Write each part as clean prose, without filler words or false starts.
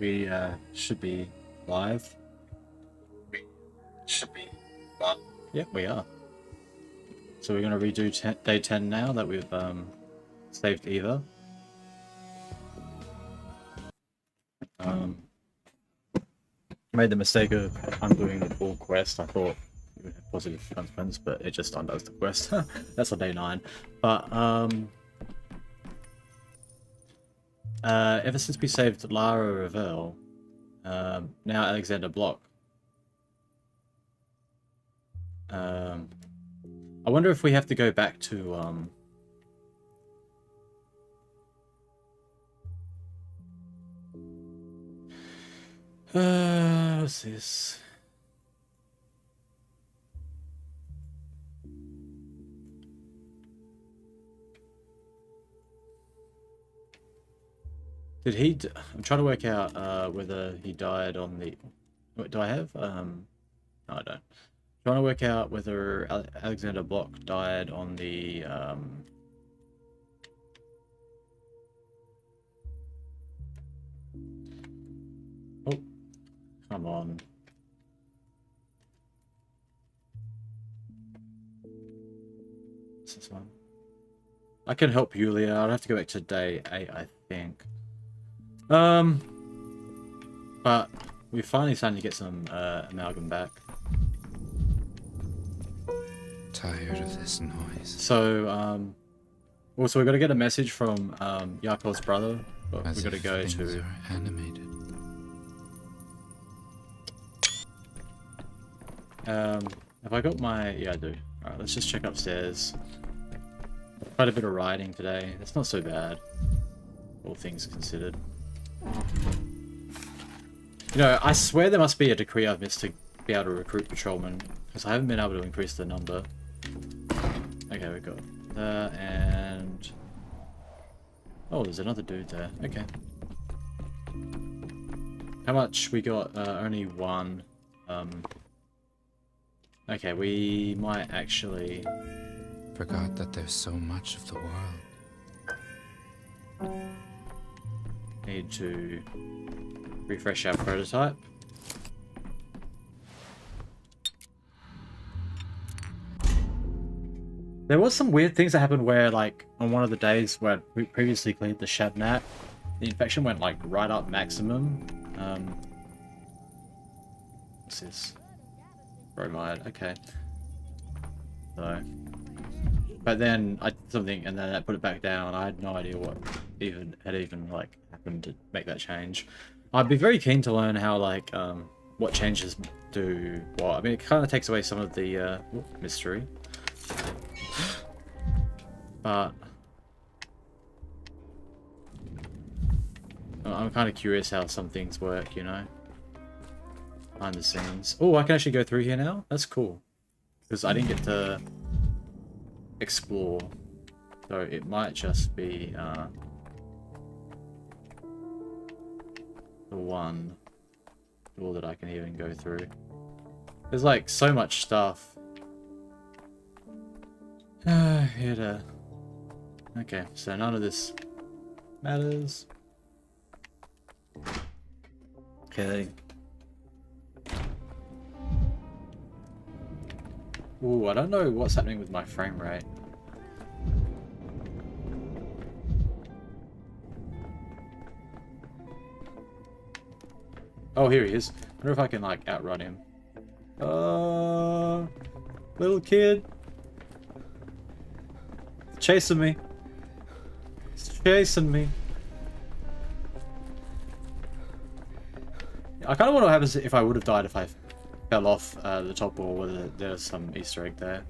We should be live. Yep, we are. So we're going to redo day 10 now that we've saved Eva. Made the mistake of undoing the full quest. I thought it would have positive consequences, but it just undoes the quest. That's on day 9. But ever since we saved Lara Ravel, now Alexander Block. I wonder if we have to go back to what's this? Did he? I'm trying to work out whether he died on the. What do I have? No, I don't. Trying to work out whether Alexander Block died on the Oh, come on. What's this one? I can help Yulia. I'll have to go back to day 8, I think. But we're finally starting to get some amalgam back. Tired of this noise. So, also we got to get a message from Yakov's brother, but we got to go to. Are animated. Have I got my? Yeah, I do. All right, let's just check upstairs. Quite a bit of riding today. It's not so bad, all things considered. You know, I swear there must be a decree I've missed to be able to recruit patrolmen, because I haven't been able to increase the number. Okay, we got that, and oh, there's another dude there. Okay. How much we got? Only one. Okay, we might actually. Forgot that there's so much of the world. Need to refresh our prototype. There was some weird things that happened where, like, on one of the days where we previously cleared the Shabnat, the infection went, like, right up maximum. What's this? Bromide, okay. So, but then I did something and then that put it back down. I had no idea what had even like happened to make that change. I'd be very keen to learn how like what changes do what. I mean, it kind of takes away some of the mystery, but I'm kind of curious how some things work, you know, behind the scenes. Oh, I can actually go through here now. That's cool because I didn't get to explore, so it might just be the one door that I can even go through. There's like so much stuff. Here to. Okay, so none of this matters. Okay. Ooh, I don't know what's happening with my frame rate. Oh, here he is. I wonder if I can, like, outrun him. Little kid. It's chasing me. It's chasing me. I kind of wonder what happens if I would have died if I fell off the top wall, whether there's some Easter egg there.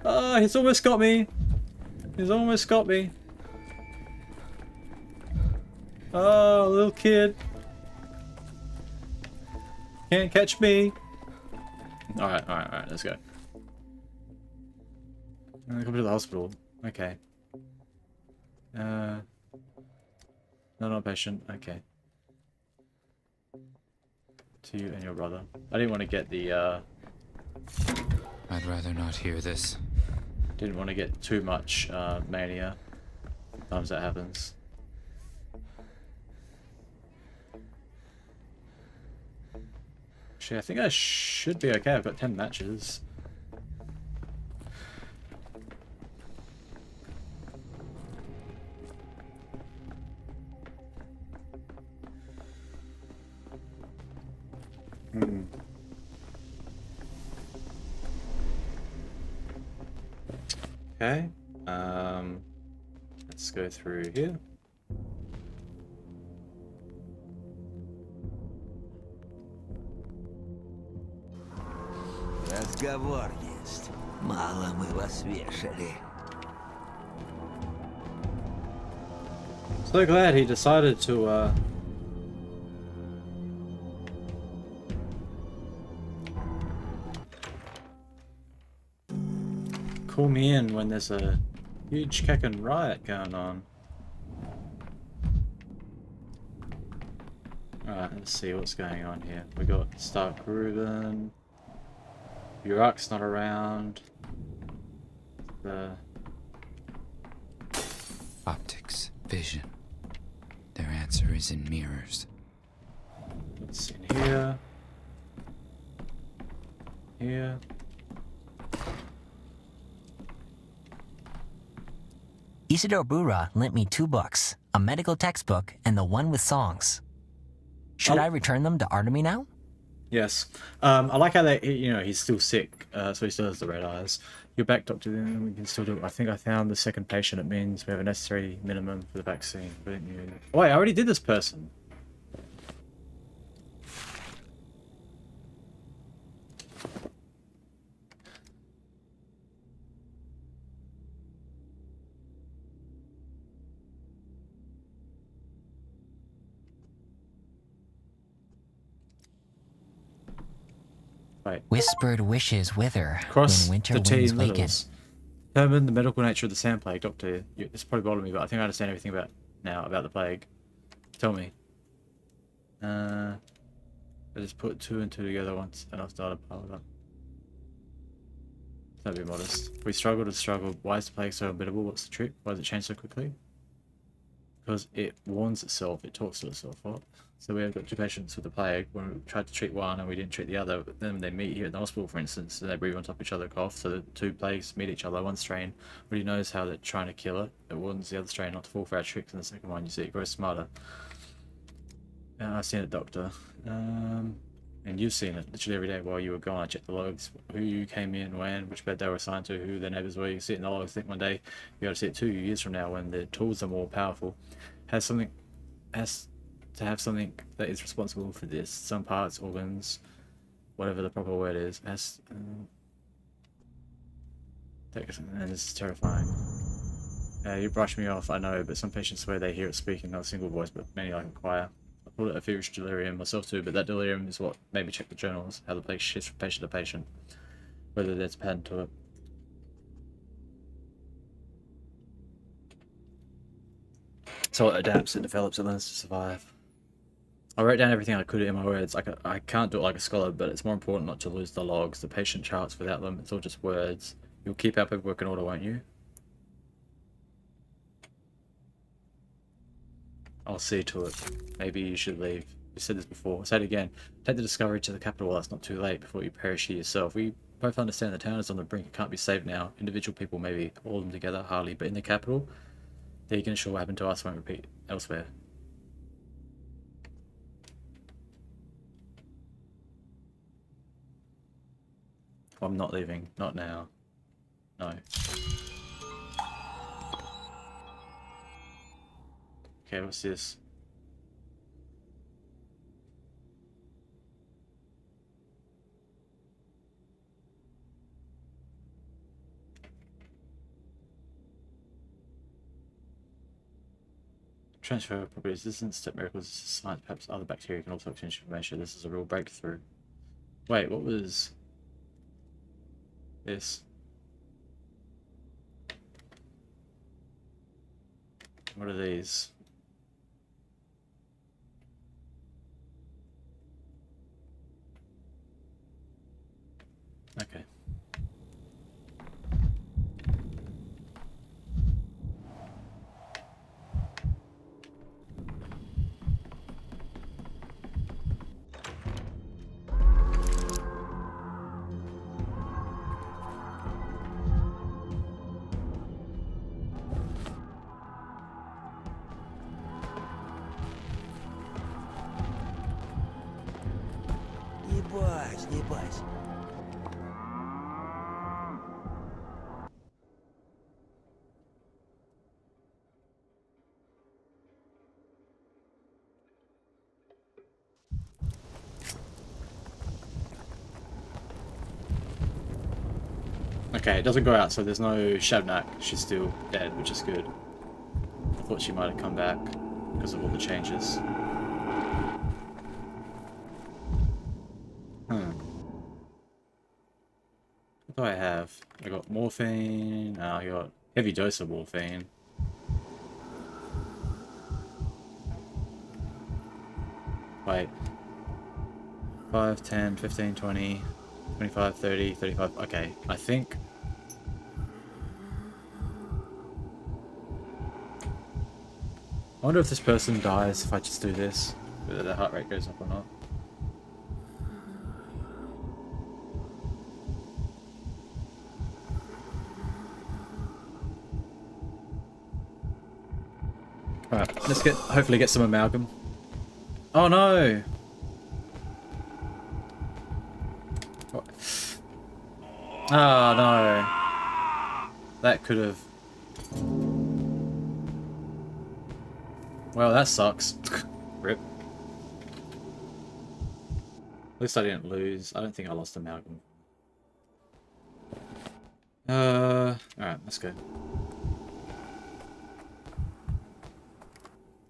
Oh, he's almost got me. He's almost got me. Oh, little kid. Can't catch me. Alright, let's go. Come to the hospital. Okay. No, not patient. Okay. To you and your brother. I didn't want to get the, I'd rather not hear this. Didn't want to get too much, mania. Sometimes that happens. Actually, I think I should be okay. I've got 10 matches. Okay. Let's go through here. Разговор есть. Мало мы вас вешали. So glad he decided to call me in when there's a huge keckin' riot going on. Alright, let's see what's going on here. We got Stark Reuben. Burak's not around. Optics, vision. Their answer is in mirrors. What's in here? Here. Isidore Bura lent me 2 books, a medical textbook and the one with songs. Should I return them to Artemy now? Yes. I like how he's still sick, so he still has the red eyes. You're back, Doctor. Then we can still do it. I think I found the second patient. It means we have a necessary minimum for the vaccine. Oh, wait, I already did this person. Right. Whispered wishes wither Cross when winter the T winds in waken. middles. Determine the medical nature of the sand plague, Doctor. This probably bothered me, but I think I understand everything about the plague. Tell me. I just put 2 and 2 together once, and I'll start a pile up. Don't be modest. We struggle to struggle. Why is the plague so unbeatable? What's the trick? Why does it change so quickly? Because it warns itself. It talks to itself. What? So we have got 2 patients with the plague. When we tried to treat one and we didn't treat the other, but then they meet here at the hospital, for instance, and they breathe on top of each other, cough. So the 2 plagues meet each other. One strain already knows how they're trying to kill it. It warns the other strain not to fall for our tricks, and the second one, you see, it grows smarter. I've seen it, Doctor. And you've seen it literally every day while you were gone. I checked the logs, who you came in, when, which bed they were assigned to, who their neighbours were. You see it in the logs. I think one day you got to see it 2 years from now when the tools are more powerful. Has to have something that is responsible for this. Some parts, organs, whatever the proper word is, has. And this is terrifying. You brush me off, I know, but some patients swear they hear it speaking, not a single voice, but many like a choir. I call it a feverish delirium myself too, but that delirium is what made me check the journals, how the plague shifts from patient to patient, whether there's a pattern to it. So it adapts, it develops, it learns to survive. I wrote down everything I could in my words. I can't do it like a scholar, but it's more important not to lose the logs, the patient charts without them. It's all just words. You'll keep our paperwork in order, won't you? I'll see to it. Maybe you should leave. You said this before. I'll say it again. Take the discovery to the capital while it's not too late, before you perish here yourself. We both understand the town is on the brink. It can't be saved now. Individual people, maybe. All of them together, hardly. But in the capital, there you can assure what happened to us won't repeat elsewhere. I'm not leaving. Not now. No. Okay, what's this? Transfer properties. This isn't step miracles. This is science. Perhaps other bacteria can also exchange information. This is a real breakthrough. Wait, what was this? What are these? Okay. boys, yeah, boys. Okay, it doesn't go out, so there's no Shabnak. She's still dead, which is good. I thought she might have come back because of all the changes. What do I have? I got morphine. I got heavy dose of morphine. Wait. 5, 10, 15, 20, 25, 30, 35. Okay, I think... I wonder if this person dies if I just do this. Whether their heart rate goes up or not. Alright, let's hopefully get some amalgam. Oh no! What? Oh no. That could have... Well, that sucks. Rip. At least I didn't lose. I don't think I lost amalgam. Alright, let's go.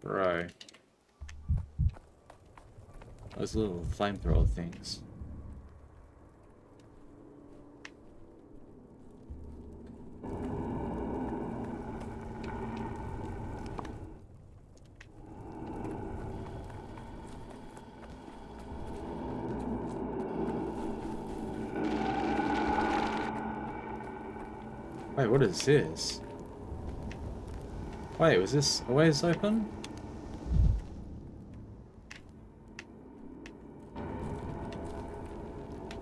Bro. Those little flamethrower things. Wait, what is this? Wait, was this always open?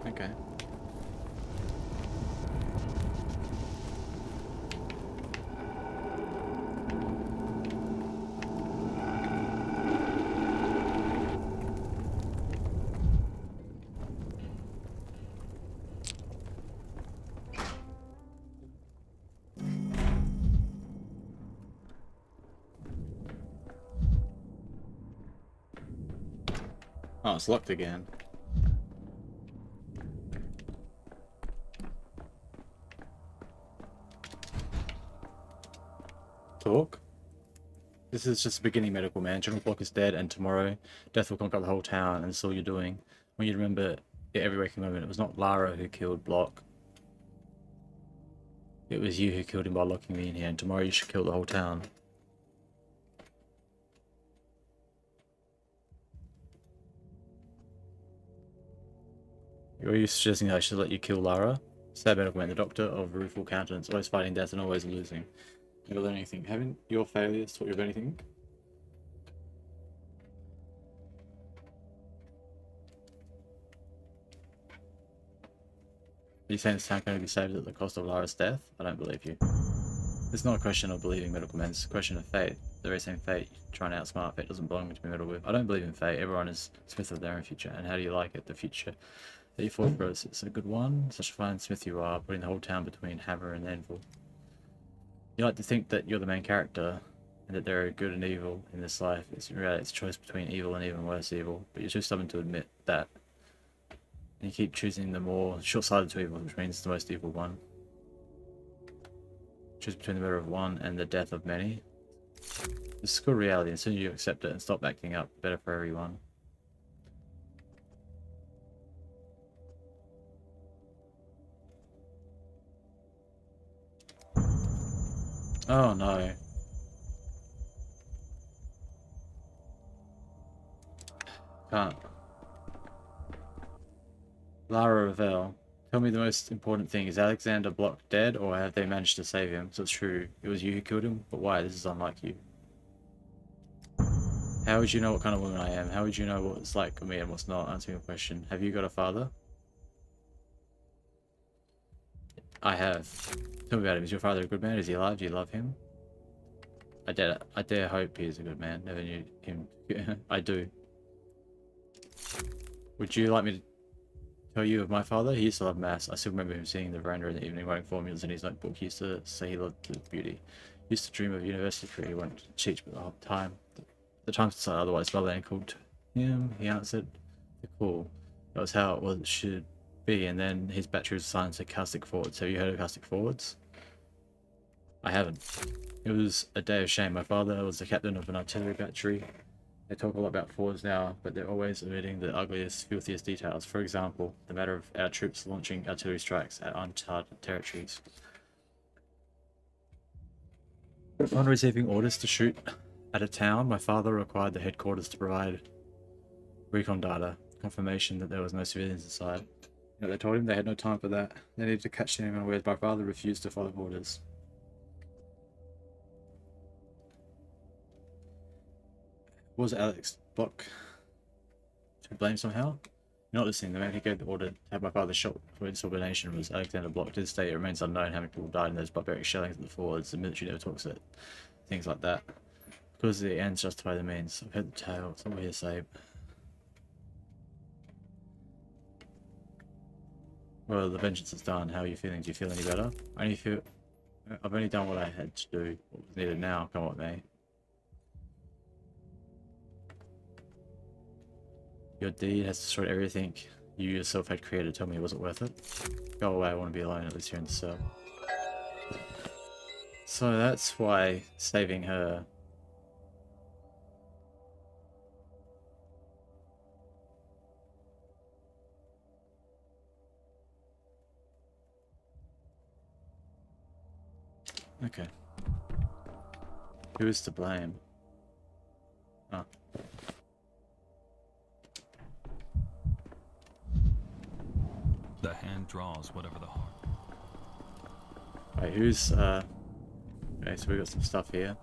Okay. Oh, it's locked again. Talk? This is just the beginning, medical man. General Block is dead, and tomorrow death will conquer the whole town, and that's all you're doing. When you remember it every waking moment, it was not Lara who killed Block. It was you who killed him by locking me in here, and tomorrow you should kill the whole town. Are you suggesting that I should let you kill Lara? Sad medical man, the doctor of rueful countenance, always fighting death and always losing. Never learned anything. Haven't your failures taught you of anything? Are you saying this town can only be saved at the cost of Lara's death? I don't believe you. It's not a question of believing medical men, it's a question of fate. The very same fate trying to outsmart fate doesn't belong to be meddled with. I don't believe in fate. Everyone is smith of their own future. And how do you like it? The future that you fought for us. It's a good one. Such a fine smith you are, putting the whole town between hammer and anvil. You like to think that you're the main character, and that there are good and evil in this life. It's in reality it's a choice between evil and even worse evil. But you're too stubborn to admit that. And you keep choosing the more short-sighted two evils, which means the most evil one. Choose between the murder of one and the death of many. This is good reality, and as soon as you accept it and stop acting up, better for everyone. Oh no. Can't. Lara Ravel. Tell me the most important thing. Is Alexander Block dead, or have they managed to save him? So it's true. It was you who killed him? But why? This is unlike you. How would you know what kind of woman I am? How would you know what's like for me and what's not? Answer your question. Have you got a father? I have. Tell me about him. Is your father a good man? Is he alive? Do you love him? I dare hope he is a good man. Never knew him. I do. Would you like me to... Tell you of my father? He used to love maths. I still remember him sitting in the veranda in the evening writing formulas in his notebook. He used to say he loved beauty. He used to dream of university career. He wanted to teach, but the whole time, the time decided otherwise. Mother called him. He answered the call. That was how it was should be. And then his battery was assigned to caustic forwards. Have you heard of caustic forwards? I haven't. It was a day of shame. My father was the captain of an artillery battery. They talk a lot about forwards now, but they're always omitting the ugliest, filthiest details. For example, the matter of our troops launching artillery strikes at uncharted territories. Upon receiving orders to shoot at a town, my father required the headquarters to provide recon data, confirmation that there was no civilians inside. You know, they told him they had no time for that. They needed to catch him unawares. My father refused to follow orders. Was Alex Block to blame somehow? You're not listening. The man who gave the order to have my father shot for insubordination was Alexander Block. To this day, it remains unknown how many people died in those barbaric shellings at the forwards. The military never talks about things like that. Because the ends justify the means. I've heard the tale. It's not here to say. Well, the vengeance is done. How are you feeling? Do you feel any better? I've only done what I had to do. What was needed now. Come on, me. Your deed has destroyed everything you yourself had created. Tell me, was it worth it? Go away, I want to be alone, at least here in the cell. So that's why saving her... Okay. Who is to blame? Oh. The hand draws whatever the heart. Wait, who's, okay, so we got some stuff here.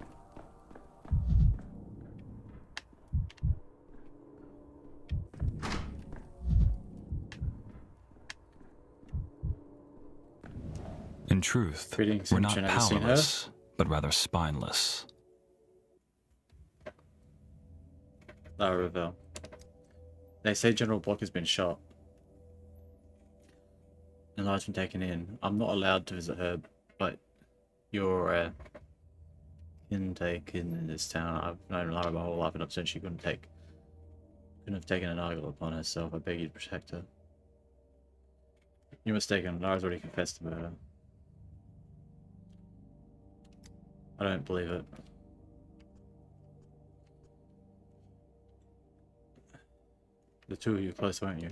In truth, Greetings, we're not Imogen. Have you seen her? powerless, but rather spineless. Lara Ravel. They say General Block has been shot. And Lara's been taken in. I'm not allowed to visit her, but you're intake in this town. I've known Lara my whole life, and upset she couldn't have taken an argle upon herself. I beg you to protect her. You're mistaken. Lara's already confessed to murder. I don't believe it. The two of you are close, won't you?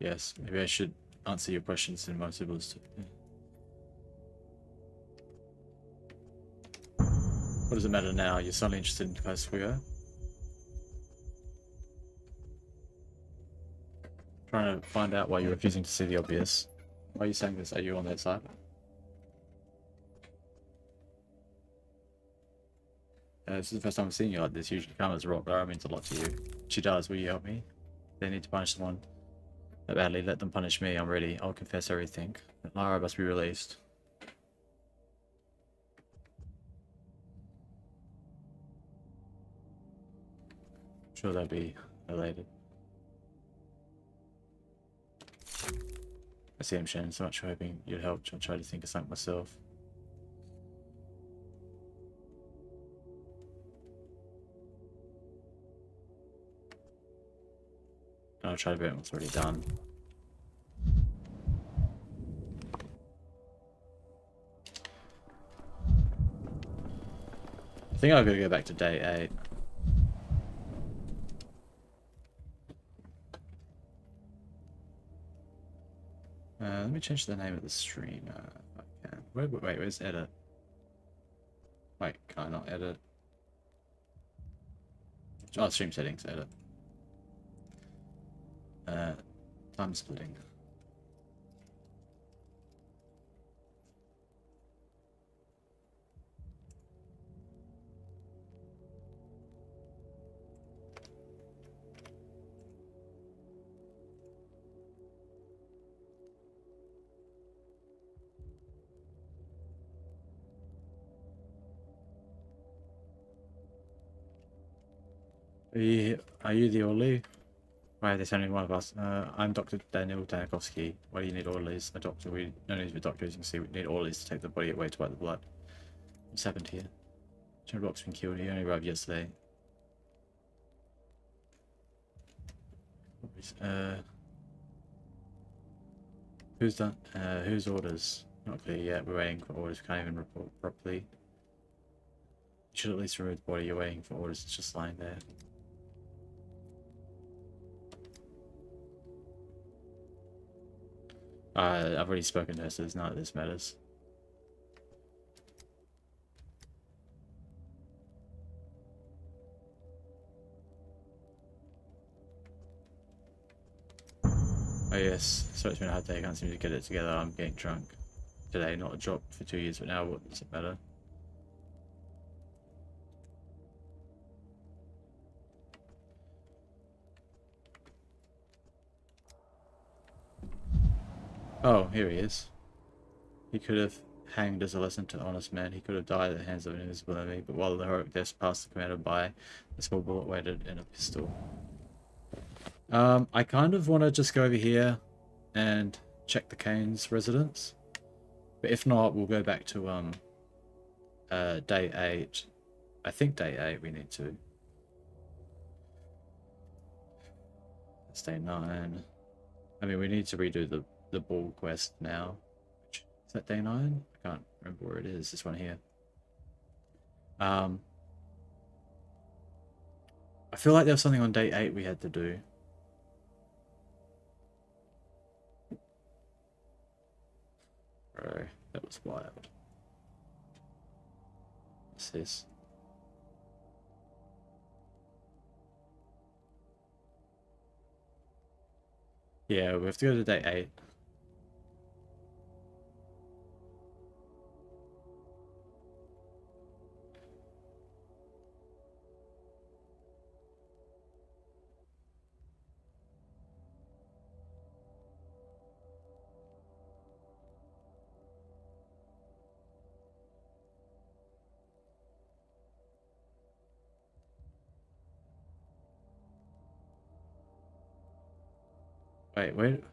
Yes. Maybe I should answer your questions in my siblings too. Yeah. What does it matter now? You're suddenly interested in close we are? Trying to find out why you're refusing to see the obvious. Why are you saying this? Are you on their side? This is the first time I'm seeing you like this. Usually calm as a rock. Lara means a lot to you. She does. Will you help me? They need to punish someone that badly. Let them punish me. I'm ready. I'll confess everything. Lara must be released. I'm sure they'll be elated. I see him, Shannon. So much for hoping you'd help. I'll try to think of something myself. I'll try to bet what's already done. I think I've got to go back to day 8. Let me change the name of the stream if I can. Wait, where's edit? Wait, can I not edit? Oh, stream settings, edit. Timesplitting. Are you the Oli? Why are they sending one of us? I'm Dr. Daniel Danikovsky. Why do you need orderlies? A doctor, we no need to be doctors. You can see we need orderlies to take the body away to wipe the blood. What's happened here? Rock's been killed. He only arrived yesterday. Who's done? Whose orders? Not clear yet. We're waiting for orders. We can't even report properly. You should at least remove the body. You're waiting for orders. It's just lying there. I've already spoken to her, so there's none of this matters. Oh yes, so it's been a hard day. I can't seem to get it together. I'm getting drunk today. Not a drop for 2 years, but now what does it matter? Oh, here he is. He could have hanged as a lesson to honest men. He could have died at the hands of an invisible enemy, but while the heroic death passed the commander by, a small bullet waited in a pistol. I kind of want to just go over here and check the Kane's residence, but if not, we'll go back to day 8. I think day 8 we need to. It's day 9. I mean, we need to redo the ball quest now. Is that day 9? I can't remember where it is. This one here. I feel like there was something on day 8 we had to do. Bro, that was wild. What's this? Yeah, we have to go to day 8. Wait, wait.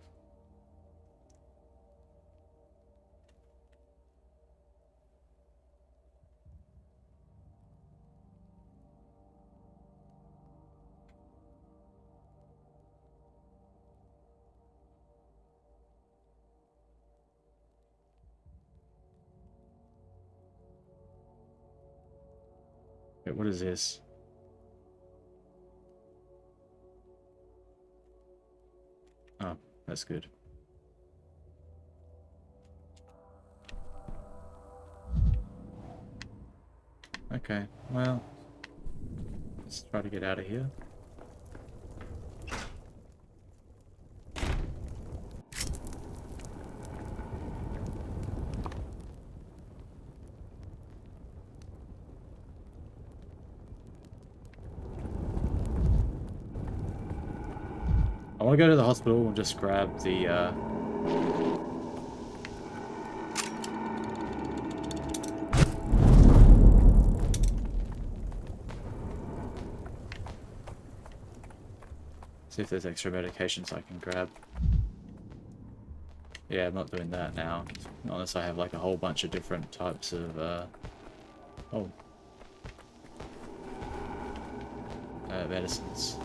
Wait, what is this? Oh, that's good. Okay, well, let's try to get out of here. I want to go to the hospital and just grab the see if there's extra medications I can grab. Yeah, I'm not doing that now. Not unless I have like a whole bunch of different types of medicines.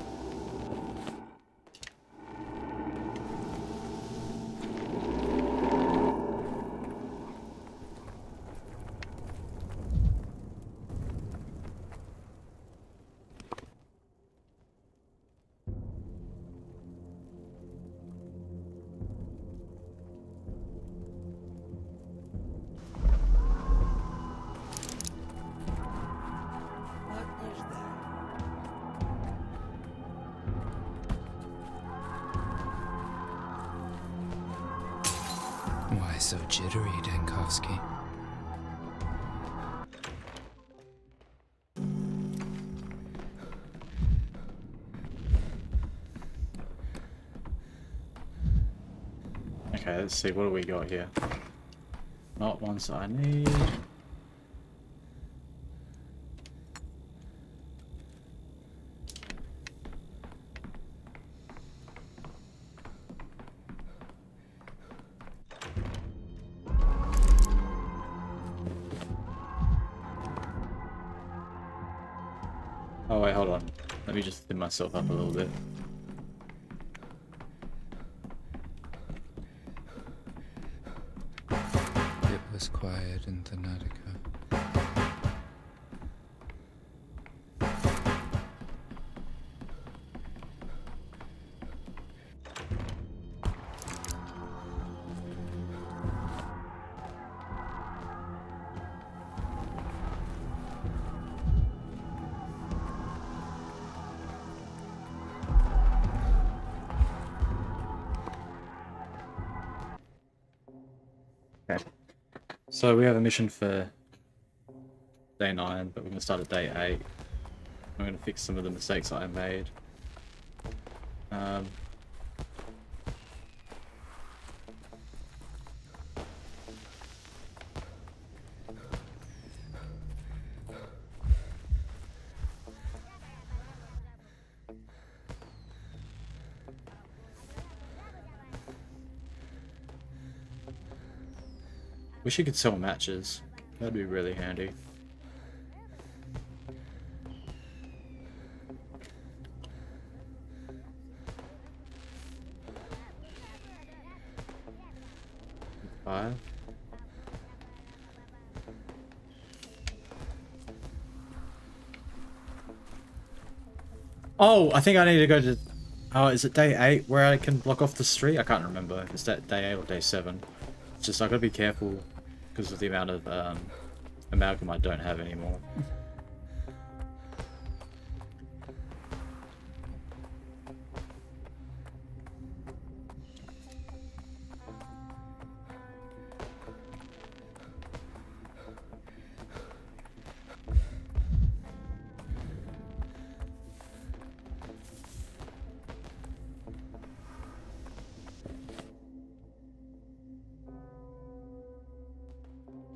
Why so jittery, Dankovsky? Okay, let's see, what do we got here? Not ones that I need. wait, hold on. Let me just thin myself up a little bit. It was quiet in Thanatica. Okay. So we have a mission for day 9, but we're going to start at day 8. I'm going to fix some of the mistakes that I made. Wish you could sell matches. That'd be really handy. Five. Oh, I think I need to go to... Oh, is it day 8 where I can block off the street? I can't remember if it's day 8 or day 7. It's just I gotta be careful because of the amount of amalgam I don't have anymore.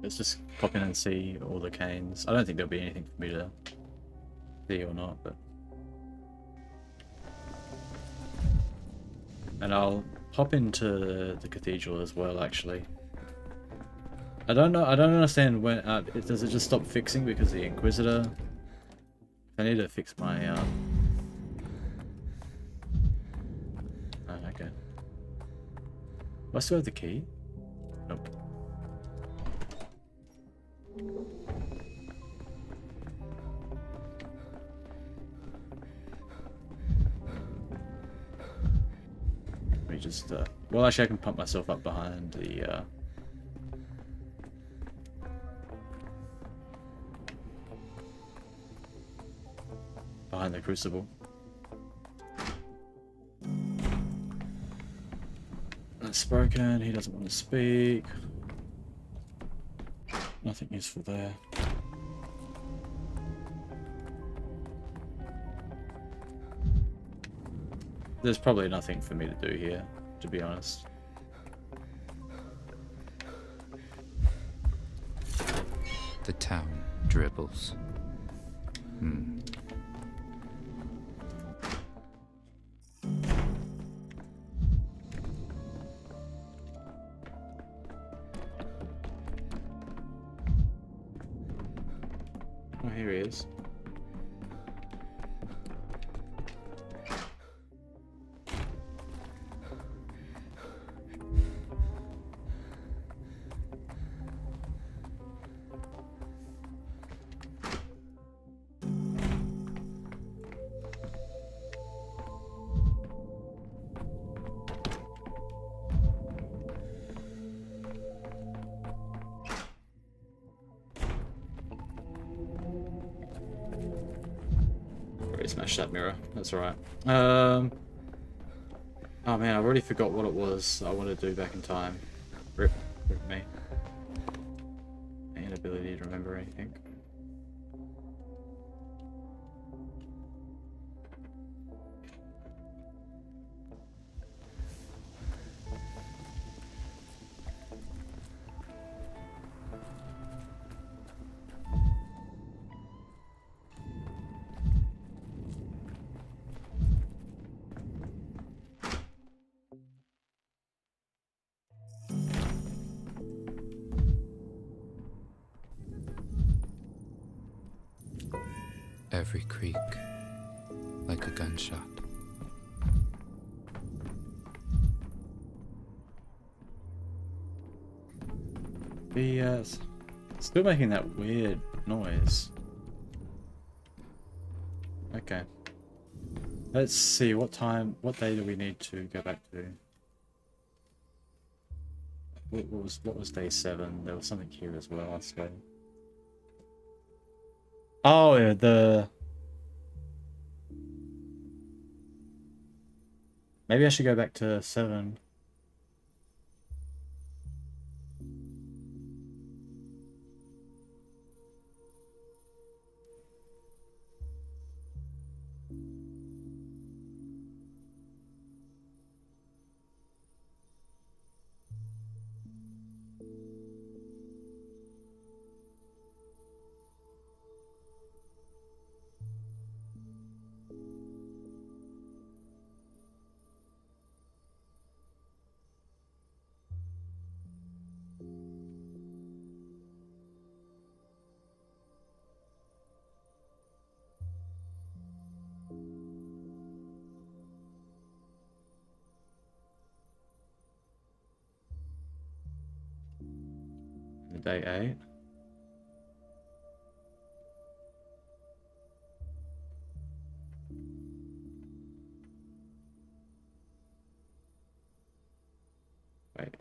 Let's just pop in and see all the canes. I don't think there'll be anything for me to see or not, but... And I'll pop into the cathedral as well, actually. I don't know, I don't understand when... does it just stop fixing because the Inquisitor... I need to fix my... Oh, okay. Do I still have the key? Nope. Let me just, well, actually I can pump myself up behind the, behind the crucible. That's broken, he doesn't want to speak. Nothing useful there. There's probably nothing for me to do here, to be honest. The town dribbles. Oh, here he is. Smash that mirror. That's alright. Oh man, I already forgot what it was I wanted to do back in time. Rip me. My inability to remember anything. Every creak like a gunshot. The still making that weird noise. Okay. Let's see what day do we need to go back to? What was day 7? There was something here as well, I swear. Oh, yeah, maybe I should go back to 7. Day 8. Wait.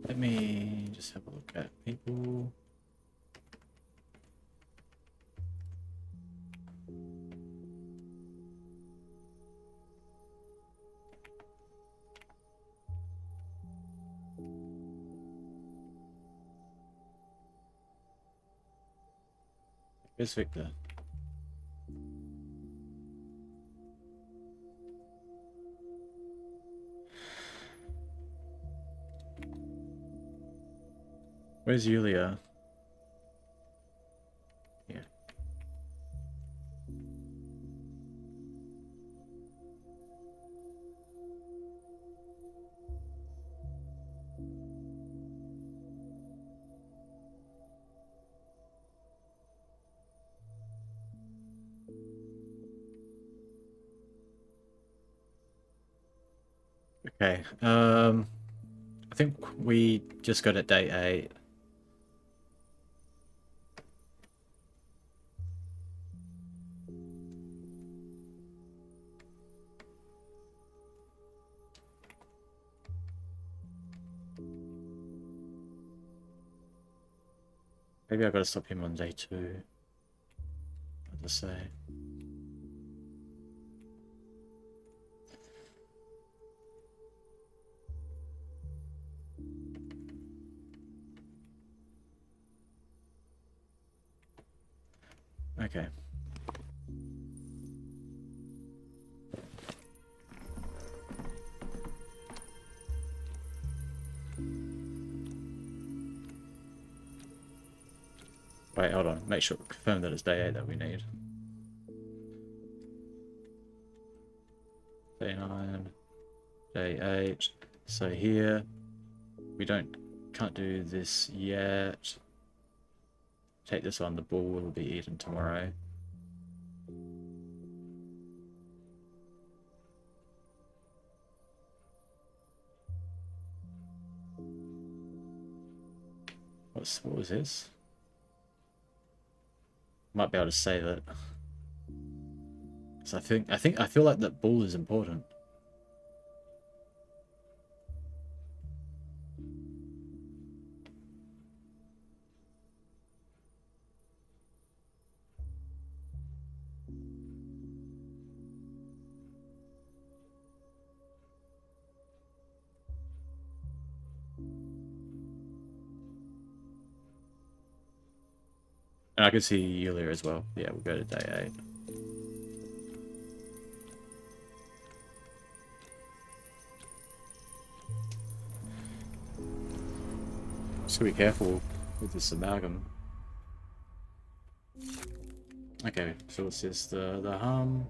Let me just have a look at people. Where's Victor? Where's Yulia? Yeah. Okay. I think we just got at day 8. Maybe I gotta stop him on day 2. What to say? Okay. Wait, hold on. Make sure, confirm that it's day 8 that we need. Day 9, day 8. So here, we can't do this yet. Take this on, the bull will be eaten tomorrow. What was this? Might be able to save it. So I feel like that bull is important. And I can see Yulia as well. Yeah, we'll go to day 8. Just gotta be careful with this amalgam. Okay, so what's this? The hum.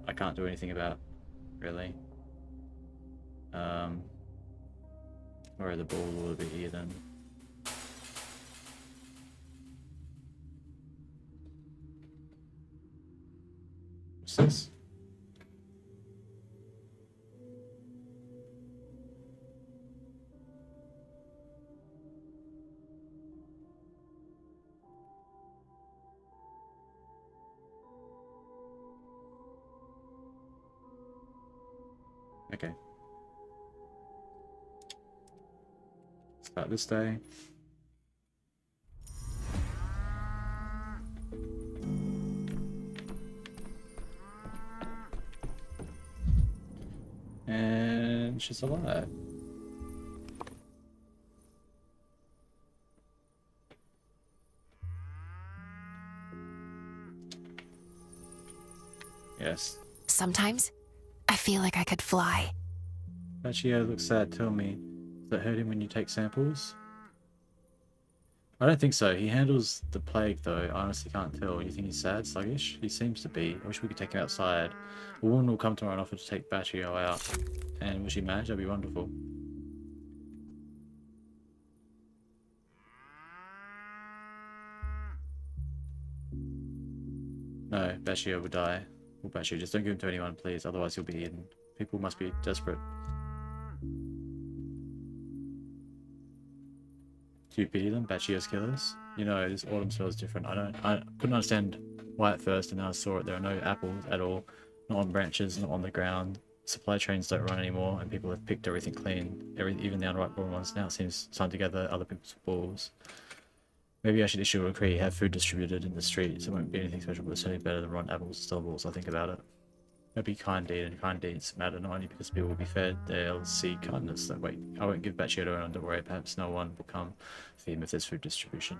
I can't do anything about, really. Where the ball a little bit here then. What's this? Okay. Start this day. And she's alive. Yes. Sometimes, I feel like I could fly. Baccio looks sad, tell me. Does that hurt him when you take samples? I don't think so. He handles the plague though. I honestly can't tell. You think he's sad, sluggish? He seems to be. I wish we could take him outside. A woman will come tomorrow and offer to take Baccio out. And will she manage? That'd be wonderful. No, Baccio will die. Well, Baccio, just don't give him to anyone, please. Otherwise he'll be eaten. People must be desperate. Do you pity them, Baccio's killers? You know, this autumn smells different. I couldn't understand why at first, and then I saw it. There are no apples at all. Not on branches, not on the ground. Supply trains don't run anymore, and people have picked everything clean. Even the unripe ones. Now it seems time to gather other people's balls. Maybe I should issue a decree, have food distributed in the streets. It won't be anything special, but it's certainly better than rotten apples and stale balls. I think about it. It'll be kind deed, and kind deeds matter not only because people will be fed, they'll see kindness that way. I won't give Baccio to anyone, don't worry, perhaps no one will come feed him if there's food distribution.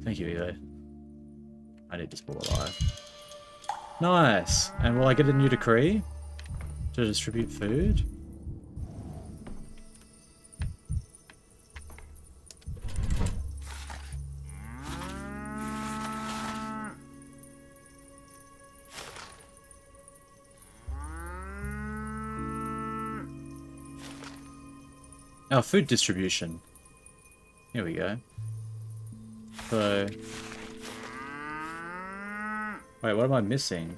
Thank you, Eli. I need this ball alive. Nice! And will I get a new decree to distribute food? Oh, food distribution. Here we go. So... Wait, what am I missing?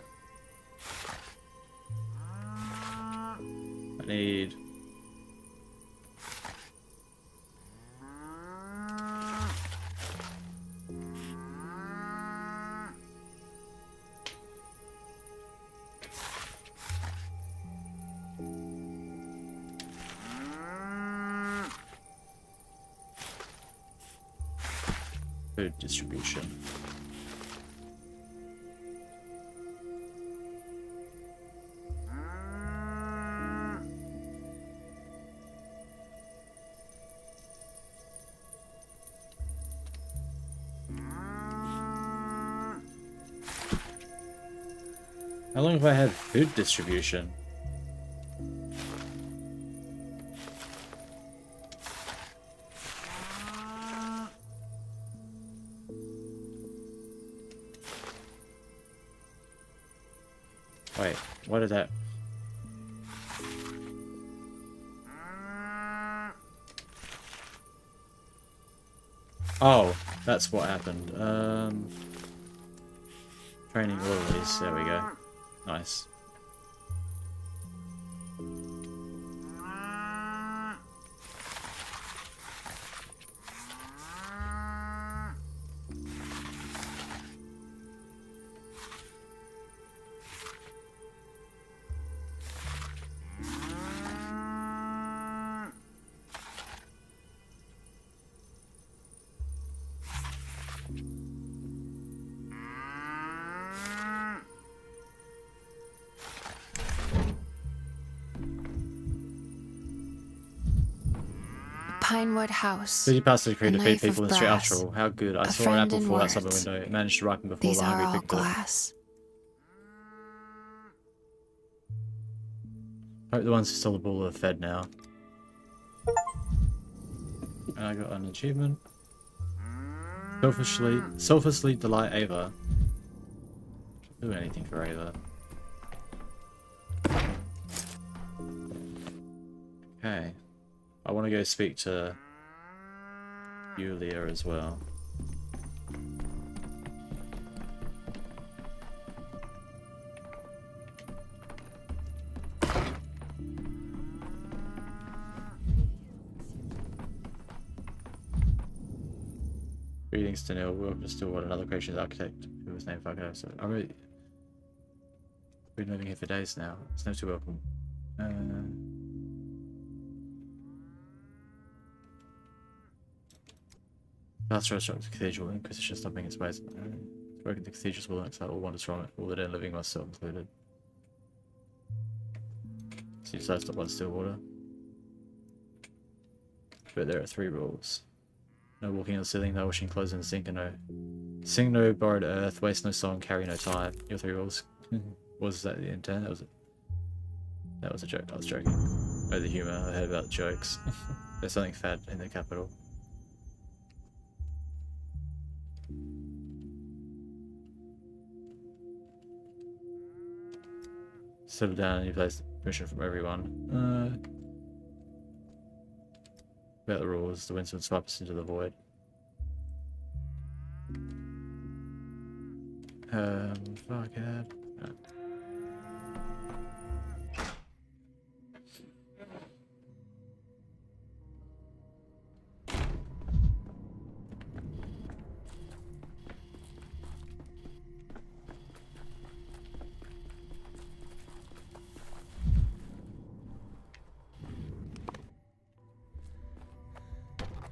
I need... food distribution. How long have I had food distribution? Wait, what is that? Oh, that's what happened. Training orderlies, there we go. Nice. Pinewood House. Did you pass the decree A to feed knife people of in the street brass, after all? How good. I a saw an friend apple in fall outside the words. window. It managed to ripen before These the are hungry all picked it. glass. Hope the ones who stole the ball are fed now. And I got an achievement. Selfishly delight Ava. Do anything for Ava. Okay. I want to go speak to Yulia as well. Greetings to Neil. Welcome to Stillwater, another creation's architect who was named Fucker. So I'm really been living here for days now. It's no too welcome. Last restored the cathedral, Inquisition stopping its ways. Broken the cathedral's will excite all wonders from it, all the dead living myself included. So you decided to stop by the Stillwater. But there are 3 rules. No walking on the ceiling, no washing clothes in the sink, and no sing no borrowed earth, waste no song, carry no tie. Your 3 rules. Was that the intent? That was a joke. I was joking. Oh, the humour. I heard about the jokes. There's something fad in the capital. Settle down and you place permission from everyone. About the rules, the winds would swipe us into the void. Fuck it. No.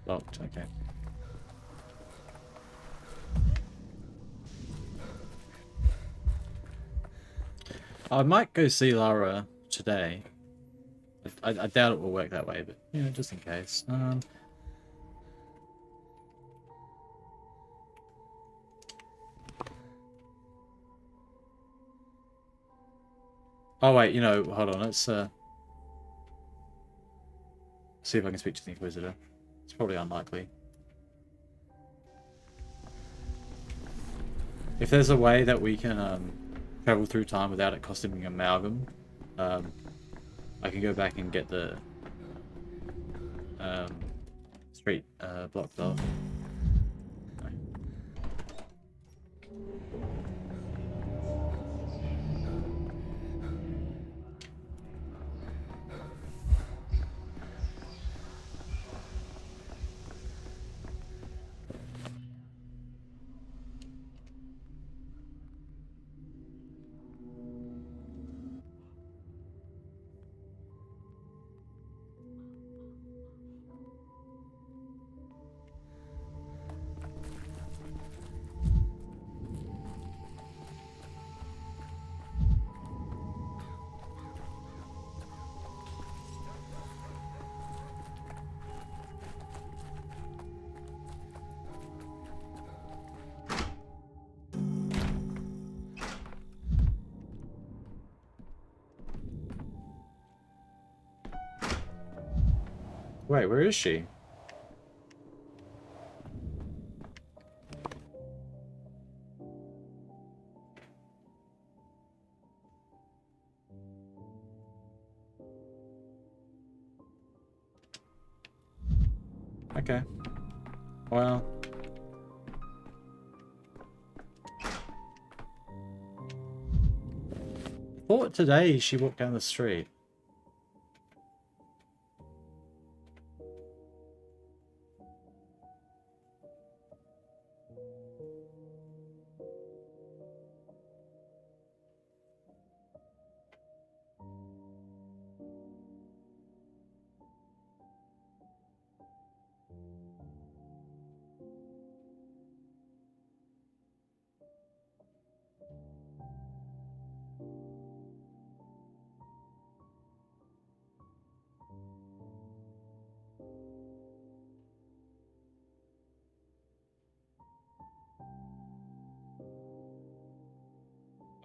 Locked, okay. I might go see Lara today. I doubt it will work that way, but you know, just in case. Oh wait, you know, hold on, let's see if I can speak to the Inquisitor. It's probably unlikely. If there's a way that we can travel through time without it costing amalgam, I can go back and get the street blocked off. Wait, where is she? Okay. Well. I thought today she walked down the street.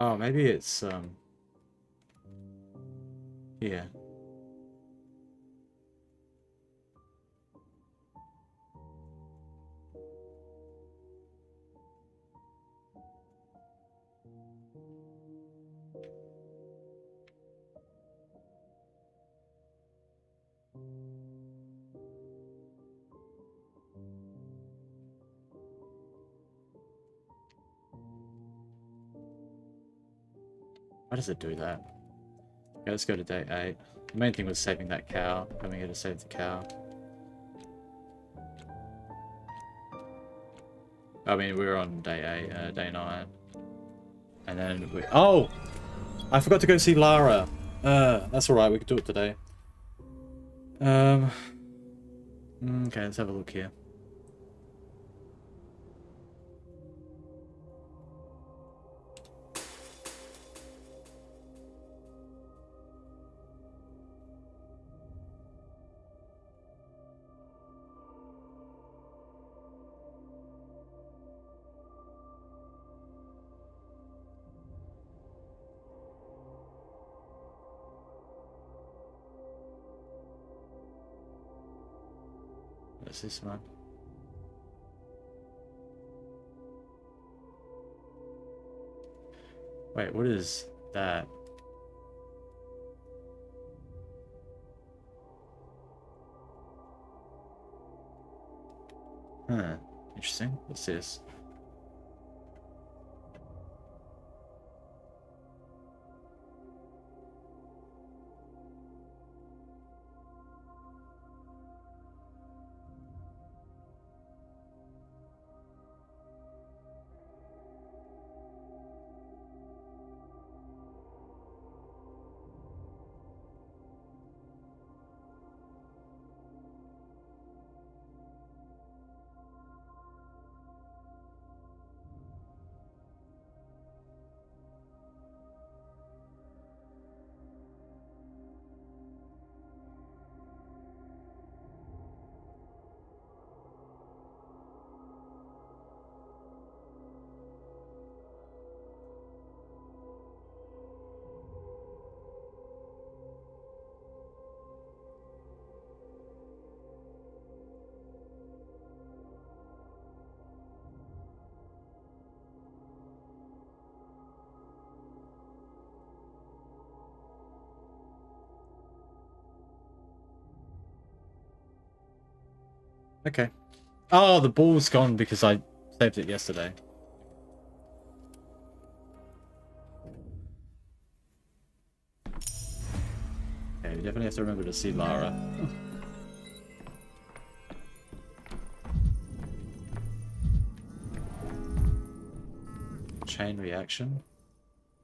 Oh, maybe it's here. Why does it do that? Okay, let's go to day 8. The main thing was saving that cow. Coming here to save the cow. I mean, we were on day 8, day 9. And then we... Oh! I forgot to go see Lara. That's alright, we can do it today. Okay, let's have a look here. What's this one? Wait, what is that? Huh. Interesting. What's this? Okay. Oh, the ball's gone because I saved it yesterday. Okay, we definitely have to remember to see Lara. Chain reaction.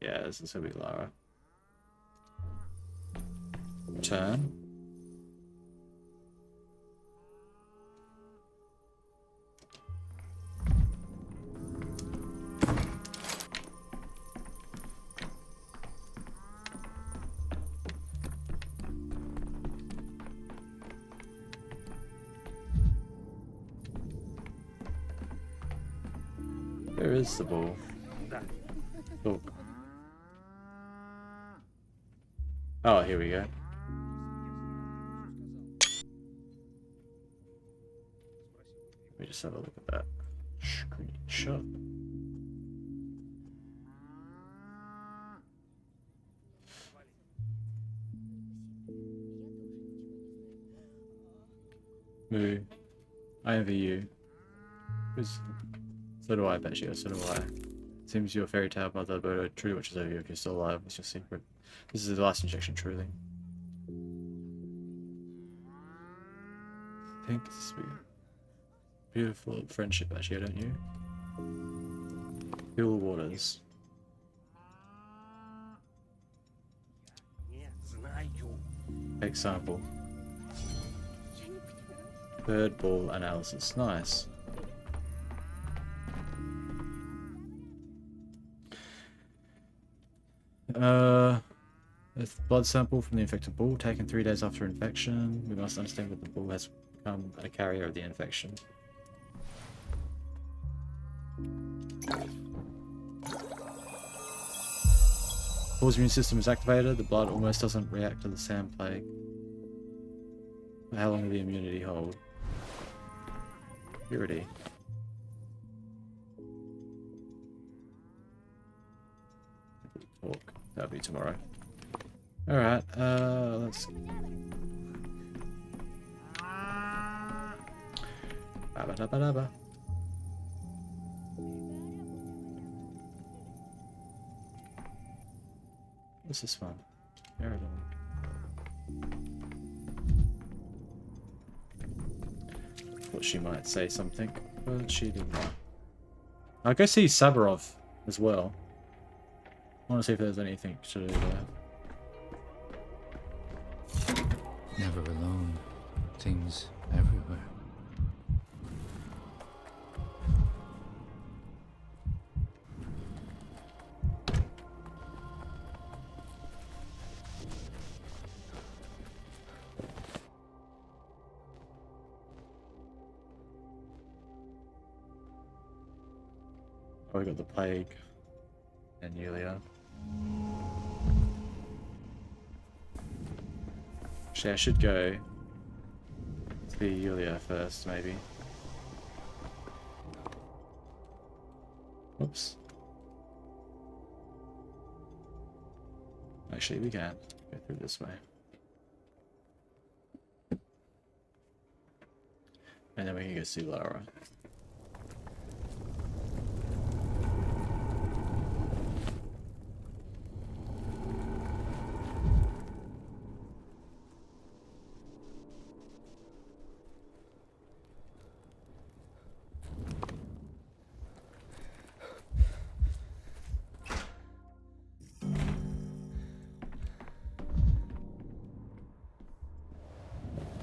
Yeah, this is gonna be Lara. Turn. Where is the ball? Oh. Oh, here we go. Let me just have a look at that. Screenshot. Moo. I envy you. So do I, bet you. So do I. Seems your fairy tale mother, but a true watches over you if you're still alive. It's your secret. This is the last injection, truly. I think this is beautiful friendship, actually, don't you? Feel the waters. Take sample. Bird ball analysis. Nice. A blood sample from the infected bull taken 3 days after infection. We must understand that the bull has become a carrier of the infection. Bull's immune system is activated. The blood almost doesn't react to the sand plague. How long will the immunity hold? Purity. Talk. That'll be tomorrow. Alright, let's... Ba-ba-da-ba-da-ba. What's this one? Paradigm. Thought she might say something, but she did not. I go see Sabarov as well. I want to see if there's anything to do there. Never alone. Things everywhere. Oh, we got the plague and Yulia. Actually, I should go to Yulia first, maybe. Oops. Actually, we can go through this way. And then we can go see Lara.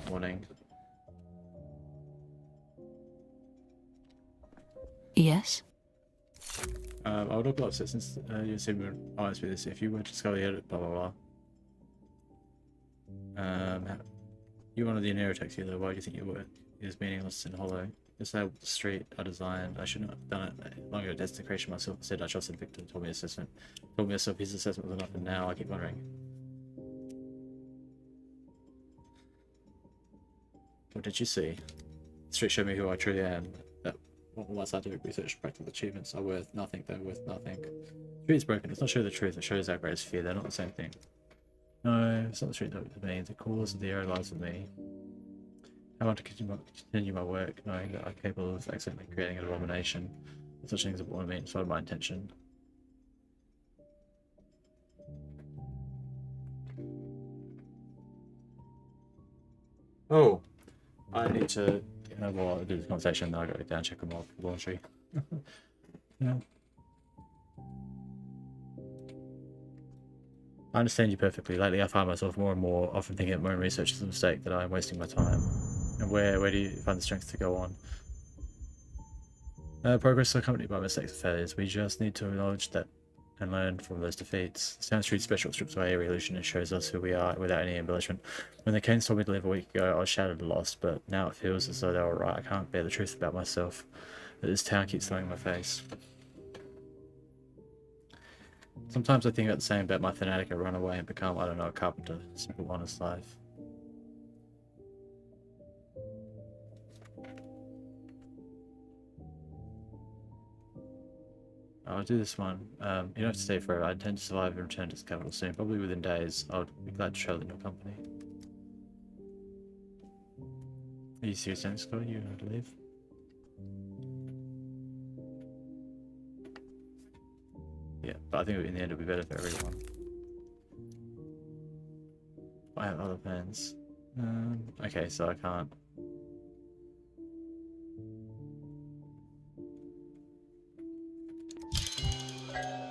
Morning. Yes? I would have loved it since you said we were honest with this. If you were to discover the edit, blah blah blah. You wanted the Neurotech healer. Why do you think you were? It is meaningless and hollow. Just how the street I designed. I should not have done it long ago. Desecration myself. Instead, I trusted Victor. Told me assessment. Told me his assessment was enough, and now I keep wondering. What did you see? The street showed me who I truly am. That all my scientific research and practical achievements are worth nothing. They're worth nothing. The street is broken. It's not showing the truth. It shows our greatest fear. They're not the same thing. No, it's not the street that with me. The cause of the error lies with me. I want to continue my work, knowing that I'm capable of accidentally creating an abomination. If such things are born of me, it's not my intention. Oh, I need to. Well, I'll do this conversation. Then I go down, check them off the laundry. Yeah. I understand you perfectly. Lately, I find myself more and more often thinking that my own research is a mistake, that I am wasting my time. And where do you find the strength to go on? Progress is accompanied by mistakes and failures. We just need to acknowledge that and learn from those defeats. Sound Street Special strips away every illusion and shows us who we are without any embellishment. When the Canes told me to leave a week ago, I was shattered and lost, but now it feels as though they were right. I can't bear the truth about myself that this town keeps throwing in my face. Sometimes I think about the same about my fanatic. I run away and become, I don't know, a carpenter. Simple, honest life. I'll do this one. You don't have to stay forever. I intend to survive and return to the capital soon, probably within days. I'll be glad to travel in your company. Are you serious, Scott? You want to leave? Yeah, but I think in the end it'll be better for everyone. I have other plans. Okay, so I can't.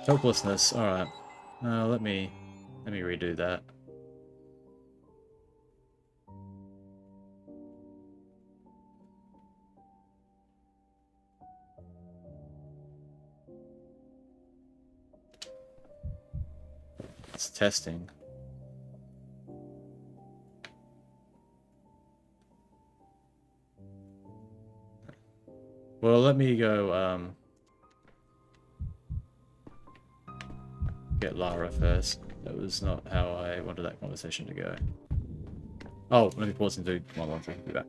Helplessness. All right. Let me redo that. It's testing. Well, let me go. Get Lara first. That was not how I wanted that conversation to go. Oh, let me pause and do one thing. Be back.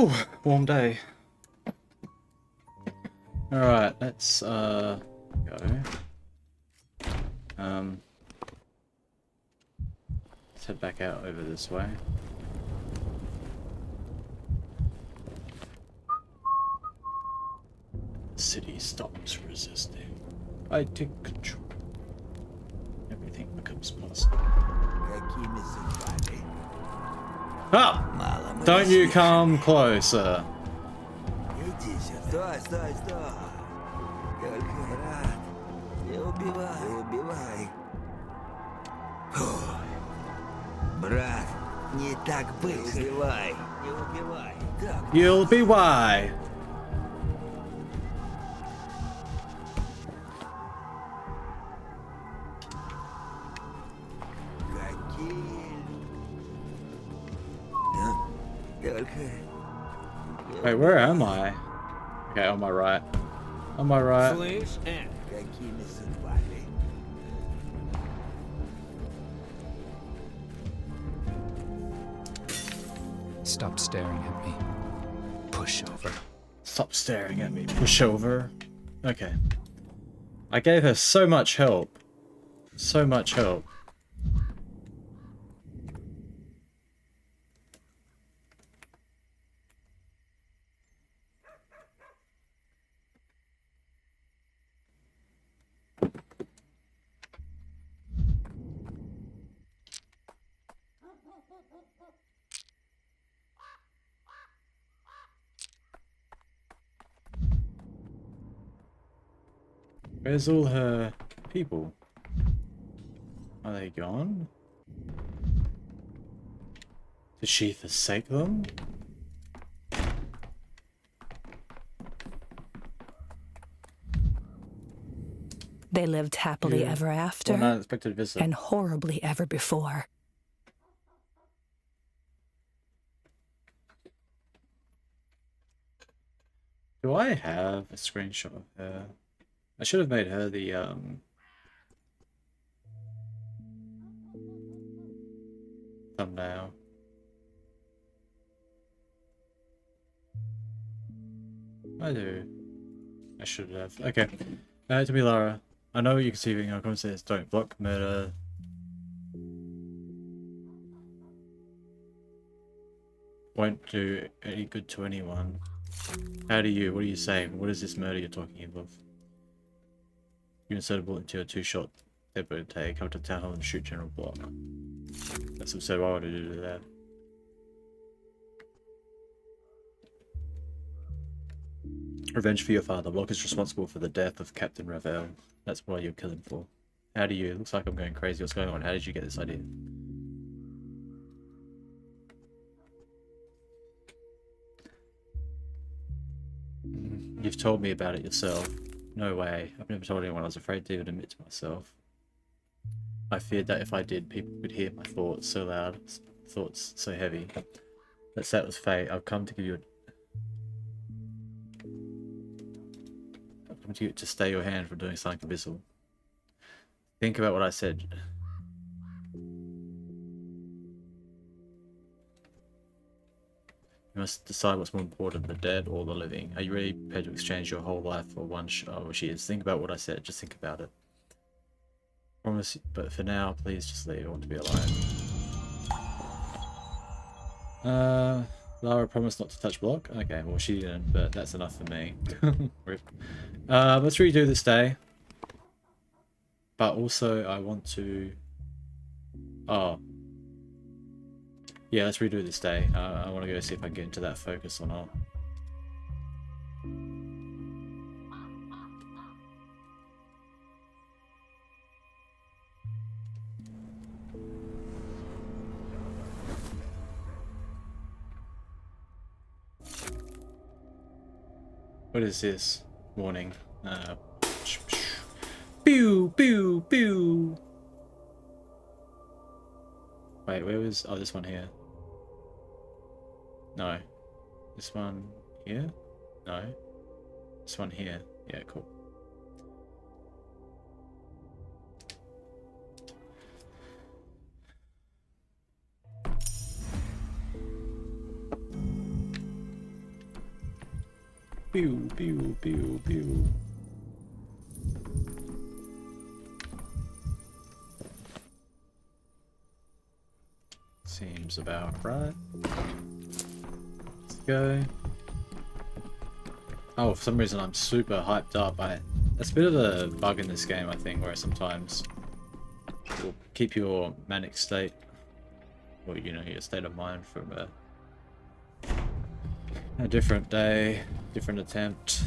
Whew, warm day. Alright, let's go. Let's head back out over this way. The city stops resisting. I take control. Everything becomes possible. Какими судьбами? Ah! Мало мы Don't you свет. come closer. Иди сюда. Стой. Только брат, не убивай. Фу. Брат, не так быстро. Не убивай. Так. You'll be why. Какие? Только... Wait, where am I? Okay, on my right. On my right. Слышь, какими судьбами? Stop staring at me. Push over. Stop staring at me. Push over. Okay. I gave her so much help. So much help. Where's all her people? Are they gone? Did she forsake them? They lived happily Yeah. ever after, Well, an unexpected visit. and horribly ever before. Do I have a screenshot of her? I should have made her the thumbnail. I do. I should have. Okay. To be Lara. I know you can see in our comments says don't block murder. Won't do any good to anyone. How do you? What are you saying? What is this murder you're talking about? You insert a bullet into a two-shot deadbolt take, come to town hall and shoot General Block. That's absurd. Why would I do that? Revenge for your father. Block is responsible for the death of Captain Ravel. That's why you're killing for. How do you? Looks like I'm going crazy. What's going on? How did you get this idea? You've told me about it yourself. No way. I've never told anyone. I was afraid to even admit to myself. I feared that if I did, people would hear my thoughts so loud, thoughts so heavy. Let's say it was fate. I've come to give you I've come to you to stay your hand from doing something abyssal. Think about what I said. You must decide what's more important, the dead or the living. Are you really prepared to exchange your whole life for one oh, she is. Think about what I said. Just think about it. Promise, but for now, please just leave. I want to be alone. Lara promised not to touch block. Okay, well she didn't, but that's enough for me. Rip. Let's redo this day. But also, I want to... Oh. Yeah, let's redo this day. I want to go see if I can get into that focus or not. What is this? Warning. Pew, pew, pew. Wait, where was... Oh, this one here. No. This one here? No. This one here. Yeah, cool. Pew, pew, pew, pew. Seems about right. Let's go. Oh, for some reason I'm super hyped up. That's a bit of a bug in this game, I think, where sometimes it will keep your manic state, or you know, your state of mind from a different day, different attempt.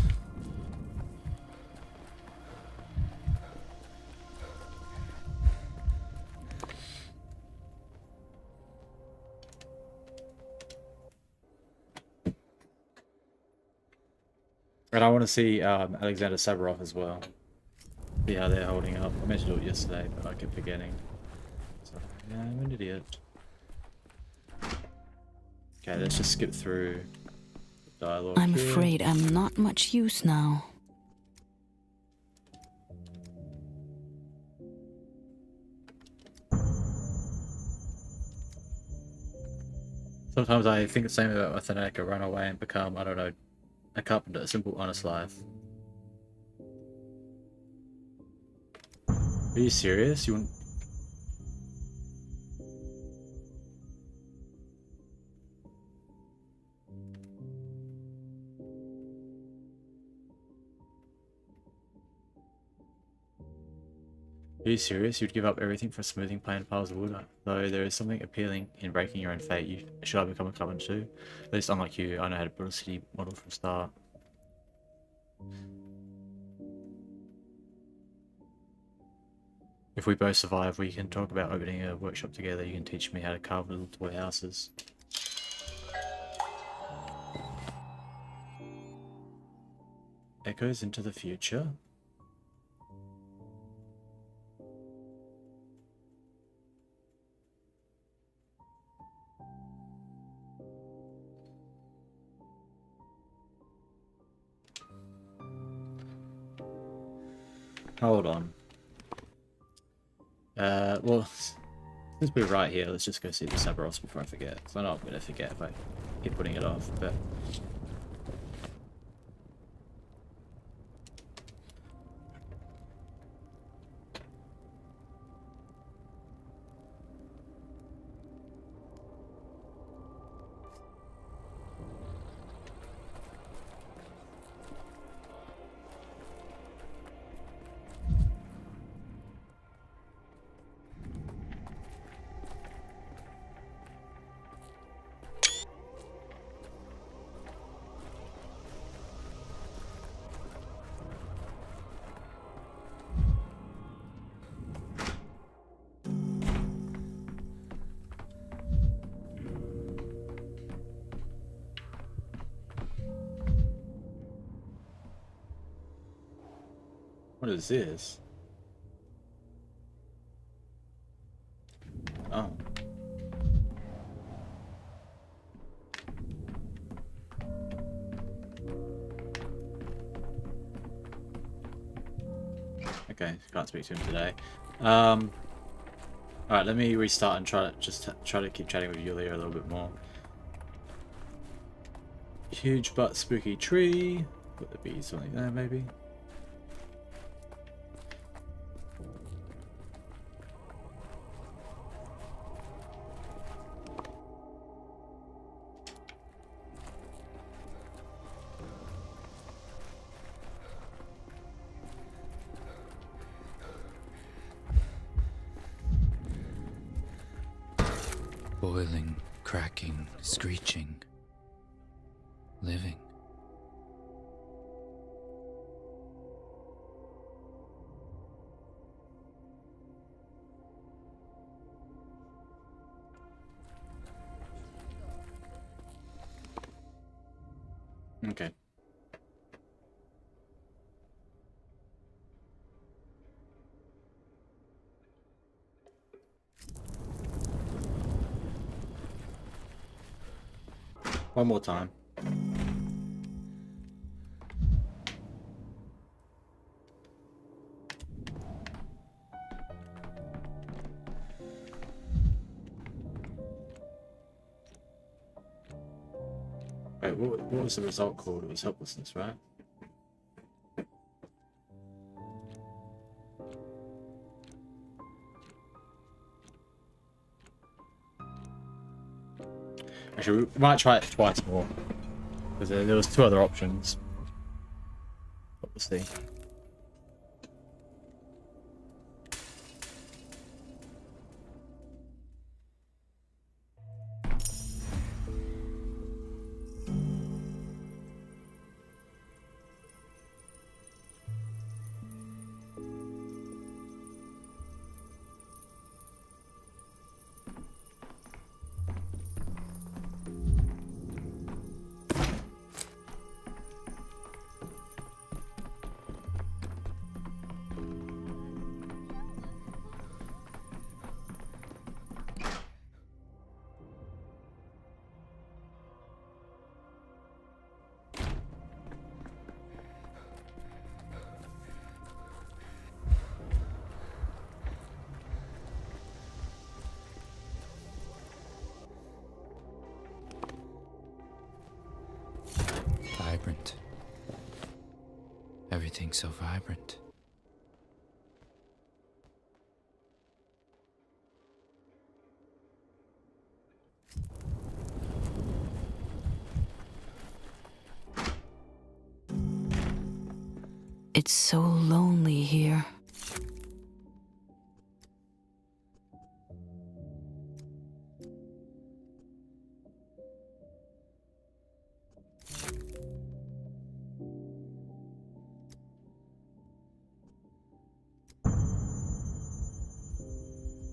And I want to see Alexander Saburov as well. See how they're holding up. I meant to do it yesterday, but I kept forgetting. So, yeah, I'm an idiot. Okay, let's just skip through the dialogue I'm here. afraid I'm not much use now. Sometimes I think the same about Athenic, run away and become, I don't know, a carpenter, a simple, honest life. Are you serious? You want... Are you serious? You'd give up everything for smoothing plain piles of wood? Though there is something appealing in breaking your own fate. Should I become a carpenter too? At least unlike you, I know how to build a city model from start. If we both survive, we can talk about opening a workshop together. You can teach me how to carve little toy houses. Echoes into the future? Hold on. Well, since we're right here, let's just go see the Sabaros before I forget. Because I know I'm going to forget if I keep putting it off, but... What is this? Oh. Okay, can't speak to him today. Alright, let me restart and try to keep chatting with Yulia a little bit more. Huge but spooky tree. Would there be something there maybe? Boiling, cracking, screeching. Living. Okay. One more time. Wait, what was the result called? It was helplessness, right? Actually, we might try it twice more. Because there was 2 other options. But we'll see. Vibrant. Everything's so vibrant. It's so lonely here.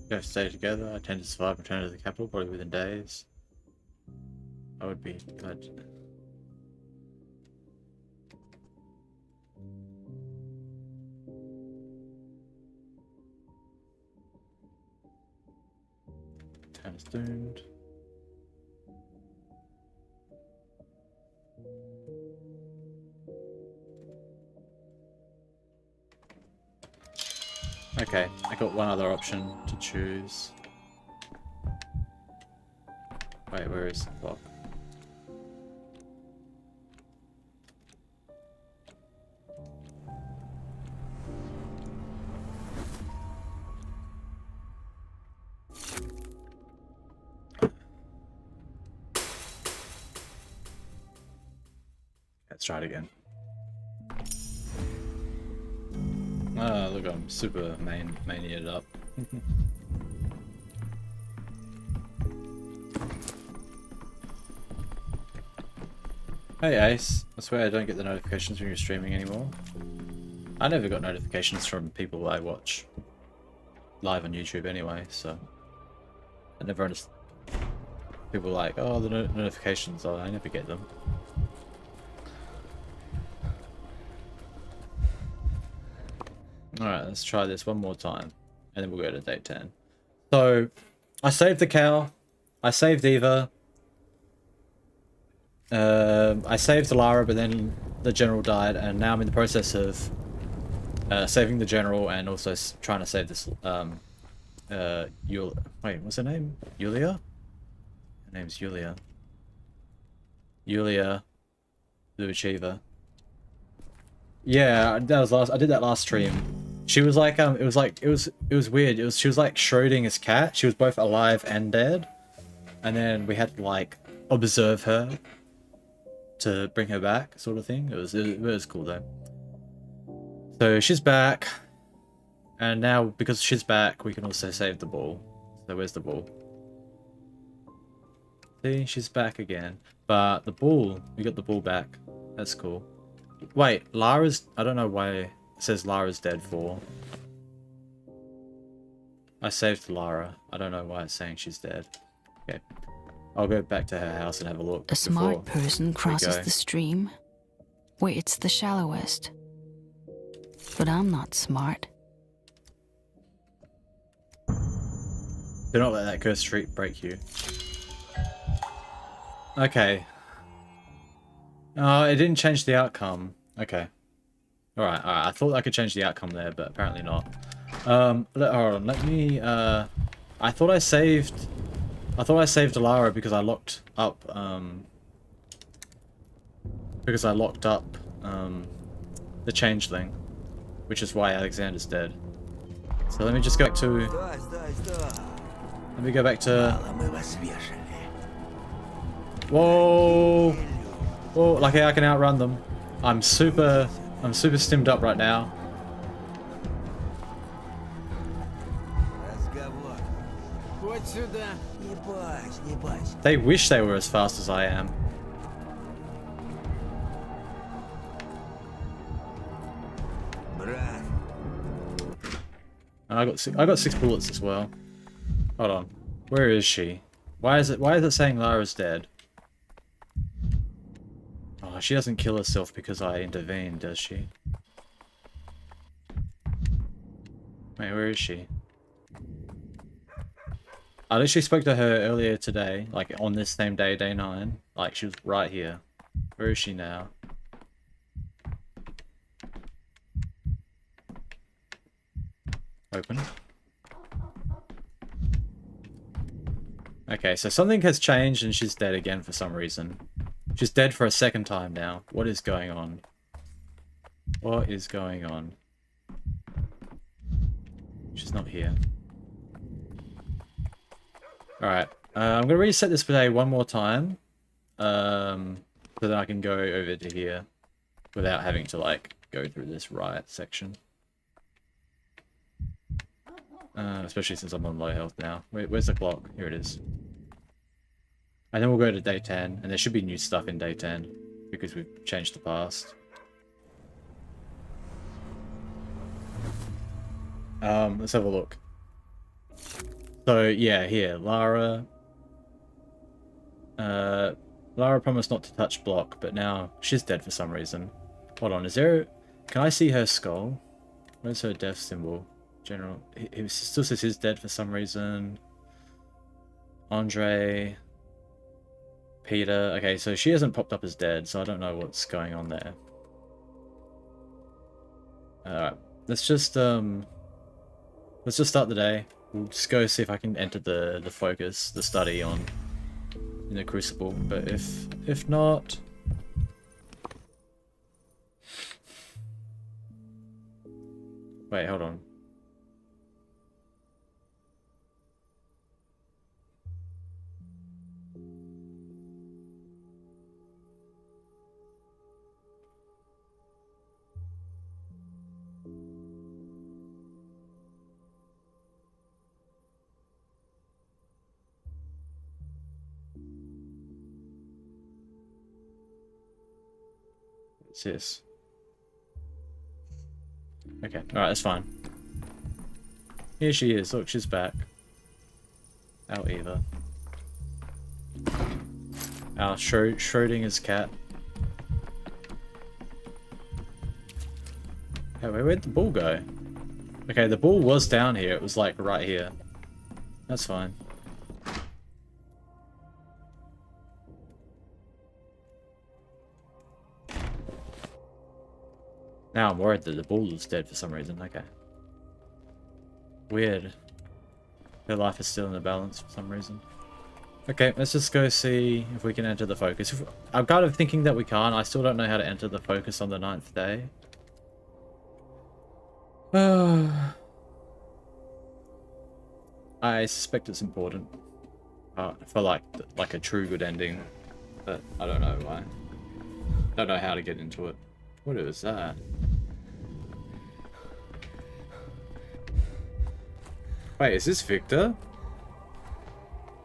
Go stay together. I tend to survive and return to the capital probably within days. I would be glad. Town is doomed. Okay, I got one other option to choose. Wait, where is the clock? Let's try it again. Ah, look, I'm super maniaed up. Hey Ace, I swear I don't get the notifications when you're streaming anymore. I never got notifications from people I watch live on YouTube anyway, so I never understand. People are like, oh, the notifications, oh, I never get them. Alright, let's try this one more time, and then we'll go to day 10. So, I saved the cow, I saved Eva, I saved Lara, but then the general died, and now I'm in the process of saving the general and also trying to save this, wait, what's her name? Yulia? Her name's Yulia. Yulia the Achiever. Yeah, that was I did that last stream. She was like, it was weird. She was like Schrodinger's cat. She was both alive and dead. And then we had to like observe her to bring her back, sort of thing. It was cool though. So she's back. And now because she's back, we can also save the ball. So where's the ball? See, she's back again. But the ball, we got the ball back. That's cool. Wait, Lara's... I don't know why it says Lara's dead for. I saved Lara. I don't know why it's saying she's dead. Okay. I'll go back to her house and have a look. A smart person crosses the stream where it's the shallowest. But I'm not smart. Do not let that cursed streak break you. Okay. Oh, it didn't change the outcome. Okay. Alright, alright. I thought I could change the outcome there, but apparently not. Hold on, let me, I thought I saved Lara because I locked up, because I locked up the changeling, which is why Alexander's dead. So let me just go back to. Let me go back to. Whoa! Whoa! Lucky I can outrun them. I'm super stimmed up right now. They wish they were as fast as I am. And I got 6 bullets as well. Hold on. Where is she? Why is it saying Lara's dead? Oh, she doesn't kill herself because I intervened, does she? Wait, where is she? I literally spoke to her earlier today, like on this same day, day 9. Like, she was right here. Where is she now? Open. Okay, so something has changed and she's dead again for some reason. She's dead for a second time now. What is going on? What is going on? She's not here. Alright, I'm going to reset this play one more time. So that I can go over to here without having to, like, go through this riot section. Especially since I'm on low health now. Where's the clock? Here it is. And then we'll go to day 10, and there should be new stuff in day 10, because we've changed the past. Let's have a look. So, yeah, here, Lara... Lara promised not to touch block, but now she's dead for some reason. Hold on, is there... Can I see her skull? Where's her death symbol? General... It still says he's dead for some reason. Andre... Peter... Okay, so she hasn't popped up as dead, so I don't know what's going on there. Alright, let's just start the day. We'll just go see if I can enter the focus, the study on... in the Crucible, but if not... Wait, hold on. What's this? Okay, alright, that's fine. Here she is, look, she's back. Our Eva. Our Schrodinger's cat. Hey, where'd the bull go? Okay, the bull was down here, it was like right here. That's fine. Now I'm worried that the bull is dead for some reason. Okay. Weird. Their life is still in the balance for some reason. Okay, let's just go see if we can enter the focus. I'm kind of thinking that we can't. I still don't know how to enter the focus on the 9th day. I suspect it's important. For like a true good ending. But I don't know why. Don't know how to get into it. What is that? Wait, is this Victor?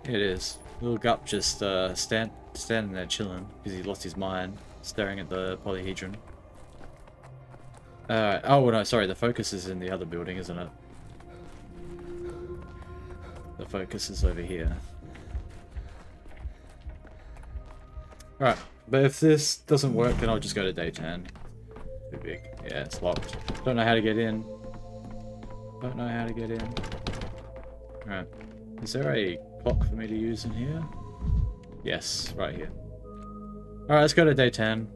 It is. Little Gup just standing there chilling because he lost his mind, staring at the polyhedron. Oh no, sorry, the focus is in the other building, isn't it? The focus is over here. Alright, but if this doesn't work, then I'll just go to day 10. Too big. Yeah, it's locked. Don't know how to get in. Don't know how to get in. Alright. Is there a clock for me to use in here? Yes, right here. Alright, let's go to day 10.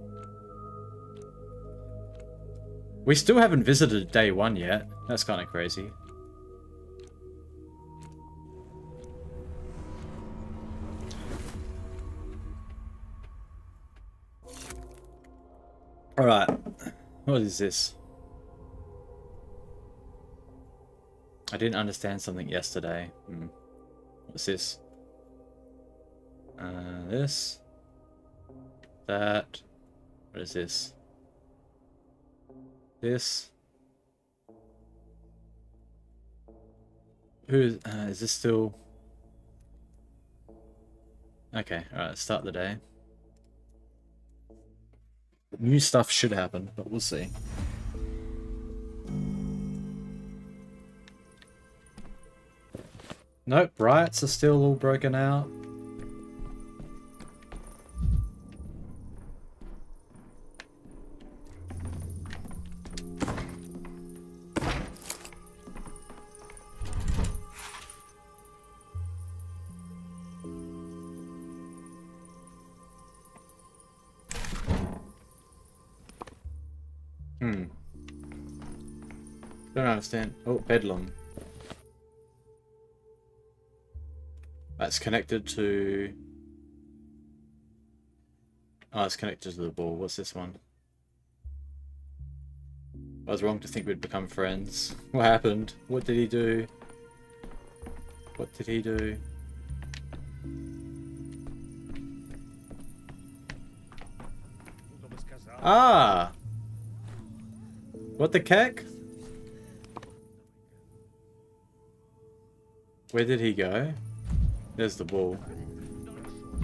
We still haven't visited day 1 yet. That's kind of crazy. Alright. What is this? I didn't understand something yesterday. What's this? This. That. What is this? This. Who is this still? Okay, alright, let's start the day. New stuff should happen, but we'll see. Nope, riots are still all broken out. Don't understand. Oh, Bedlam. That's connected to... Oh, it's connected to the ball. What's this one? I was wrong to think we'd become friends. What happened? What did he do? What did he do? Ah! What the heck? Where did he go? There's the ball.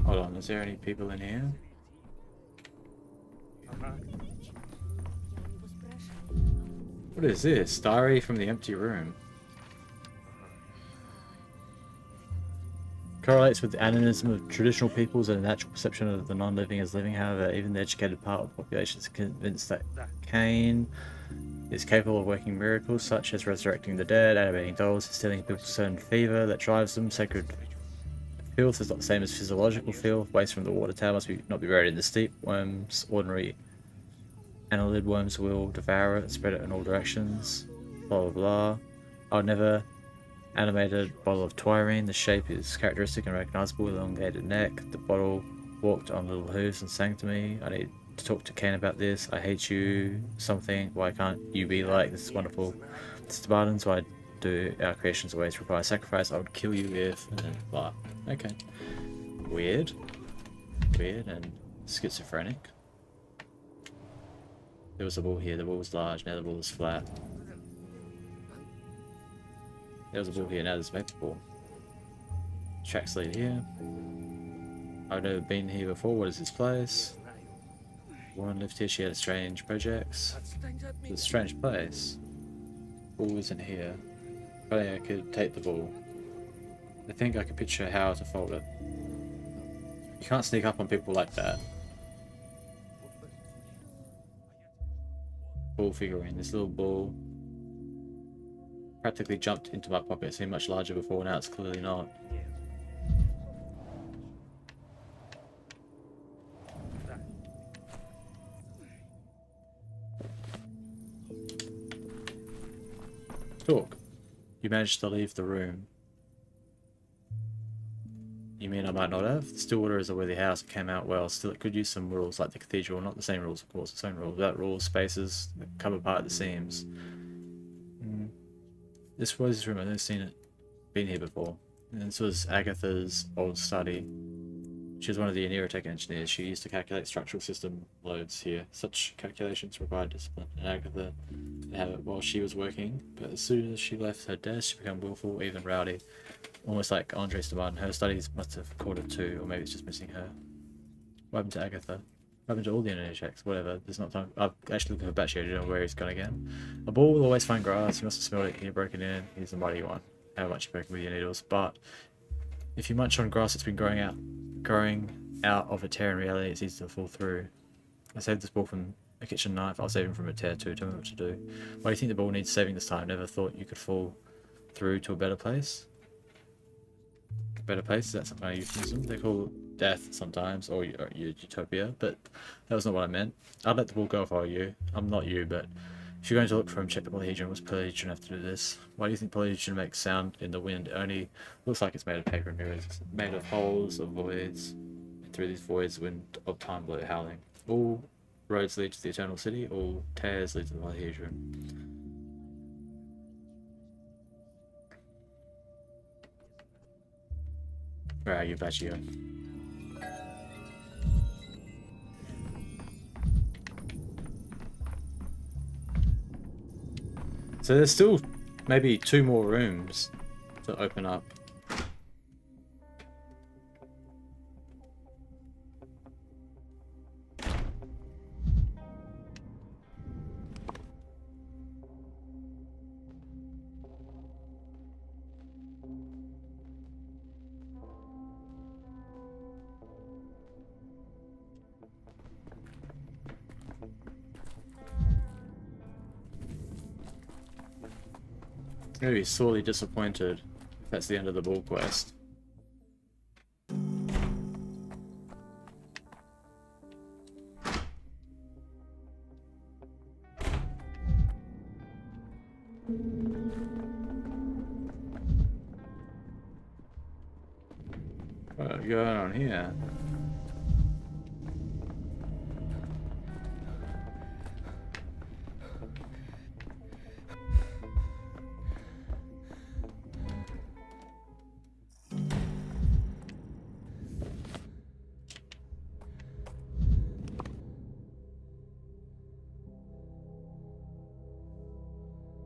Hold on, is there any people in here? What is this? Diary from the empty room. Correlates with the animism of traditional peoples and a natural perception of the non-living as living. However, even the educated part of the population is convinced that Cain is capable of working miracles such as resurrecting the dead, animating dolls, instilling people certain fever that drives them. Sacred filth is not the same as physiological filth. Waste from the water tower must not be buried in the steep. Worms, ordinary annelid worms will devour it and spread it in all directions. Blah blah blah. I'll never animated bottle of Twirine. The shape is characteristic and recognizable. Elongated neck. The bottle walked on little hooves and sang to me. I need to talk to Cain about this. I hate you. Something. Why can't you be like this? Is wonderful. This is Spartans. Why do our creations always require sacrifice? I would kill you if. And then blah. Okay. Weird. Weird and schizophrenic. There was a ball here. The ball was large. Now the ball is flat. There was a ball here. Now there's a paper ball. Tracks lead here. I've never been here before. What is this place? Woman lived here. She had strange projects. It's a strange place. Ball isn't here. If only I could take the ball. I think I can picture how to fold it. You can't sneak up on people like that. Ball figurine. This little ball practically jumped into my pocket. It seemed much larger before. Now it's clearly not. Talk. You managed to leave the room. You mean I might not have? The Stillwater is a worthy house. It came out well. Still, it could use some rules like the cathedral. Not the same rules, of course. Its own rules. Without rules, spaces that come apart at the seams. This was his room. I've never seen it. Been here before. And this was Agatha's old study. She was one of the Anerotech engineers. She used to calculate structural system loads here. Such calculations required discipline, and Agatha didn't have it while she was working. But as soon as she left her desk, she became willful, even rowdy. Almost like Andre Steban. Her studies must have caught it too, or maybe it's just missing her. What happened to Agatha? What happened to all the Anerotechs? Whatever. There's not time. I'm actually looking for Batshit. I don't know where he's gone again. A ball will always find grass. He must have smelled it. He broke it in. He's the mighty one. How much you broken with your needles? But if you munch on grass that's been growing out of a tear in reality, it's easy to fall through. I saved this ball from a kitchen knife. I'll save him from a tear too. Tell me what to do. Why do you think the ball needs saving this time? Never thought you could fall through to a better place? A better place? Is that some kind of euphemism? They call death sometimes, or utopia, but that was not what I meant. I'd let the ball go if I were you. I'm not you, but if you're going to look for him, check the polyhedron. What's polyhedron have to do this? Why do you think polyhedron makes sound in the wind? It only looks like it's made of paper and mirrors. It's made of holes, of voids. And through these voids, wind of time blow howling. All roads lead to the Eternal City, all tears lead to the Polyhedron. Where are you, Baggio? So there's still maybe 2 more rooms to open up. I'm gonna be sorely disappointed if that's the end of the ball quest. What's going on here?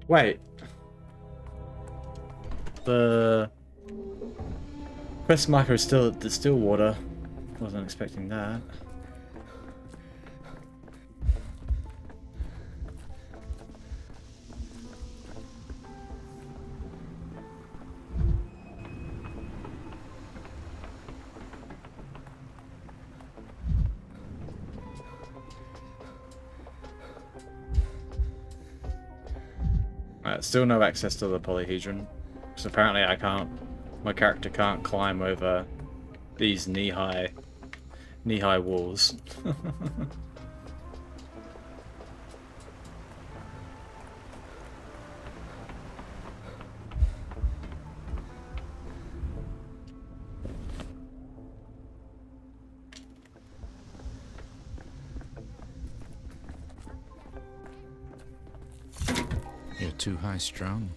Wait. The quest marker is still at the Stillwater. Wasn't expecting that. Still no access to the Polyhedron. So apparently I can't, my character can't climb over these knee-high walls. You're too high strung.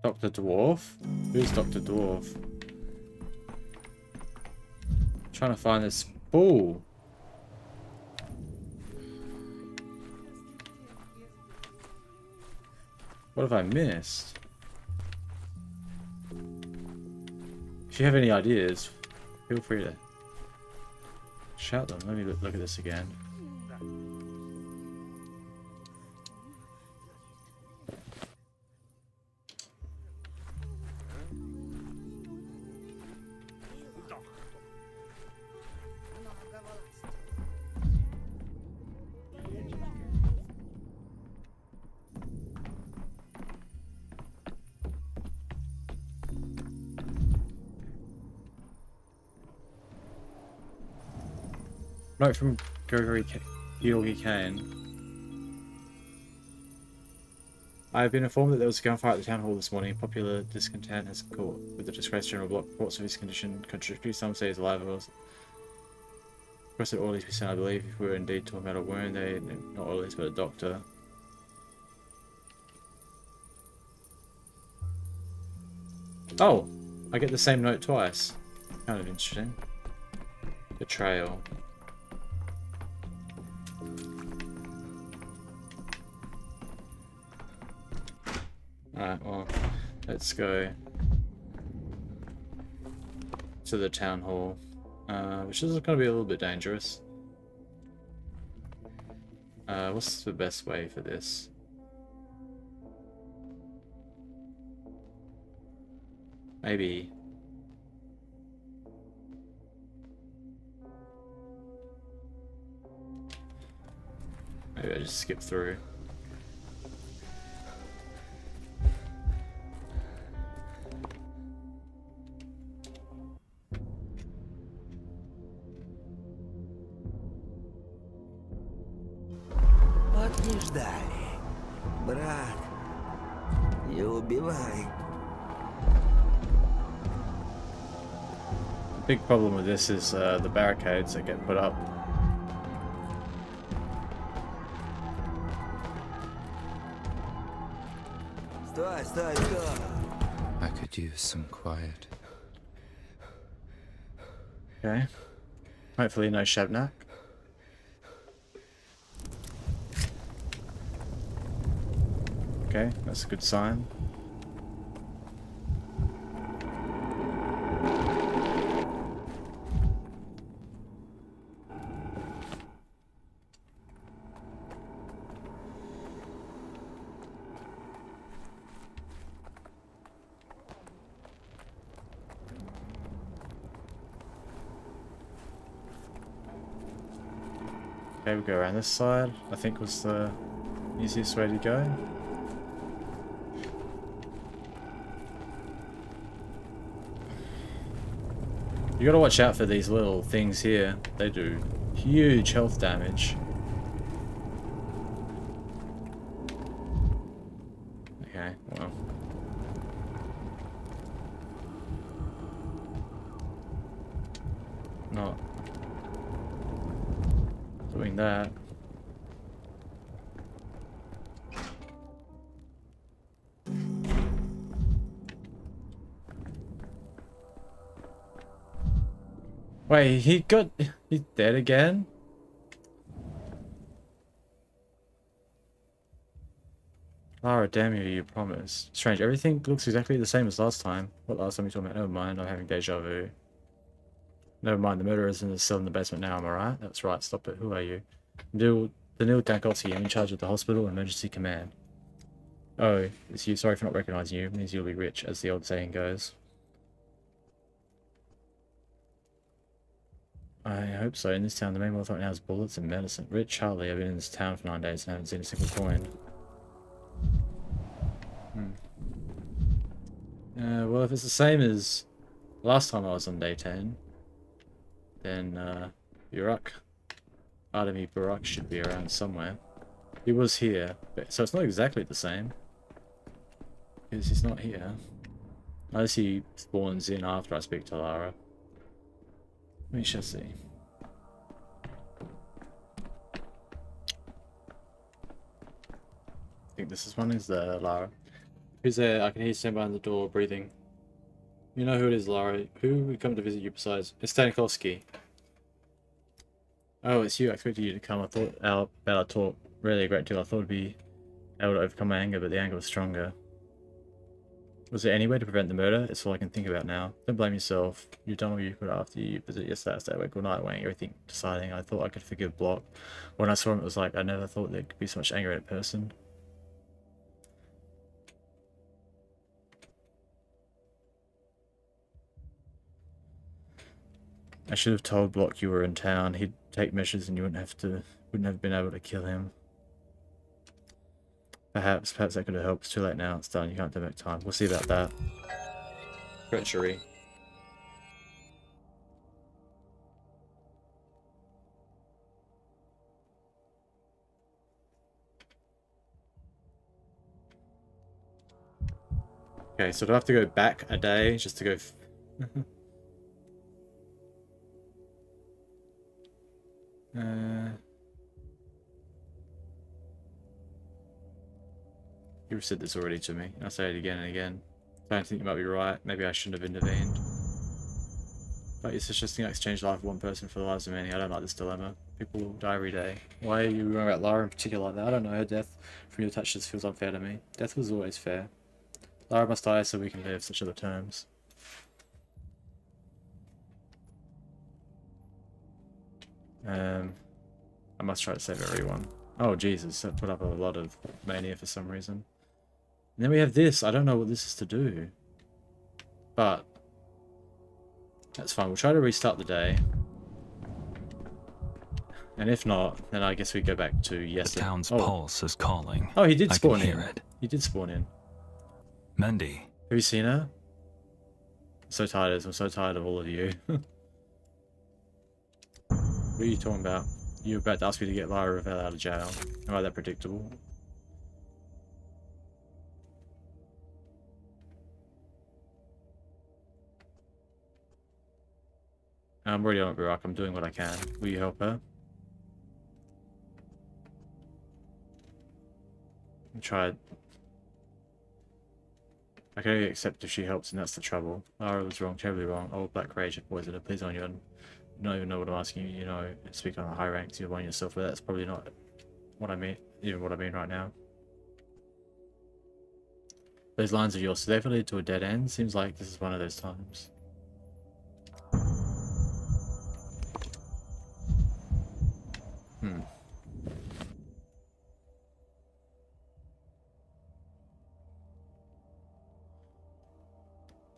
Dr. Dwarf? Who's Dr. Dwarf? Trying to find this ball. What have I missed? If you have any ideas, feel free to shout them. Let me look at this again. Note from Georgi Kane. I have been informed that there was a gunfire at the town hall this morning. Popular discontent has caught with the disgraced general block. Reports of his condition contradictory. Some say he's alive. Requested orderlies be sent, I believe. If we were indeed talking about a wound, they not orderlies but a doctor. Oh! I get the same note twice. Kind of interesting. Betrayal. Alright, well, let's go to the town hall, which is going to be a little bit dangerous. What's the best way for this? Maybe. Maybe I just skip through. Вот не ждали. Брат, не убивай. The big problem with this is the barricades that get put up. Стой, стой, стой. I could use some quiet. Okay. Hopefully no Shabnak. Okay, that's a good sign. Okay, we'll go around this side. I think was the easiest way to go. You gotta watch out for these little things here. They do huge health damage. Okay, well. Not doing that. Wait, he's dead again? Lara, damn you, you promised. Strange, everything looks exactly the same as last time. What last time you told me? Never mind, I'm having deja vu. Never mind, the murderer's in the cell in the basement now, am I right? That's right, stop it. Who are you? Neil Dankowski, I'm in charge of the hospital emergency command. Oh, it's you. Sorry for not recognizing you. It means you'll be rich, as the old saying goes. I hope so. In this town, the main wealth right now is bullets and medicine. Rich Charlie, I've been in this town for 9 days and haven't seen a single coin. Well, if it's the same as last time I was on day 10, then Burak, Artemi Burak should be around somewhere. He was here, but, so it's not exactly the same. Because he's not here. Unless he spawns in after I speak to Lara. We shall see. I think this is one, is the Lara. Who's there? I can hear you stand behind the door, breathing. You know who it is, Lara. Who would come to visit you besides? It's Stanikowski. Oh, it's you. I expected you to come. I thought about our talk really a great deal. I thought I'd be able to overcome my anger, but the anger was stronger. Was there any way to prevent the murder? It's all I can think about now. Don't blame yourself. You've done all you could after you visit yesterday. Stay awake all night, weighing everything, deciding. I thought I could forgive Block. When I saw him, it was like I never thought there could be so much anger in a person. I should have told Block you were in town. He'd take measures and you wouldn't have been able to kill him. Perhaps that could have helped. It's too late now. It's done. You can't turn back time. We'll see about that. Treachery. Okay, so do I have to go back a day just to go... You've said this already to me. I'll say it again and again. I don't think you might be right. Maybe I shouldn't have intervened. But you're suggesting I exchange life of one person for the lives of many. I don't like this dilemma. People die every day. Why are you worrying about Lara in particular like that? I don't know. Her death from your touch just feels unfair to me. Death was always fair. Lara must die so we can live. Such are the terms. I must try to save everyone. Oh Jesus, that put up a lot of mania for some reason. And then we have this. I don't know what this is to do. But that's fine. We'll try to restart the day. And if not, then I guess we go back to The yesterday. town's pulse is calling. Oh, he did I spawn can in. hear it. He did spawn in. Mendy, Have you seen her? I'm so tired. I'm so tired of all of you. What are you talking about? You were about to ask me to get Lyra Ravel out of jail. Am I that predictable? I'm already on it, Barack. I'm doing what I can. Will you help her? I tried. I can only accept if she helps, and that's the trouble. Lara was wrong, terribly wrong. Old Black Rage had poisoned her. Please on you. You don't even know what I'm asking you. You know, speak on the high ranks. You're one yourself, but that's probably not what I mean. Even what I mean right now. Those lines of yours, do they ever lead to a dead end? Seems like this is one of those times.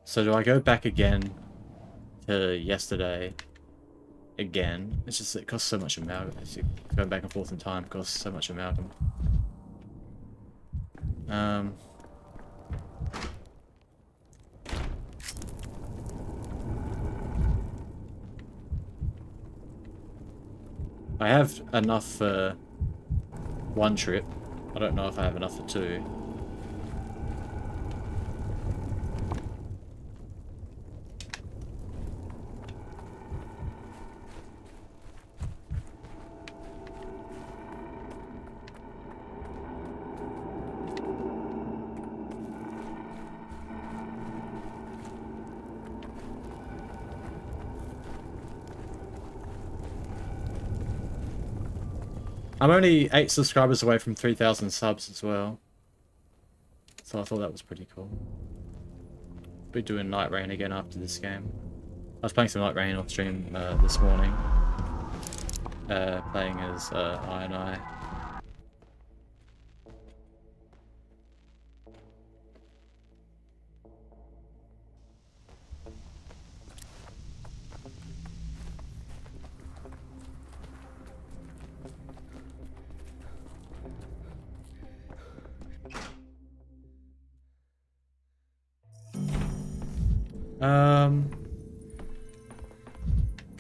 So do I go back again to yesterday? Again? It's just, it costs so much amalgam. Going back and forth in time costs so much amalgam. I have enough for one trip. I don't know if I have enough for two. I'm only 8 subscribers away from 3,000 subs as well. So I thought that was pretty cool. Be doing Night Rain again after this game. I was playing some Night Rain off stream this morning. Playing as I and I.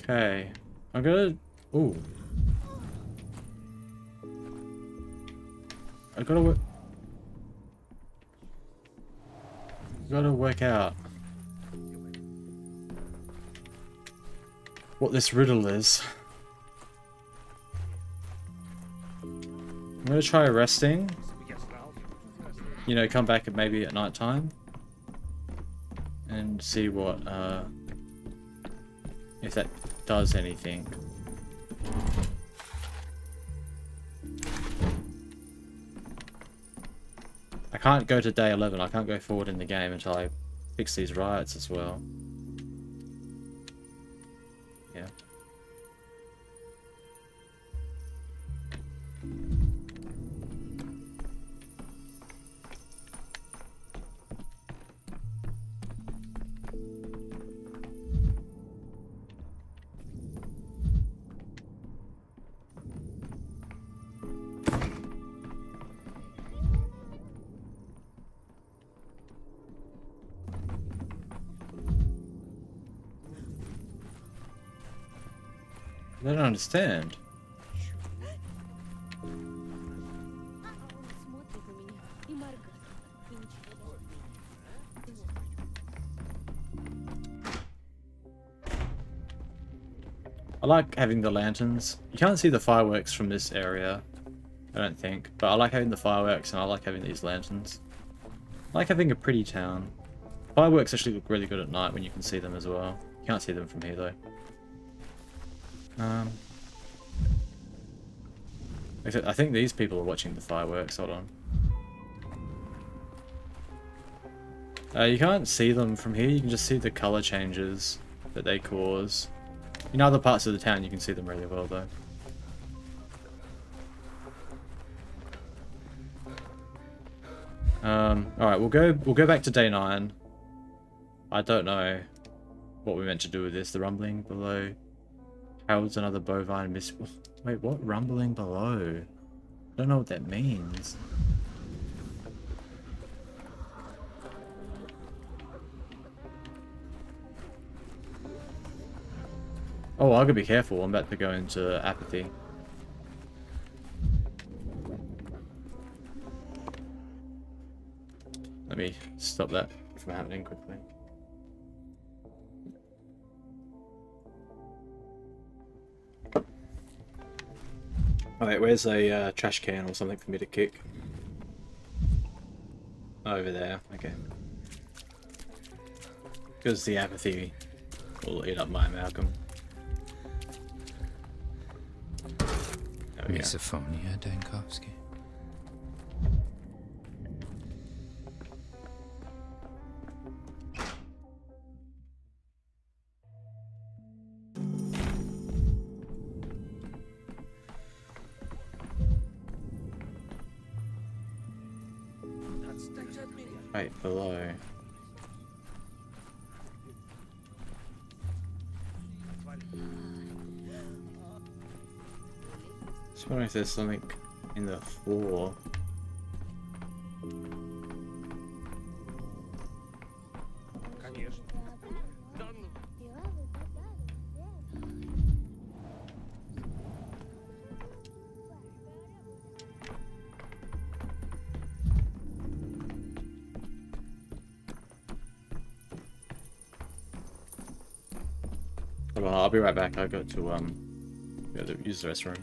Okay. I'm gonna... Ooh. I gotta work out what this riddle is. I'm gonna try resting. You know, come back maybe at night time. And see what, if that does anything. I can't go to day 11, I can't go forward in the game until I fix these riots as well. Yeah. I don't understand. I like having the lanterns. You can't see the fireworks from this area, I don't think, but I like having the fireworks and I like having these lanterns. I like having a pretty town. Fireworks actually look really good at night when you can see them as well. You can't see them from here though. I think these people are watching the fireworks, hold on. You can't see them from here, you can just see the colour changes that they cause. In other parts of the town you can see them really well though. Alright, we'll go back to day 9. I don't know what we're meant to do with this. The rumbling below. How's another bovine miss? Wait, what? Rumbling below? I don't know what that means. Oh, I gotta be careful. I'm about to go into apathy. Let me stop that from happening quickly. Oh wait, where's a trash can or something for me to kick? Over there, okay. Because the apathy will eat up my Malcolm. There we go. Misophonia, Dankowski. Right below. Just wondering if there's something in the floor. Hold on, I'll be right back. I got to use the restroom.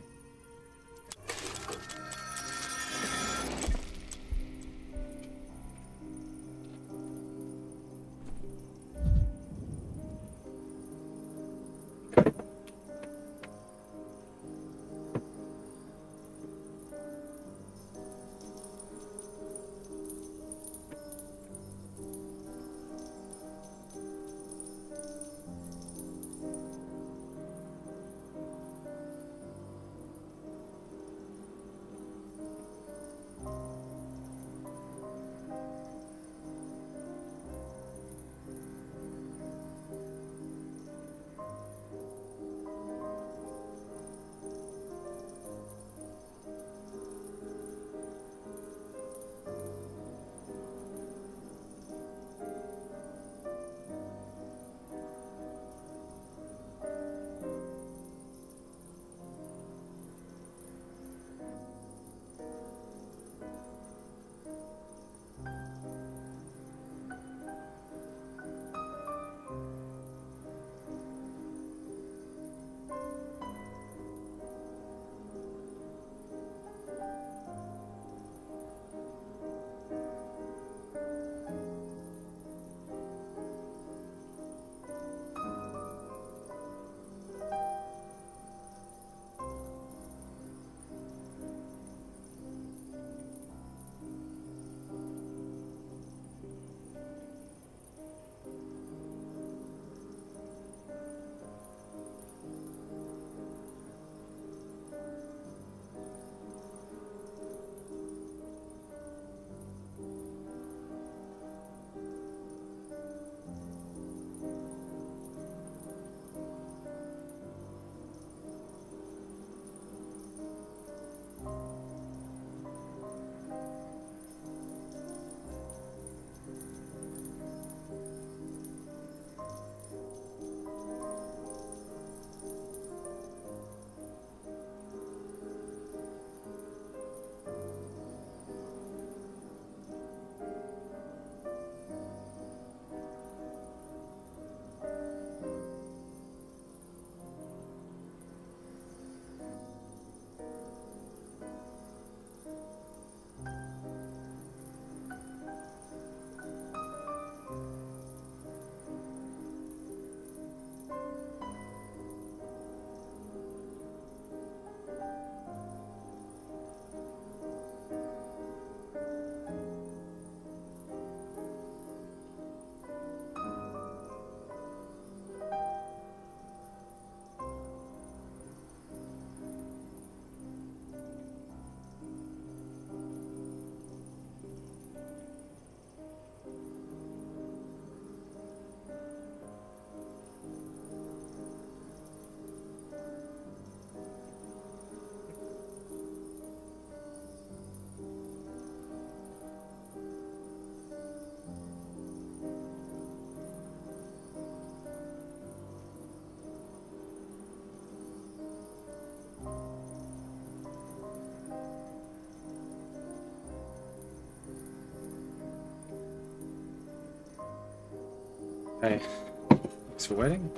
Hey, thanks for waiting.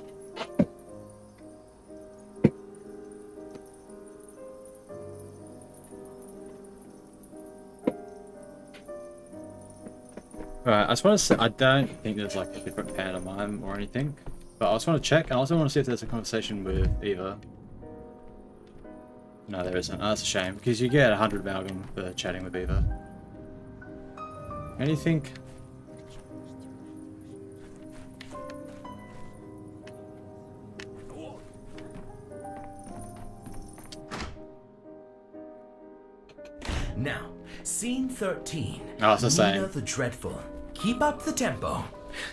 Alright, I just want to say, I don't think there's like a different pantomime or anything, but I just want to check, and I also want to see if there's a conversation with Eva. No, there isn't. Oh, that's a shame, because you get 100 amalgam for chatting with Eva. Anything? Now, scene 13. Oh, it's the same. Nina the Dreadful. Keep up the tempo.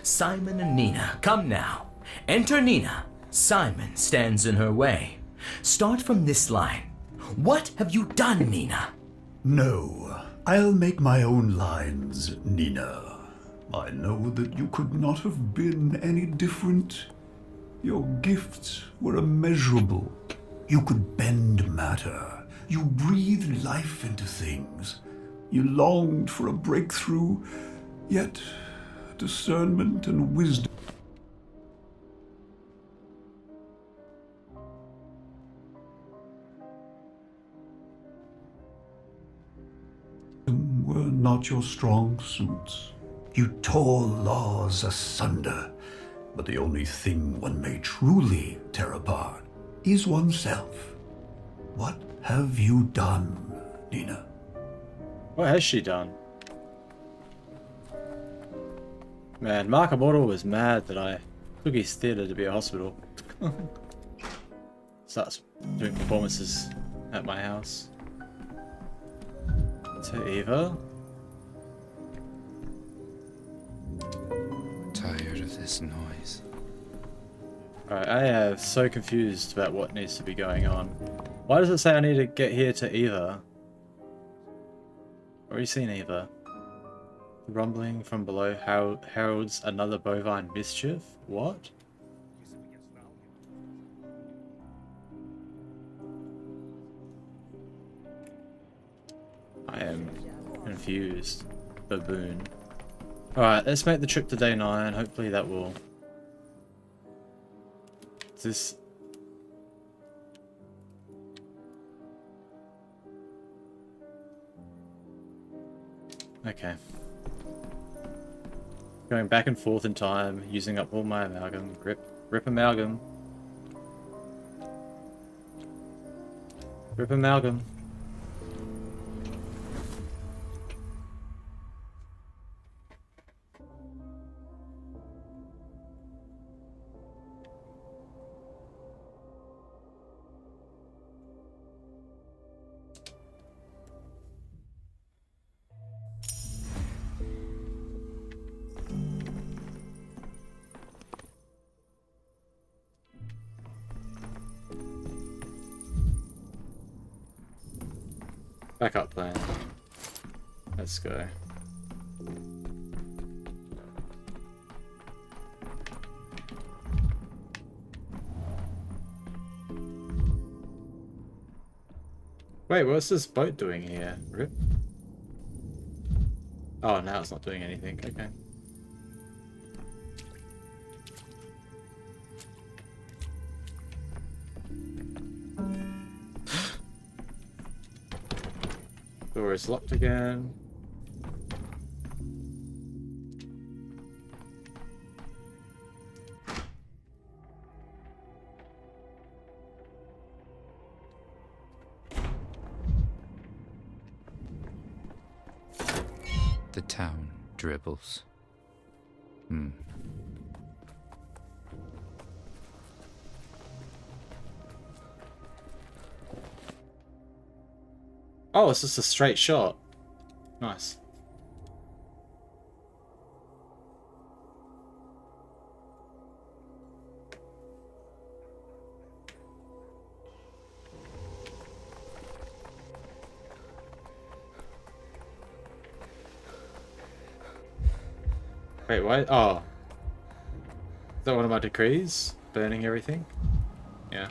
Simon and Nina, come now. Enter Nina. Simon stands in her way. Start from this line. What have you done, Nina? No, I'll make my own lines, Nina. I know that you could not have been any different. Your gifts were immeasurable. You could bend matter. You breathed life into things. You longed for a breakthrough, yet discernment and wisdom were not your strong suits. You tore laws asunder, but the only thing one may truly tear apart is oneself. What have you done, Nina? What has she done? Man, Mark Immortal was mad that I took his theatre to be a hospital. Starts doing performances at my house. To Eva. Tired of this noise. Alright, I am so confused about what needs to be going on. Why does it say I need to get here to Eva? Already seen Eva. Rumbling from below heralds another bovine mischief? What? I am confused. Baboon. Alright, let's make the trip to day 9. Hopefully that will... Is this... Okay. Going back and forth in time, using up all my amalgam. Rip amalgam. Rip amalgam. Backup plan. Let's go. Wait, what's this boat doing here? Rip? Oh, now it's not doing anything. Okay. Door is locked again. The town dribbles. Oh, it's just a straight shot. Nice. Wait, what? Oh. Is that one of my decrees? Burning everything? Yeah.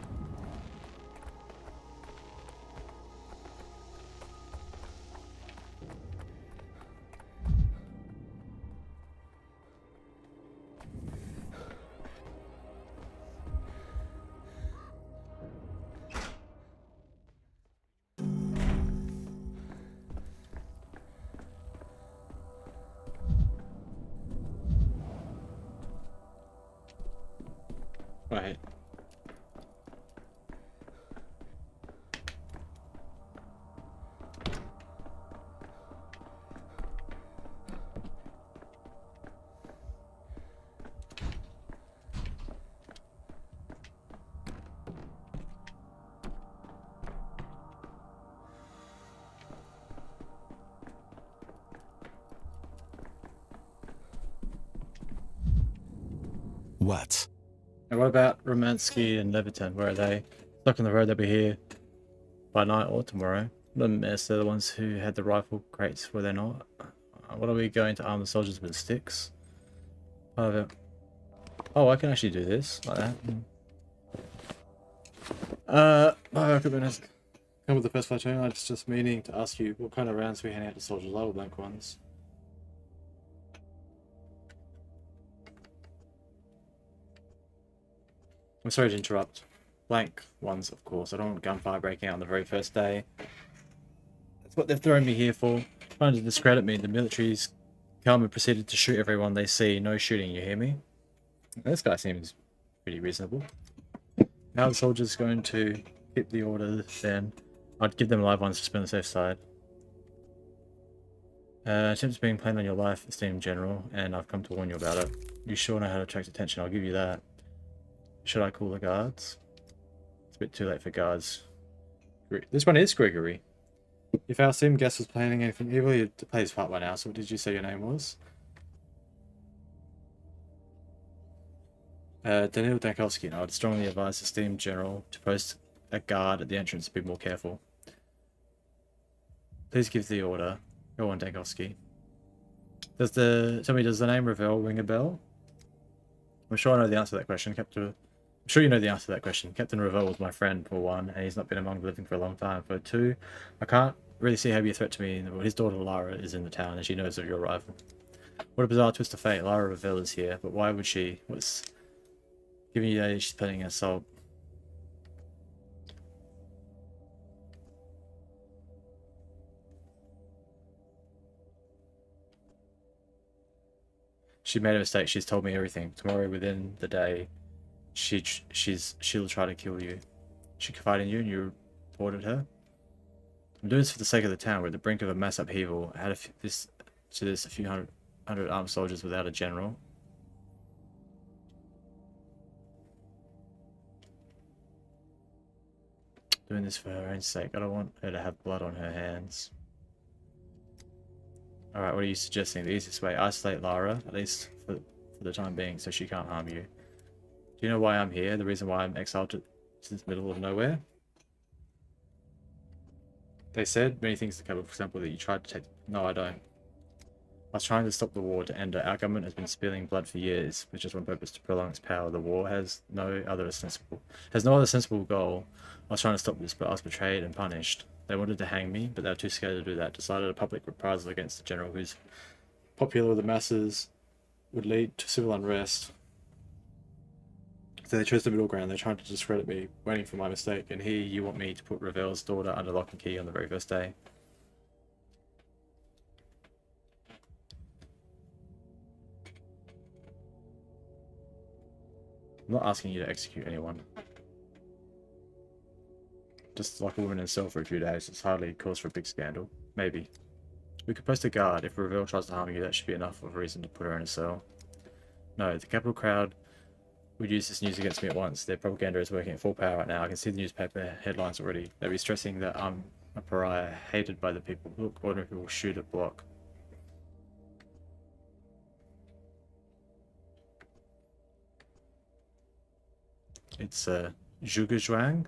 Right. What? And what about Romansky and Leviton? Where are they? Stuck on the road, they'll be here by night or tomorrow. Not a mess, they're the ones who had the rifle crates, were they not? What are we going to arm the soldiers with sticks? Oh, I can actually do this, like that. I could be come with the first platoon. I was just meaning to ask you what kind of rounds we hand out to soldiers, level blank ones. I'm sorry to interrupt. Blank ones, of course. I don't want gunfire breaking out on the very first day. That's what they've thrown me here for. Trying to discredit me. The military's come and proceeded to shoot everyone they see. No shooting, you hear me? This guy seems pretty reasonable. How are the soldiers going to keep the order then? I'd give them live ones to be on the safe side. Attempts being planned on your life, esteemed general, and I've come to warn you about it. You sure know how to attract attention, I'll give you that. Should I call the guards? It's a bit too late for guards. This one is Gregory. If our sim guest was planning anything evil, you'd play his part by now. So what did you say your name was? Danil Dankovsky. I would strongly advise the esteemed general to post a guard at the entrance to be more careful. Please give the order. Go on, Dankovsky. Does the name Ravel ring a bell? I'm sure I know the answer to that question. I'm sure you know the answer to that question. Captain Ravel was my friend, for one, and he's not been among the living for a long time. For two, I can't really see how you're a threat to me. His daughter Lara is in the town, and she knows of your arrival. What a bizarre twist of fate. Lara Ravel is here, but why would she? What's giving you that she's planning an assault? She made a mistake. She's told me everything. Tomorrow, within the day, she'll try to kill you. She confided in you, and you reported her. I'm doing this for the sake of the town. We're at the brink of a mass upheaval. I had a few hundred armed soldiers without a general. Doing this for her own sake. I don't want her to have blood on her hands. Alright, what are you suggesting? The easiest way, isolate Lara, at least for the time being, so she can't harm you. Do you know why I'm here? The reason why I'm exiled to the middle of nowhere? They said many things to cover, for example, that you tried to take... No, I don't. I was trying to stop the war to end it. Our government has been spilling blood for years, with just one purpose, to prolong its power. The war has no other sensible goal. I was trying to stop this, but I was betrayed and punished. They wanted to hang me, but they were too scared to do that. Decided a public reprisal against the general, who's popular with the masses, would lead to civil unrest. So they chose the middle ground. They're trying to discredit me, waiting for my mistake. And here you want me to put Ravel's daughter under lock and key on the very first day. I'm not asking you to execute anyone. Just like a woman in a cell for a few days, it's hardly cause for a big scandal. Maybe. We could post a guard. If Ravel tries to harm you, that should be enough of a reason to put her in a cell. No, the capital crowd would use this news against me at once. Their propaganda is working at full power right now. I can see the newspaper headlines already. They'll be stressing that I'm a pariah, hated by the people. Look, ordinary people shoot at block. It's Zhuge Zhuang.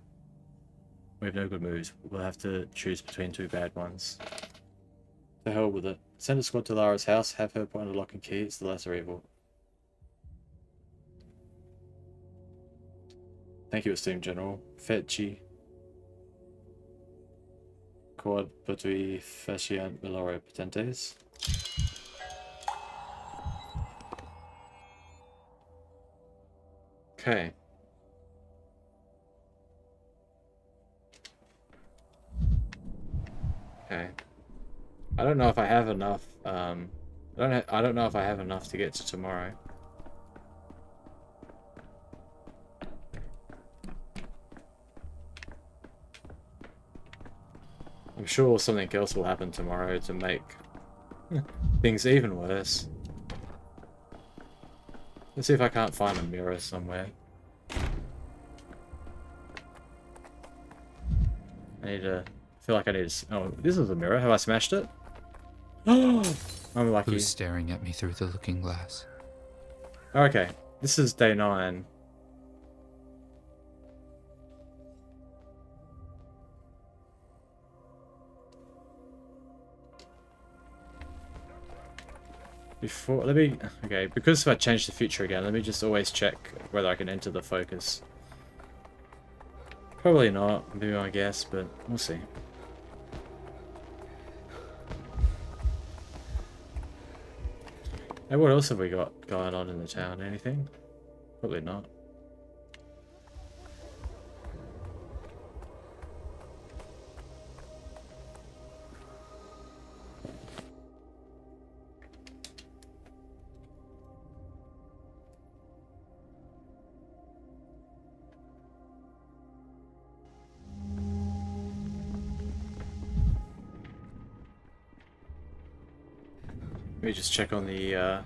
We have no good moves. We'll have to choose between two bad ones. To hell with it. Send a squad to Lara's house, have her put under lock and key. It's the lesser evil. Thank you, esteemed general. Fetchi. Quod potui faciant milore potentes. Okay. Okay. I don't know if I have enough. I don't know if I have enough to get to tomorrow. I'm sure something else will happen tomorrow to make things even worse. Let's see if I can't find a mirror somewhere. I feel like I need to... Oh, this is a mirror. Have I smashed it? Oh, I'm lucky. Who's staring at me through the looking glass? Okay, this is day 9. Before, let me... Okay, because if I change the future again, let me just always check whether I can enter the focus. Probably not, would be my guess, but we'll see. Hey, what else have we got going on in the town? Anything? Probably not. Let me just check on the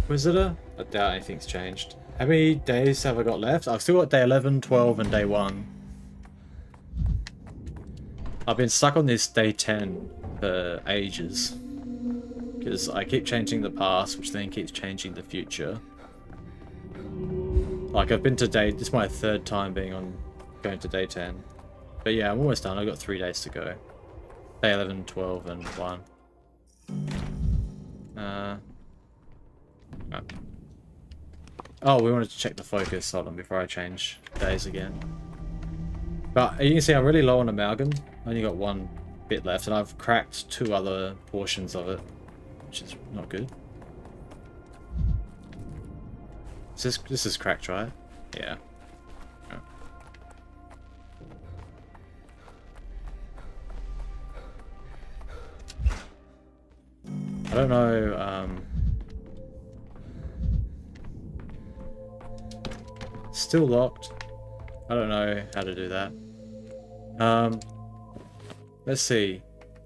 Visitor. I doubt anything's changed. How many days have I got left? I've still got day 11, 12, and day 1. I've been stuck on this day 10 for ages. Because I keep changing the past, which then keeps changing the future. Like, I've been to day... This is my 3rd time going to day 10. But yeah, I'm almost done. I've got 3 days to go. Day 11, 12, and 1. Oh, we wanted to check the focus. Hold on, before I change days again. But you can see I'm really low on amalgam. I only got 1 bit left, and I've cracked 2 other portions of it, which is not good. This is cracked, right? Yeah. I don't know, still locked. I don't know how to do that. Let's see.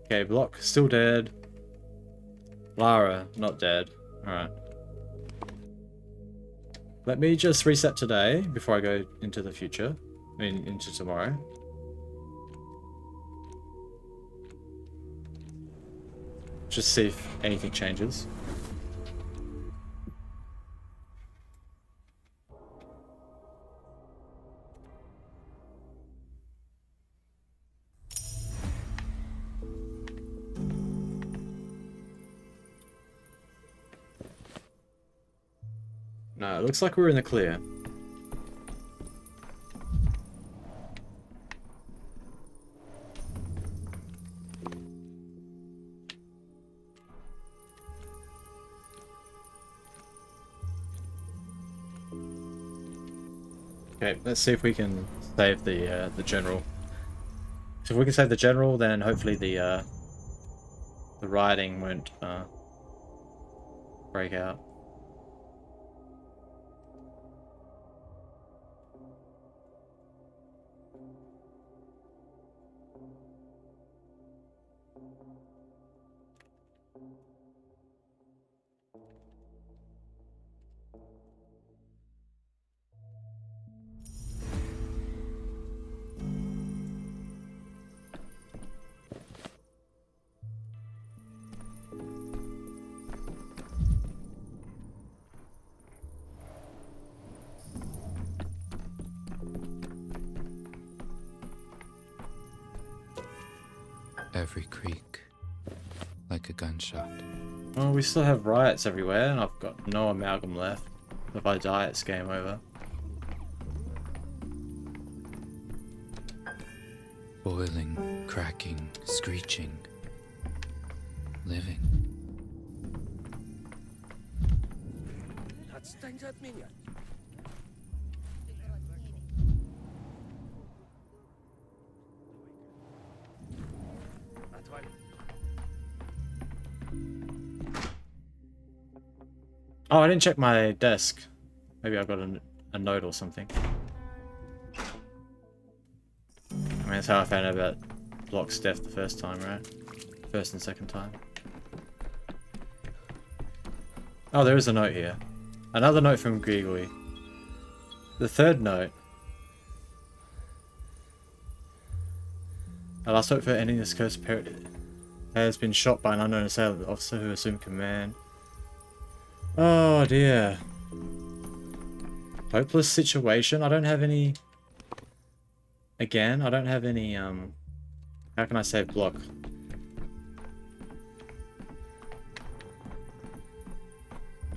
Okay, Block, still dead. Lara, not dead. Alright. Let me just reset today before I go into the future. I mean, into tomorrow. Just see if anything changes. No, it looks like we're in the clear. Okay, let's see if we can save the general. So if we can save the general, then hopefully the rioting won't break out. Every creak, like a gunshot. Oh, we still have riots everywhere, and I've got no amalgam left. If I die, it's game over. Boiling, cracking, screeching. Living. Oh, I didn't check my desk. Maybe I got a note or something. I mean, that's how I found out about Block's death the first time, right? First and second time. Oh, there is a note here. Another note from Grigori. The third note. The last hope for ending this cursed period has been shot by an unknown assailant, the officer who assumed command. Oh dear. Hopeless situation. I don't have any... Again, I don't have any, how can I save block?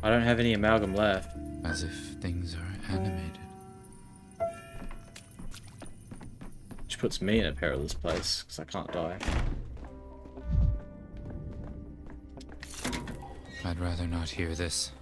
I don't have any amalgam left. As if things are animated. Which puts me in a perilous place, because I can't die. I'd rather not hear this.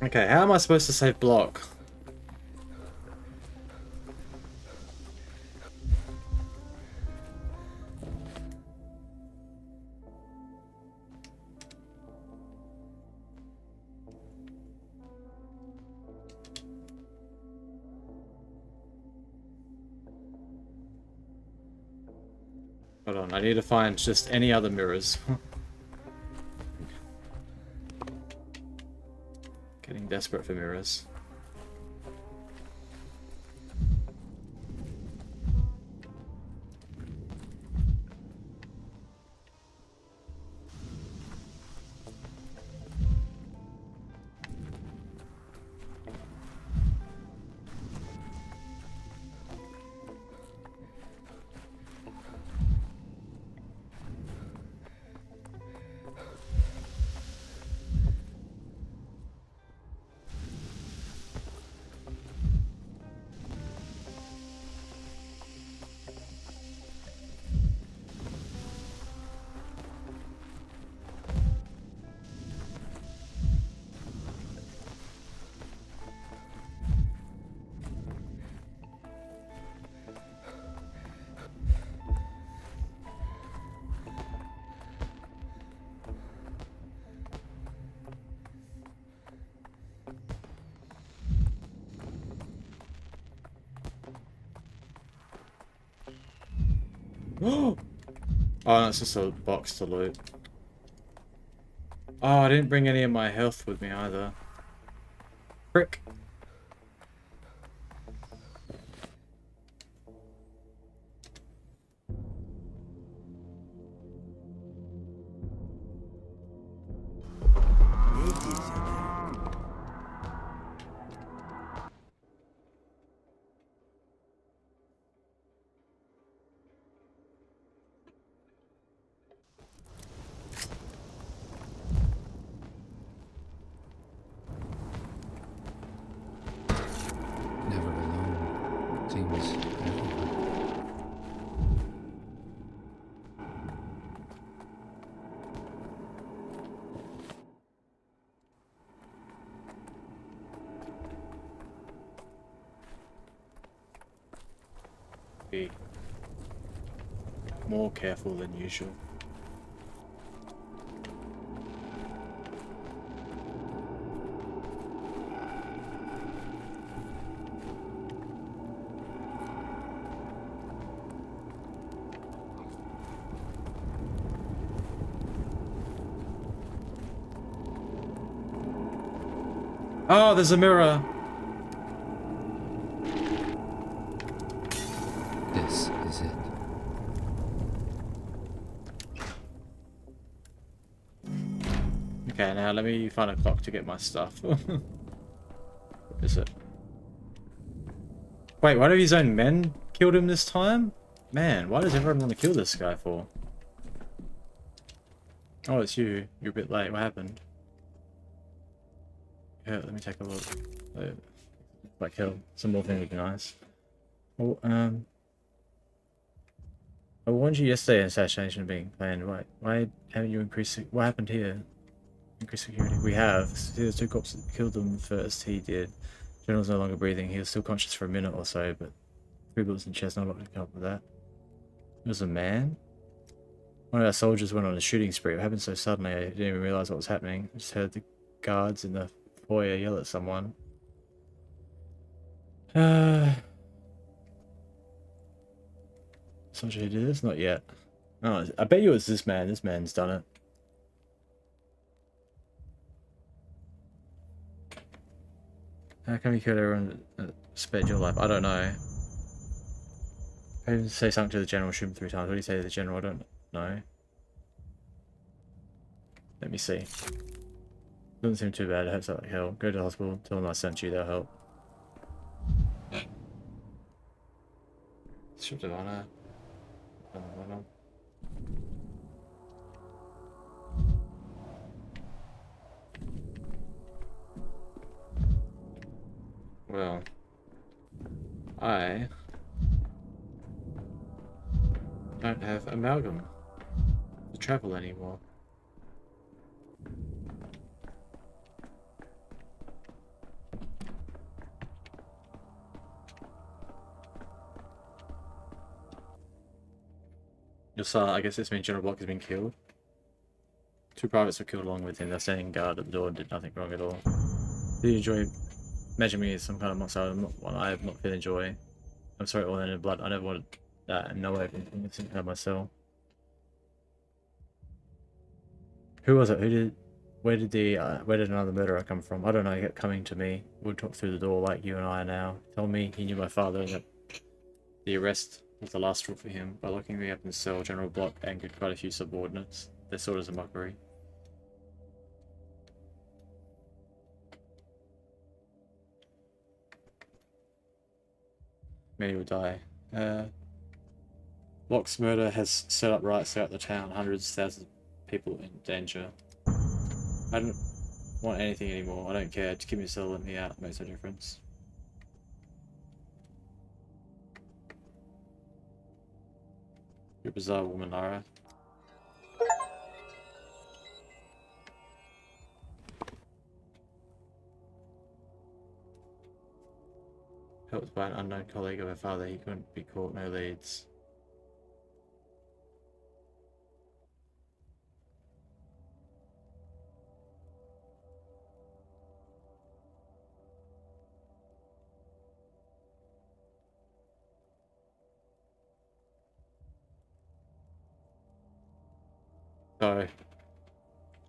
Okay, how am I supposed to save block? Hold on, I need to find just any other mirrors. Getting desperate for mirrors. Oh, that's just a box to loot. Oh, I didn't bring any of my health with me either. Frick. Never alone. Seems everywhere. Be more careful than usual. Oh, there's a mirror. This is it. Okay, now let me find a clock to get my stuff. What is it? Wait, one of his own men killed him this time? Man, why does everyone want to kill this guy for? Oh, it's you. You're a bit late. What happened? Yeah, let me take a look. Like hell, some more thing would be nice. Oh, I warned you yesterday an assassination being planned. Why haven't you increased... What happened here? Increased security. We have. See, the two cops that killed them first. He did. General's no longer breathing. He was still conscious for a minute or so, but 3 bullets in the chest, not a lot to come up with that. It was a man? One of our soldiers went on a shooting spree. It happened so suddenly, I didn't even realize what was happening. I just heard the guards in the foyer yell at someone. Soldier who did this? Not yet. Oh, I bet you it's this man. This man's done it. How come you killed everyone that spared your life? I don't know. I didn't say something to the general, shoot him 3 times. What do you say to the general? I don't know. Let me see. Doesn't seem too bad. It hurts like hell. Go to the hospital. Tell them I sent you. They'll help. Shift of honor. Well, I don't have amalgam to travel anymore. Just I guess this means General Block has been killed. 2 privates were killed along with him. They're standing guard at the door and did nothing wrong at all. Do you enjoy imagine me as some kind of monster? I'm not one. I have not feel joy. I'm sorry, all in blood. I never wanted that, and no way of have myself. Who was it? Who did? Where did another murderer come from? I don't know. He kept coming to me. We'd talk through the door like you and I are now. He told me he knew my father and that the arrest was the last straw for him. By locking me up in the cell, General Block angered quite a few subordinates. They saw it as a mockery. Many will die. Block's murder has set up riots throughout the town. Hundreds, thousands of people in danger. I don't want anything anymore. I don't care. Just give me a cell, let me out. It makes no difference. You're a bizarre woman, Lara. Helped by an unknown colleague of her father, he couldn't be caught, no leads. So,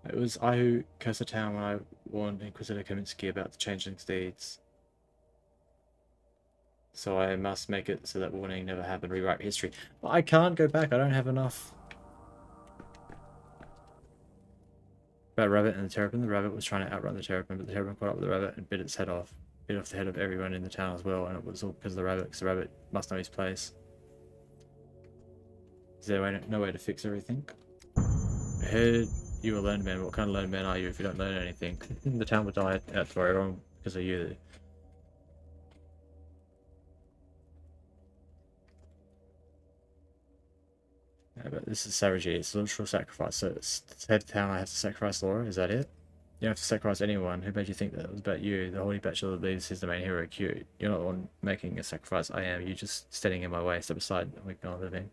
it was I who cursed the town when I warned Inquisitor Kaminsky about the changeling's deeds. So I must make it so that warning never happened, rewrite history. But I can't go back, I don't have enough. About Rabbit and the Terrapin. The rabbit was trying to outrun the Terrapin, but the Terrapin caught up with the rabbit and bit its head off. Bit off the head of everyone in the town as well, and it was all because of the rabbit, because the rabbit must know his place. Is there no way to fix everything? I heard you were a learned man. What kind of learned man are you if you don't learn anything? The town would die out for everyone because of you. Yeah, but this is savagery. It's a literal sacrifice. So it's to head to town, I have to sacrifice Laura. Is that it? You don't have to sacrifice anyone. Who made you think that it was about you? The holy bachelor believes he's the main hero. Cute. You're not the one making a sacrifice. I am. You're just standing in my way. Step aside. We can all live in.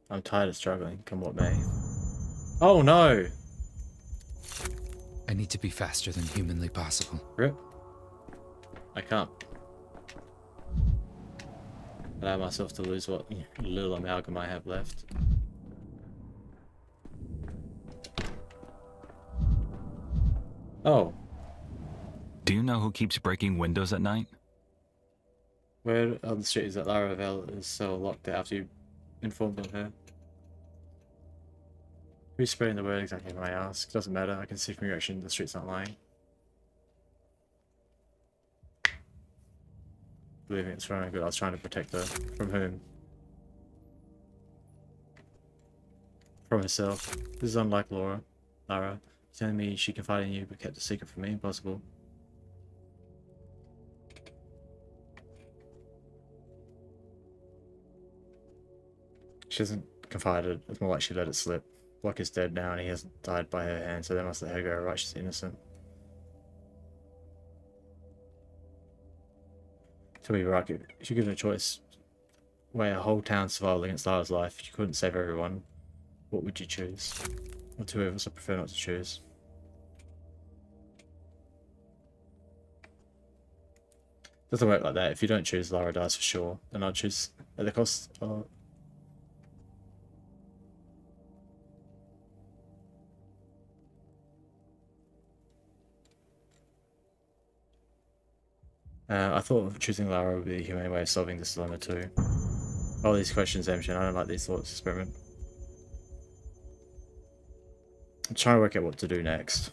I'm tired of struggling, come what may. Oh no! I need to be faster than humanly possible. Rip. I can't allow myself to lose what little amalgam I have left. Oh. Do you know who keeps breaking windows at night? Where on the street is that Laravel is so locked after you informed of her? Who's spreading the word exactly when I ask? Doesn't matter, I can see from your action the street's not lying. Believe me, it's running good. I was trying to protect her. From whom? From herself. This is unlike Lara. telling me she confided in you but kept a secret from me? Impossible. She hasn't confided. It's more like she let it slip. Block is dead now and he hasn't died by her hand, so they must let her go. Right, she's innocent. Tell me, Rock, if you're given a choice where a whole town survival against Lara's life, you couldn't save everyone, what would you choose? Or two of us, I prefer not to choose. Doesn't work like that. If you don't choose, Lara dies for sure. Then I'll choose at the cost of... I thought choosing Lara would be a humane way of solving this dilemma too. All these questions, Emshin. I don't like these thoughts experiment. I'm trying to work out what to do next.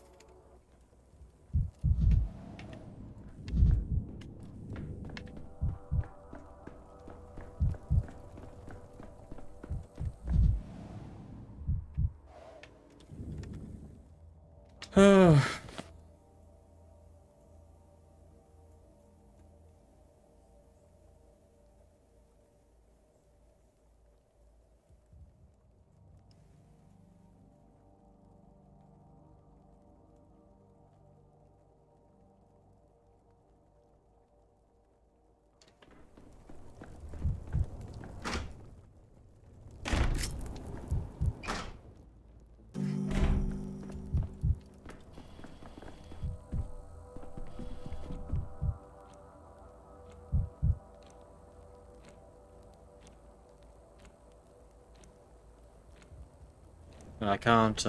And I can't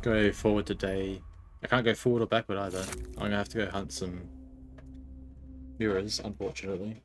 go forward today. I can't go forward or backward either. I'm gonna have to go hunt some mirrors, unfortunately.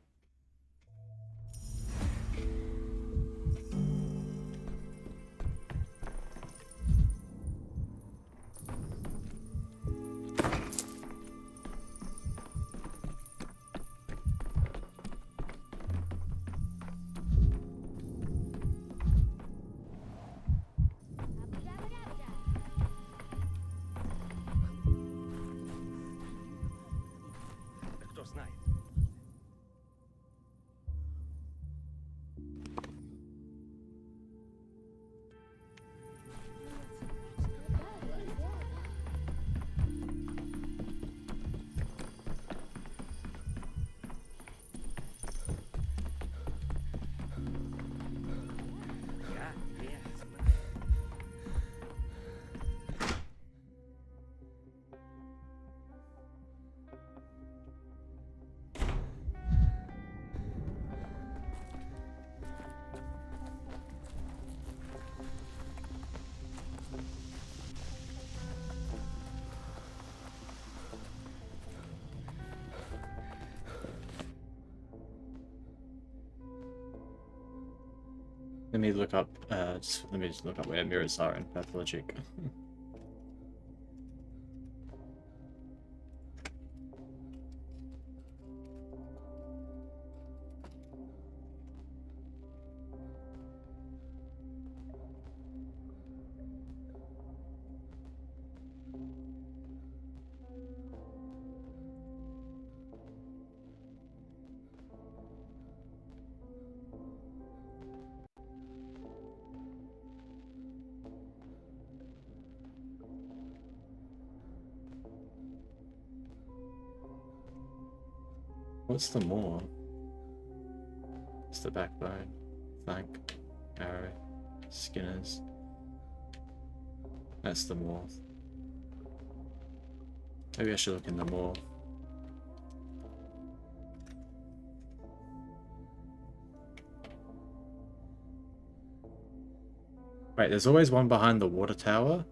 Let me look up. Let me just look up where mirrors are in Pathologic. What's the more? It's the backbone, flank, arrow, skinners. That's the more. Maybe I should look in the more. Wait, there's always one behind the water tower?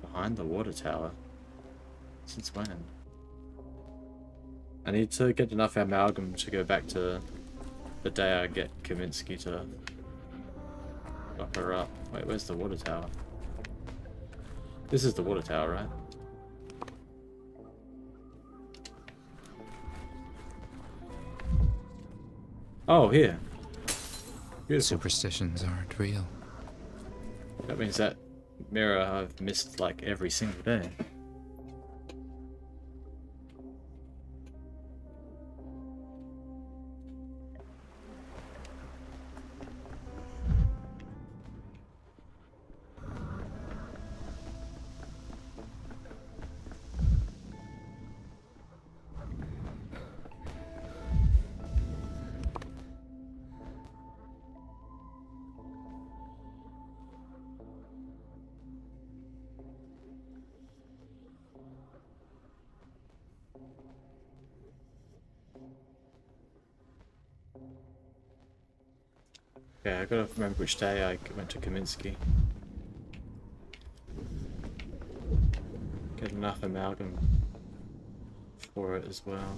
Behind the water tower? Since when? I need to get enough amalgam to go back to the day I get Kaminsky to lock her up. Wait, where's the water tower? This is the water tower, right? Oh, here. Beautiful. Superstitions aren't real. That means that mirror I've missed like every single day. Yeah, I gotta remember which day I went to Kaminsky. Get enough amalgam for it as well.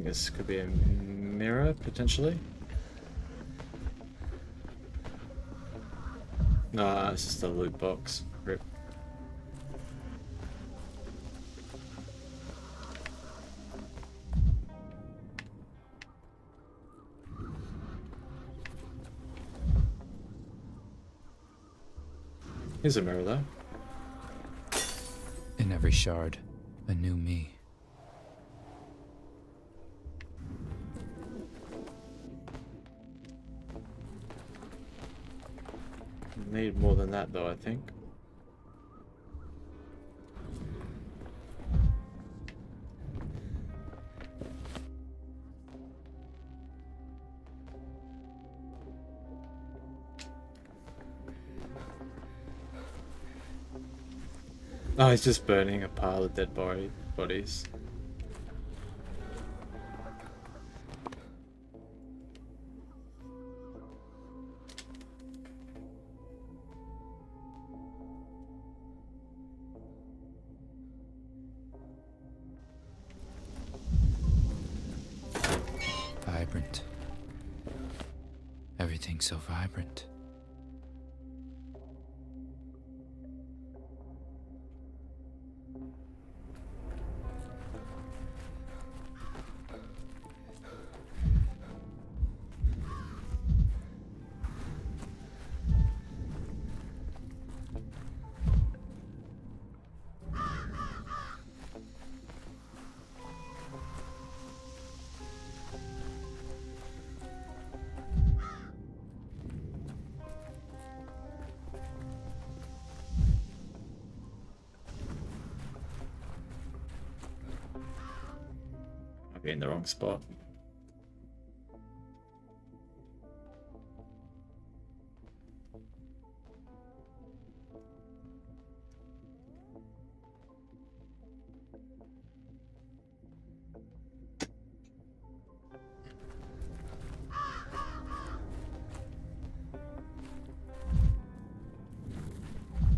This could be a mirror, potentially. No, it's just a loot box. Rip. Here's a mirror, though. In every shard, a new me. Need more than that, though, I think. Oh, he's just burning a pile of dead bodies. Vibrant. Everything's so vibrant. I'd be in the wrong spot.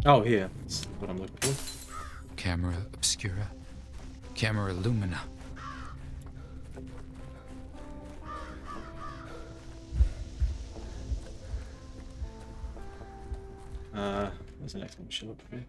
Oh, here. That's what I'm looking for. Camera obscura. Camera lumina. There's an next one show up here.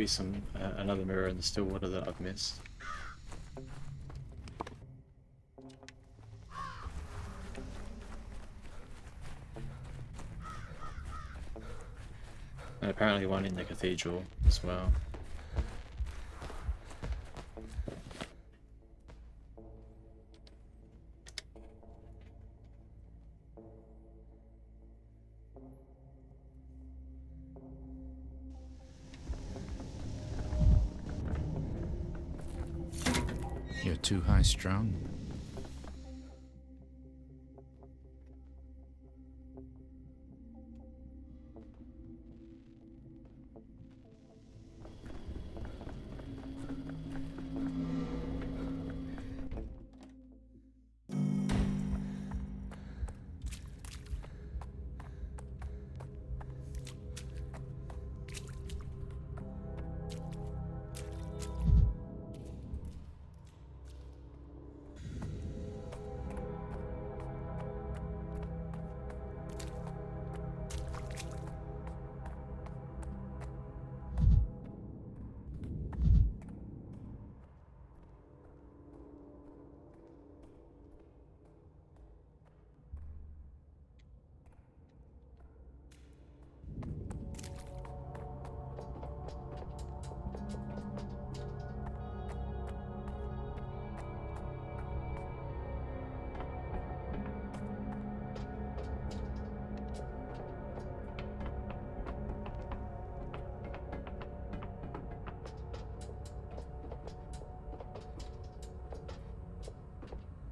be some another mirror in the still water that I've missed. And apparently one in the cathedral as well. You're too high strung.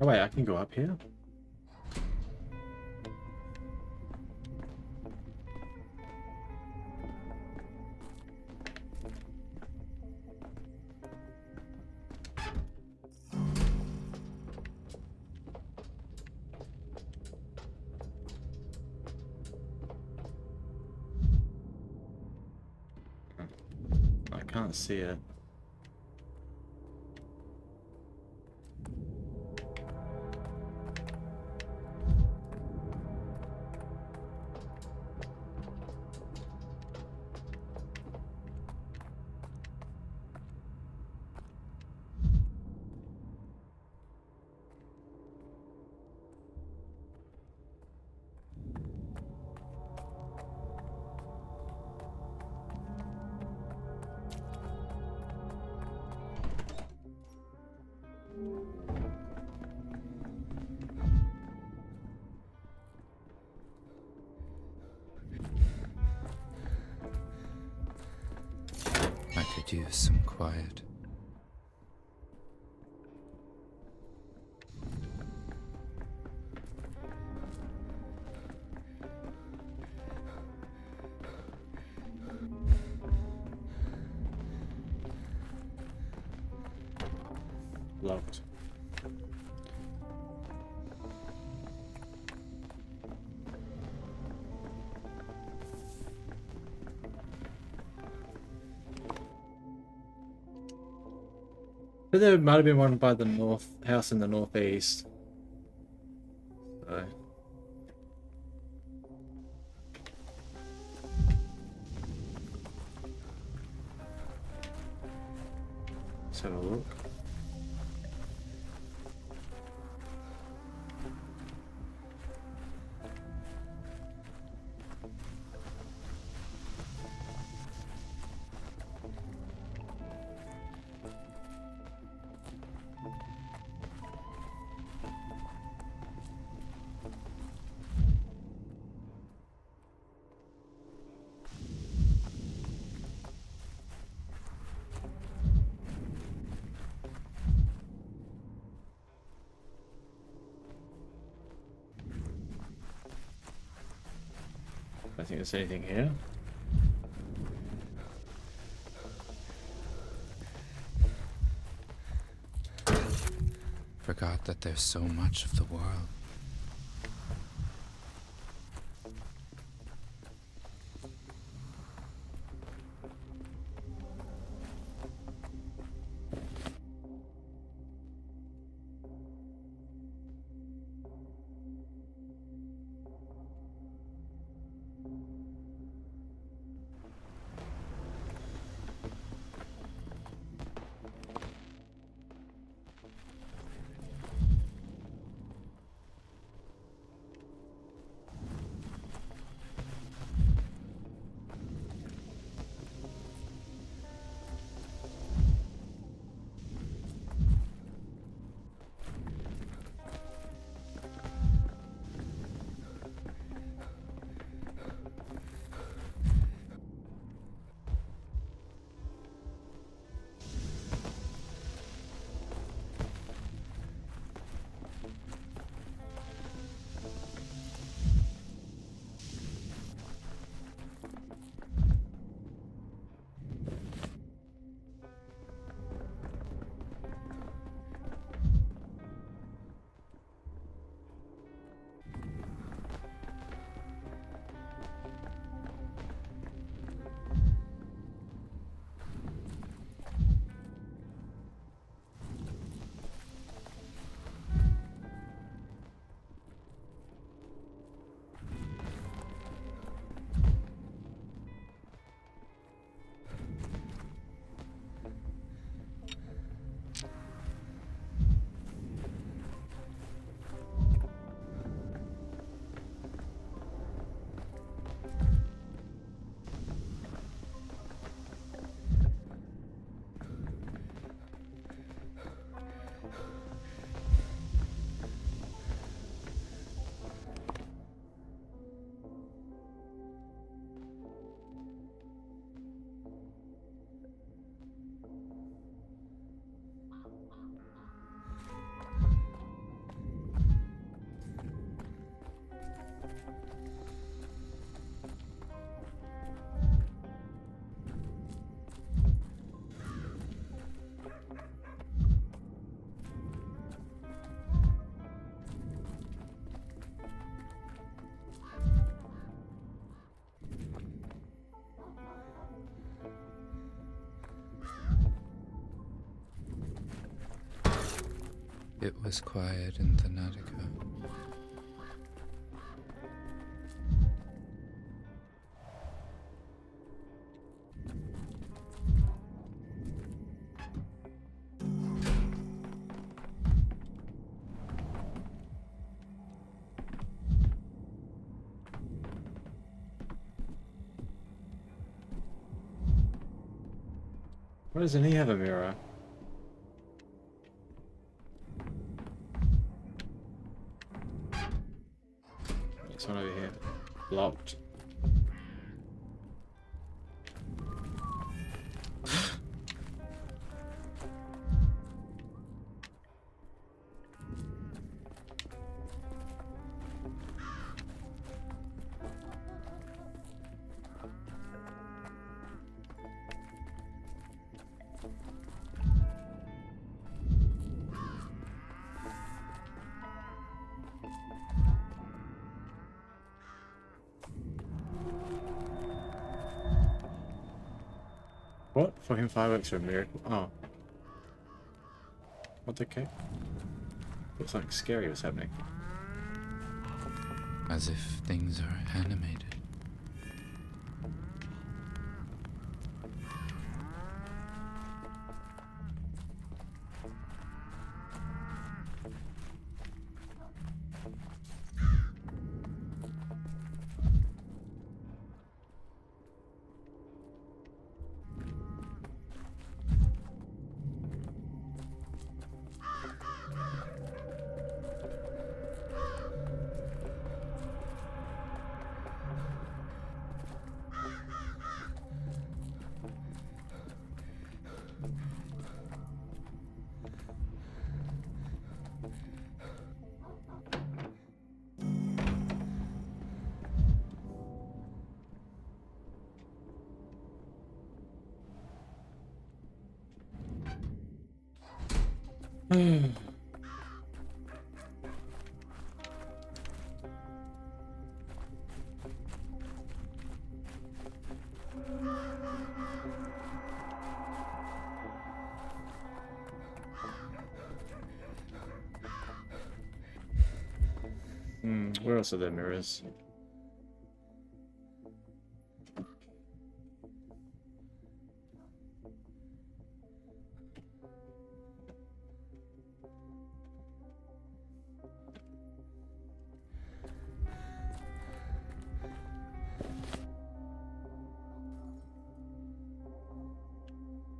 Oh wait, I can go up here? I can't see it. I could use some quiet. Locked. But there might have been one by the house in the northeast. So. Let's have a look. I don't think there's anything here. Forgot that there's so much of the world. It was quiet in Thanatica. Why doesn't he have a mirror? There's one over here. Blocked. What? Fucking fireworks are a miracle. Oh. What the heck? Thought something scary was happening. As if things are animated. Where else are there mirrors?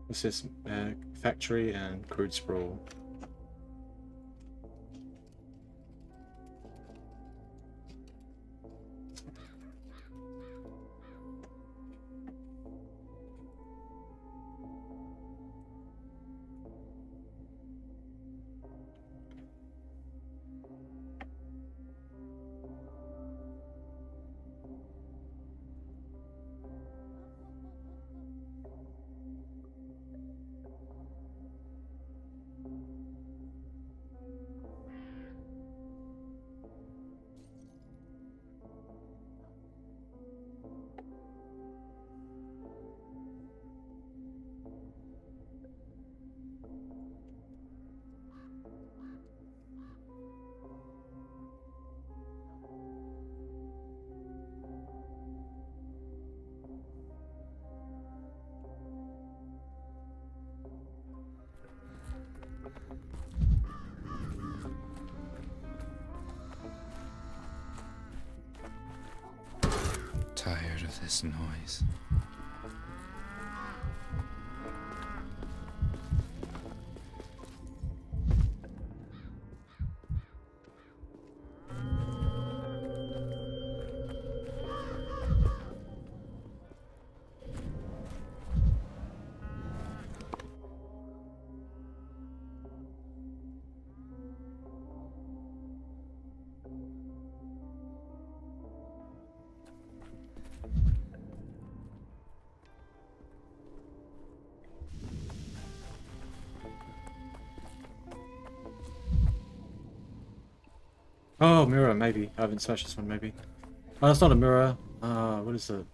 This is factory and crude sprawl. Tired of this noise. Oh, mirror, maybe. I haven't searched this one, maybe. Oh, that's not a mirror. What is it?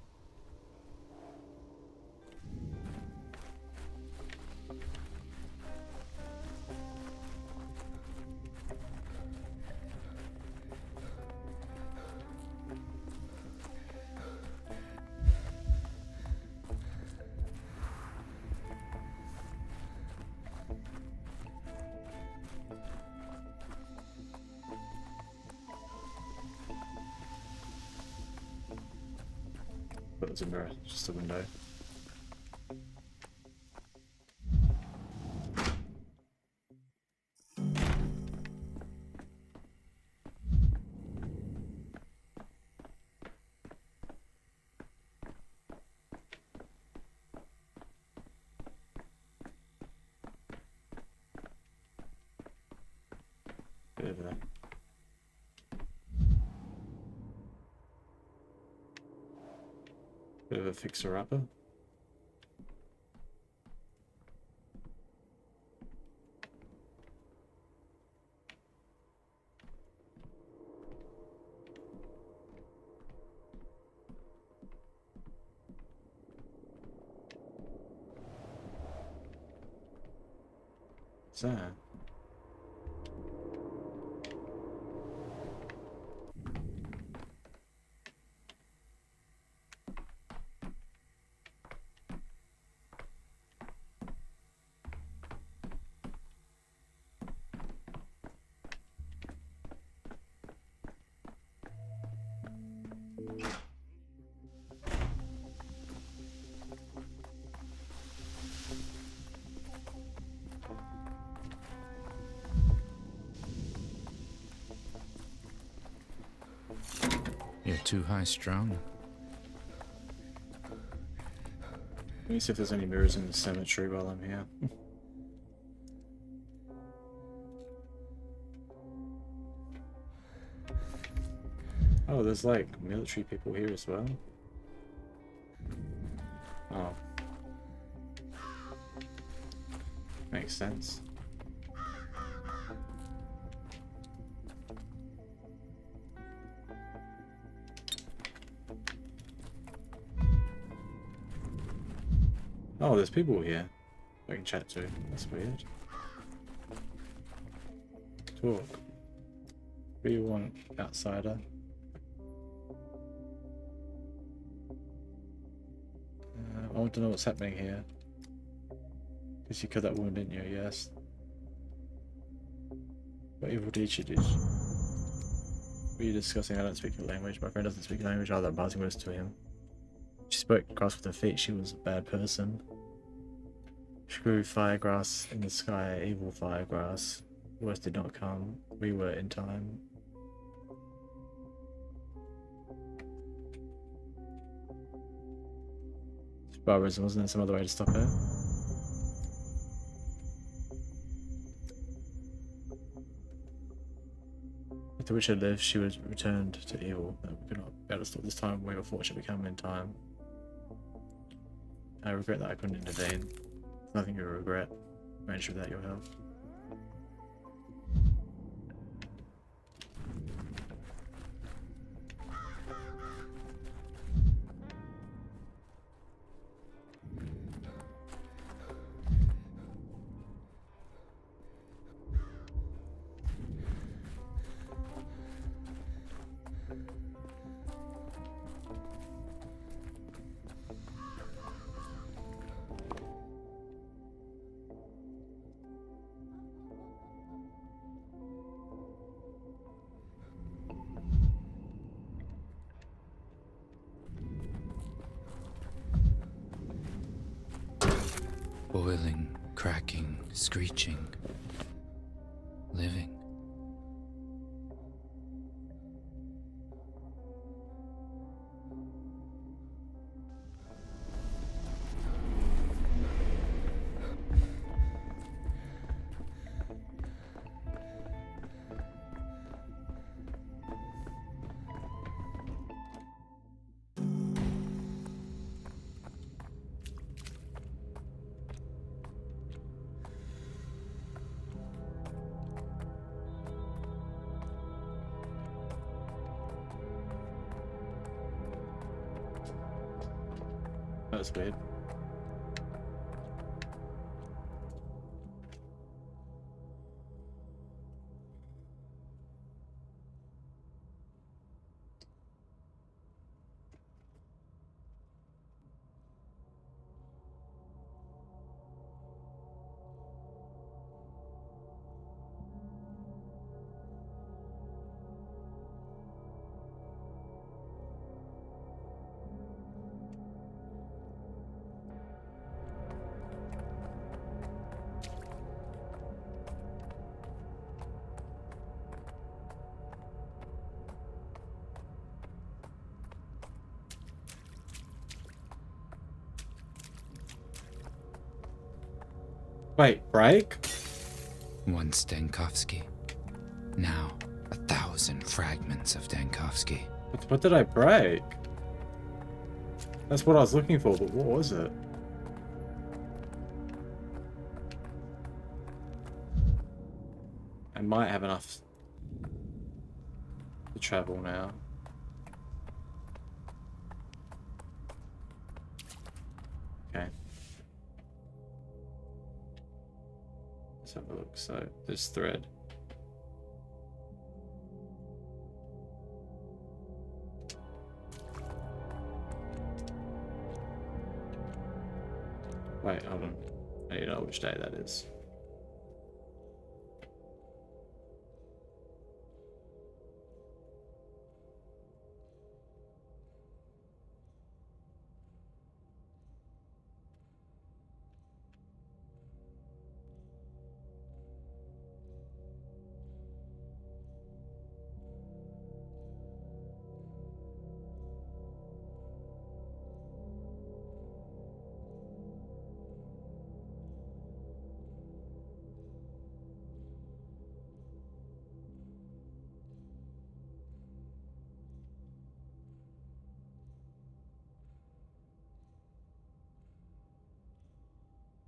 But it's a mirror, just a window. Bit of a fixer-upper. What's that? You're too high strung. Let me see if there's any mirrors in the cemetery while I'm here. Oh, there's like military people here as well. Oh. Makes sense. Oh, there's people here I can chat to. That's weird. Talk. What do you want, outsider? I want to know what's happening here. Because you killed that woman, didn't you? Yes. What evil did you do? What are you discussing? I don't speak your language. My friend doesn't speak your language either. I'm passing words to him. She spoke grass with her feet. She was a bad person. She grew firegrass in the sky, evil firegrass. Worse did not come. We were in time. Barbarism, wasn't there some other way to stop her? If the witch had lived, she would have returned to evil. We could not be able to stop this time. We were fortunate we come in time. I regret that I couldn't intervene. There's nothing to regret. Managed without your help. Boiling, cracking, screeching, living. That's weird. Wait, break? Once Dankovsky. Now 1,000 fragments of Dankovsky. What did I break? That's what I was looking for, but what was it? I might have enough to travel now. Okay. Let's have a look. So, this thread. Wait, hold on. I need to know which day that is.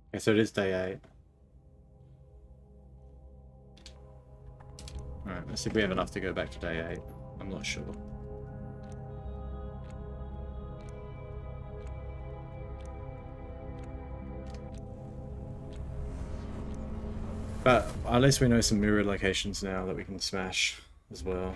Okay, so it is day 8. Alright, let's see if we have enough to go back to day 8. I'm not sure. But at least we know some mirror locations now that we can smash as well.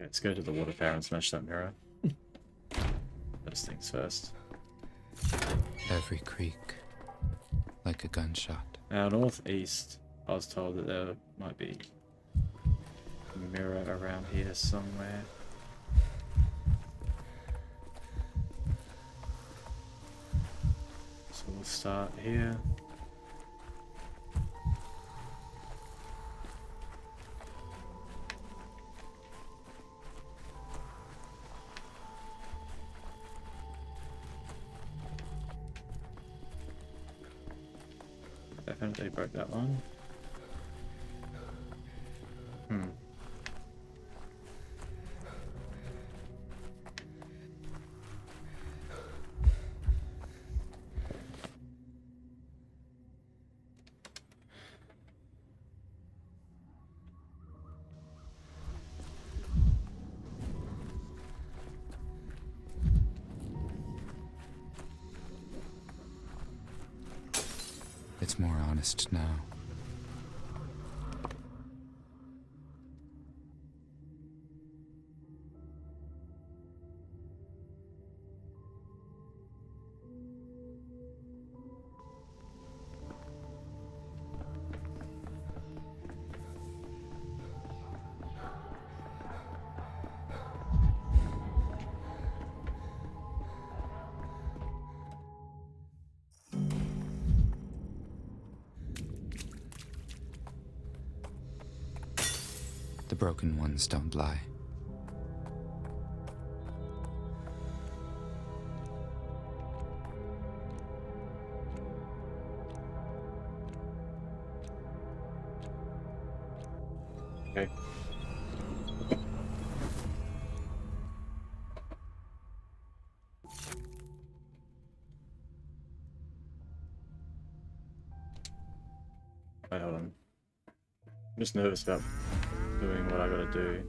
Let's go to the water tower and smash that mirror. Those things first. Every creak, like a gunshot. Now, northeast, I was told that there might be a mirror around here somewhere. So we'll start here. Definitely broke that one. It's more honest now. The broken ones don't lie. Okay. I'm just nervous about doing what I gotta do.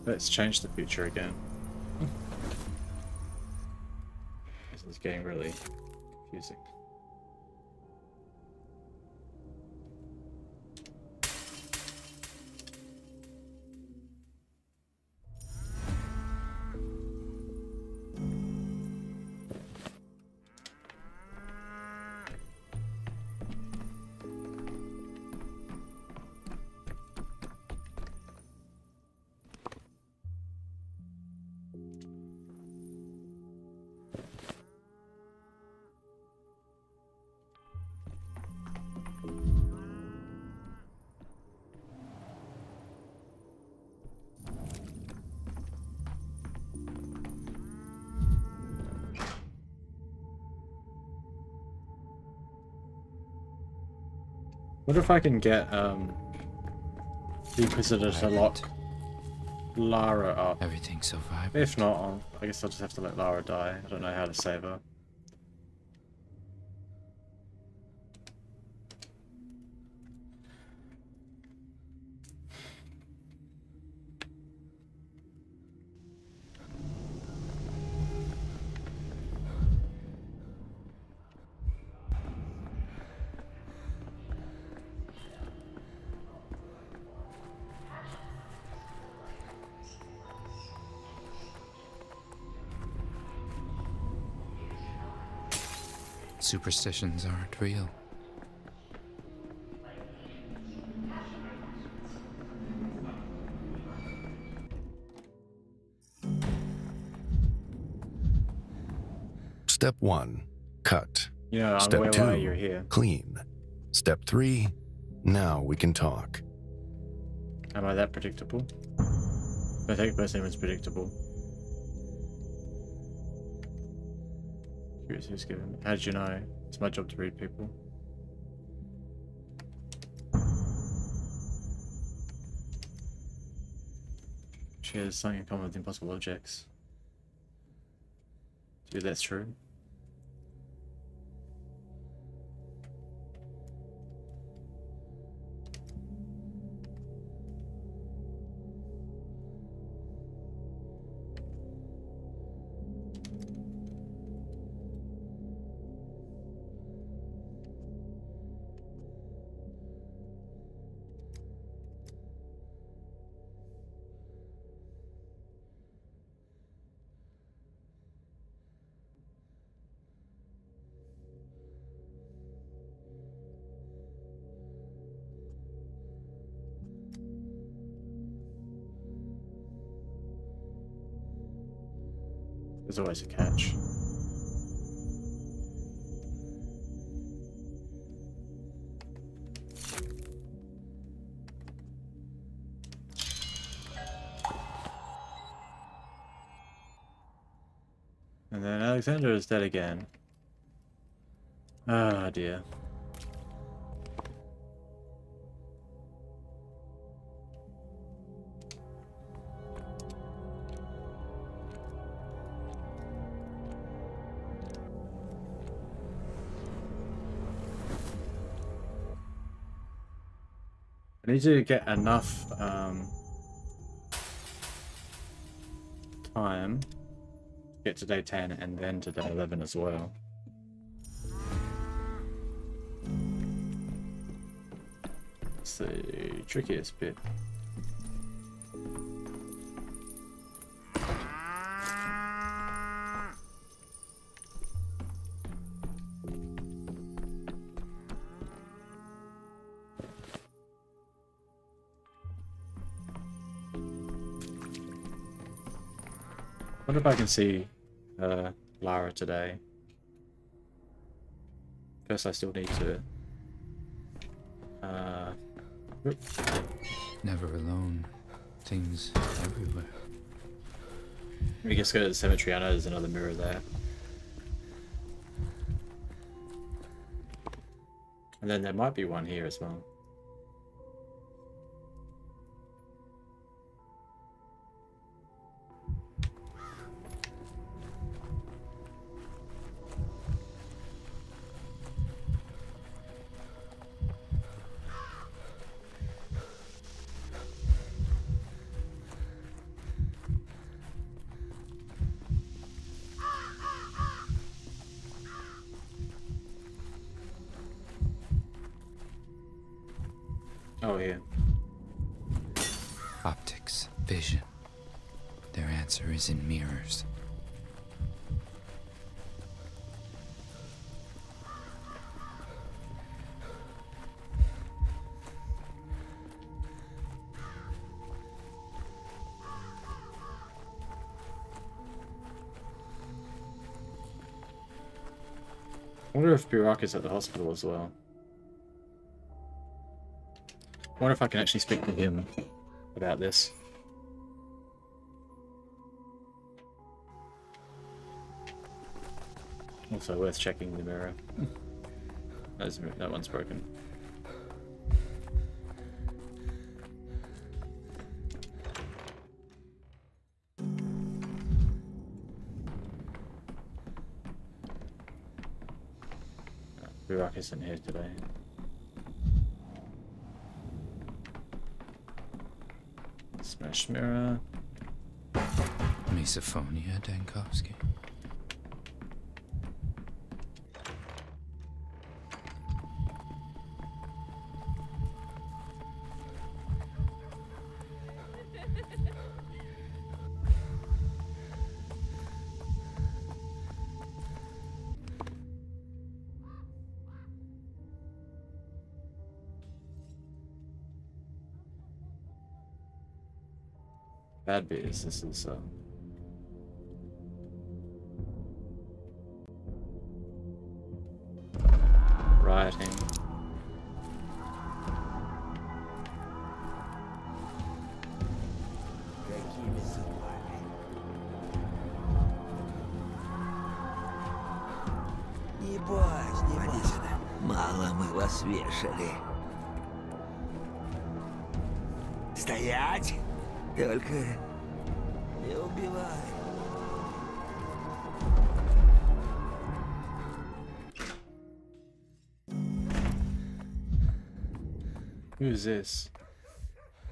Let's change the future again. This is getting really confusing. Wonder if I can get the Inquisitor to lock Lara up. Everything's so vibrant. If not, I guess I'll just have to let Lara die. I don't know how to save her. Superstitions aren't real. Step 1, cut. You know, I'm Step aware 2, why you're here. clean. Step 3, now we can talk. Am I that predictable? I think personally it's predictable. Curious who's given. How did you know? It's my job to read people. She has something in common with impossible objects. Dude, that's true. There's always a catch. And then Alexander is dead again. Ah, dear. I need to get enough time to get to day 10 and then to day 11 as well. It's the trickiest bit. I wonder if I can see Lara today. First, I still need to. Never alone. Things everywhere. We just go to the cemetery. I know there's another mirror there. And then there might be one here as well. Oh, yeah. Optics, vision. Their answer is in mirrors. I wonder if Burak is at the hospital as well. I wonder if I can actually speak to him about this. Also worth checking the mirror. That one's broken. Burak isn't here today. Smash mirror. Misophonia, Dankovsky. Bad bit is this is rioting. Не бойся, не бойся. Мало мы вас вешали. Стоять! Только не убивай. Who is this?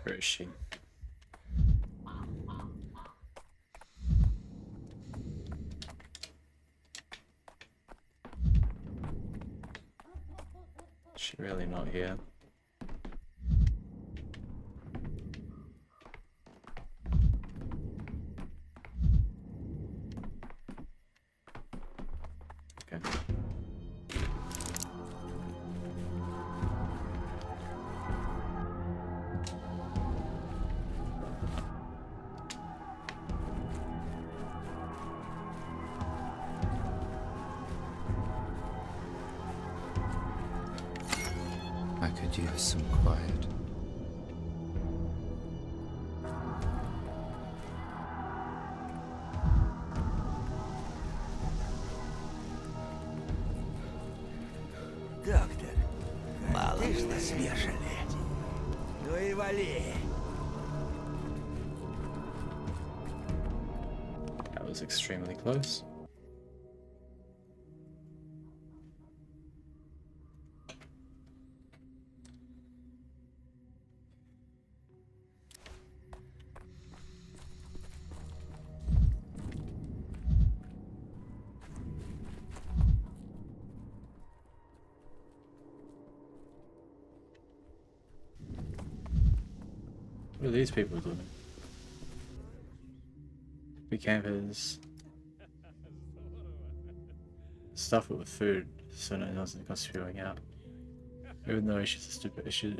Where is she? Is she really not here? Okay. I could use some quiet. Доктор, мало ж нас вешали. Ну и вали. That was extremely close. What are these people doing? We campers. Stuff it with food so no one doesn't go spewing out. Even though it's just a stupid issue.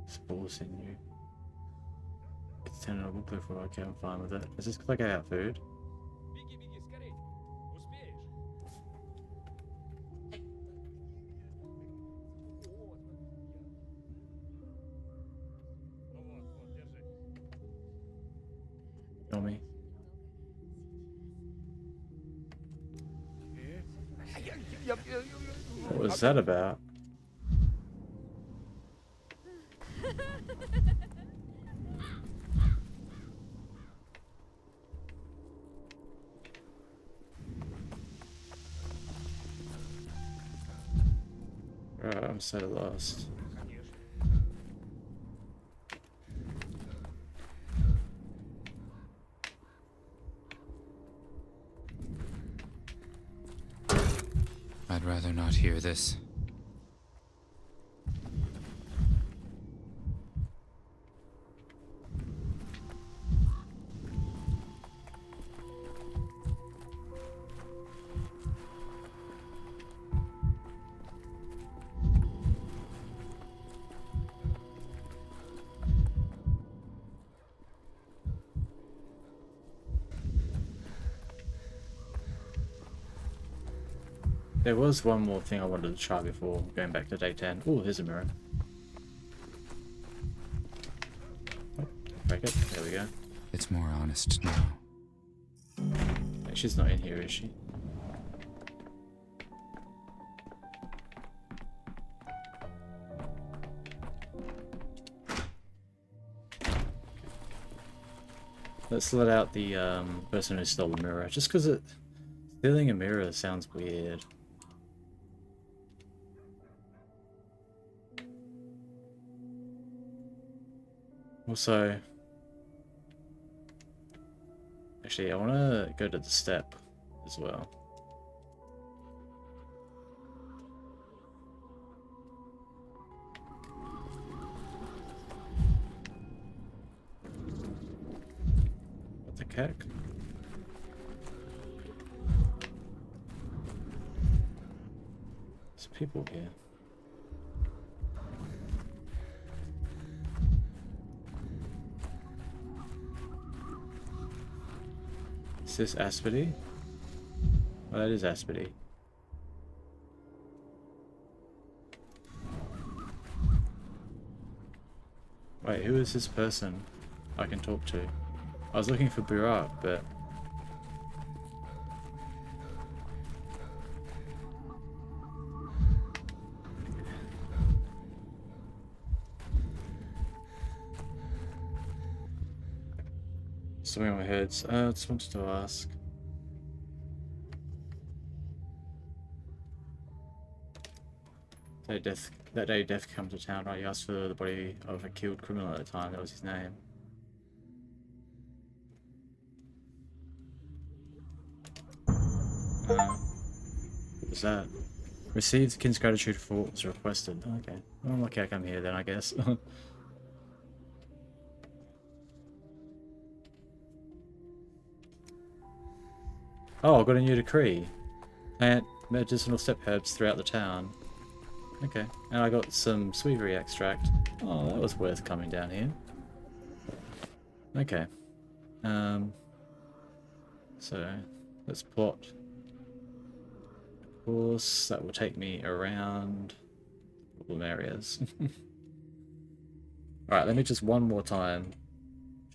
Spores in you. It's 10 and a book for okay, I'm fine with it. Is this because I gave out food? Kill me. What was that about? Right, I'm so lost. I'd rather not hear this. There was one more thing I wanted to try before going back to day 10. Oh, here's a mirror. Oh, break it. There we go. It's more honest now. She's not in here, is she? Let's let out the person who stole the mirror, just because stealing a mirror sounds weird. Also, actually, I want to go to the step as well. What the heck? There's people here. Is this Aspity? Oh, that is Aspity. Wait, who is this person I can talk to? I was looking for Burak, but... something on my head. I just wanted to ask. That day Death came to town, right? He asked for the body of a killed criminal at the time. That was his name. What was that? Received Kin's gratitude for what was requested. Okay. Well, I'm lucky I come here then, I guess. Oh, I got a new decree. Plant medicinal step herbs throughout the town. Okay, and I got some sweevery extract. Oh, that was worth coming down here. Okay. So, let's plot a course that will take me around problem areas. Alright, let me just one more time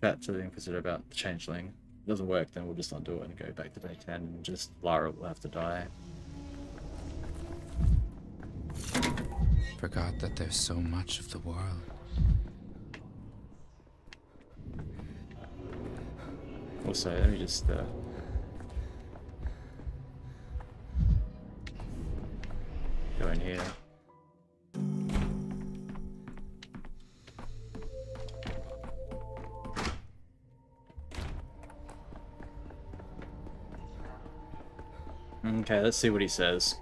chat to the Inquisitor about the changeling. If it doesn't work, then we'll just undo it and go back to day 10 and just Lara will have to die. Forgot that there's so much of the world. Also, let me just go in here. Okay, let's see what he says.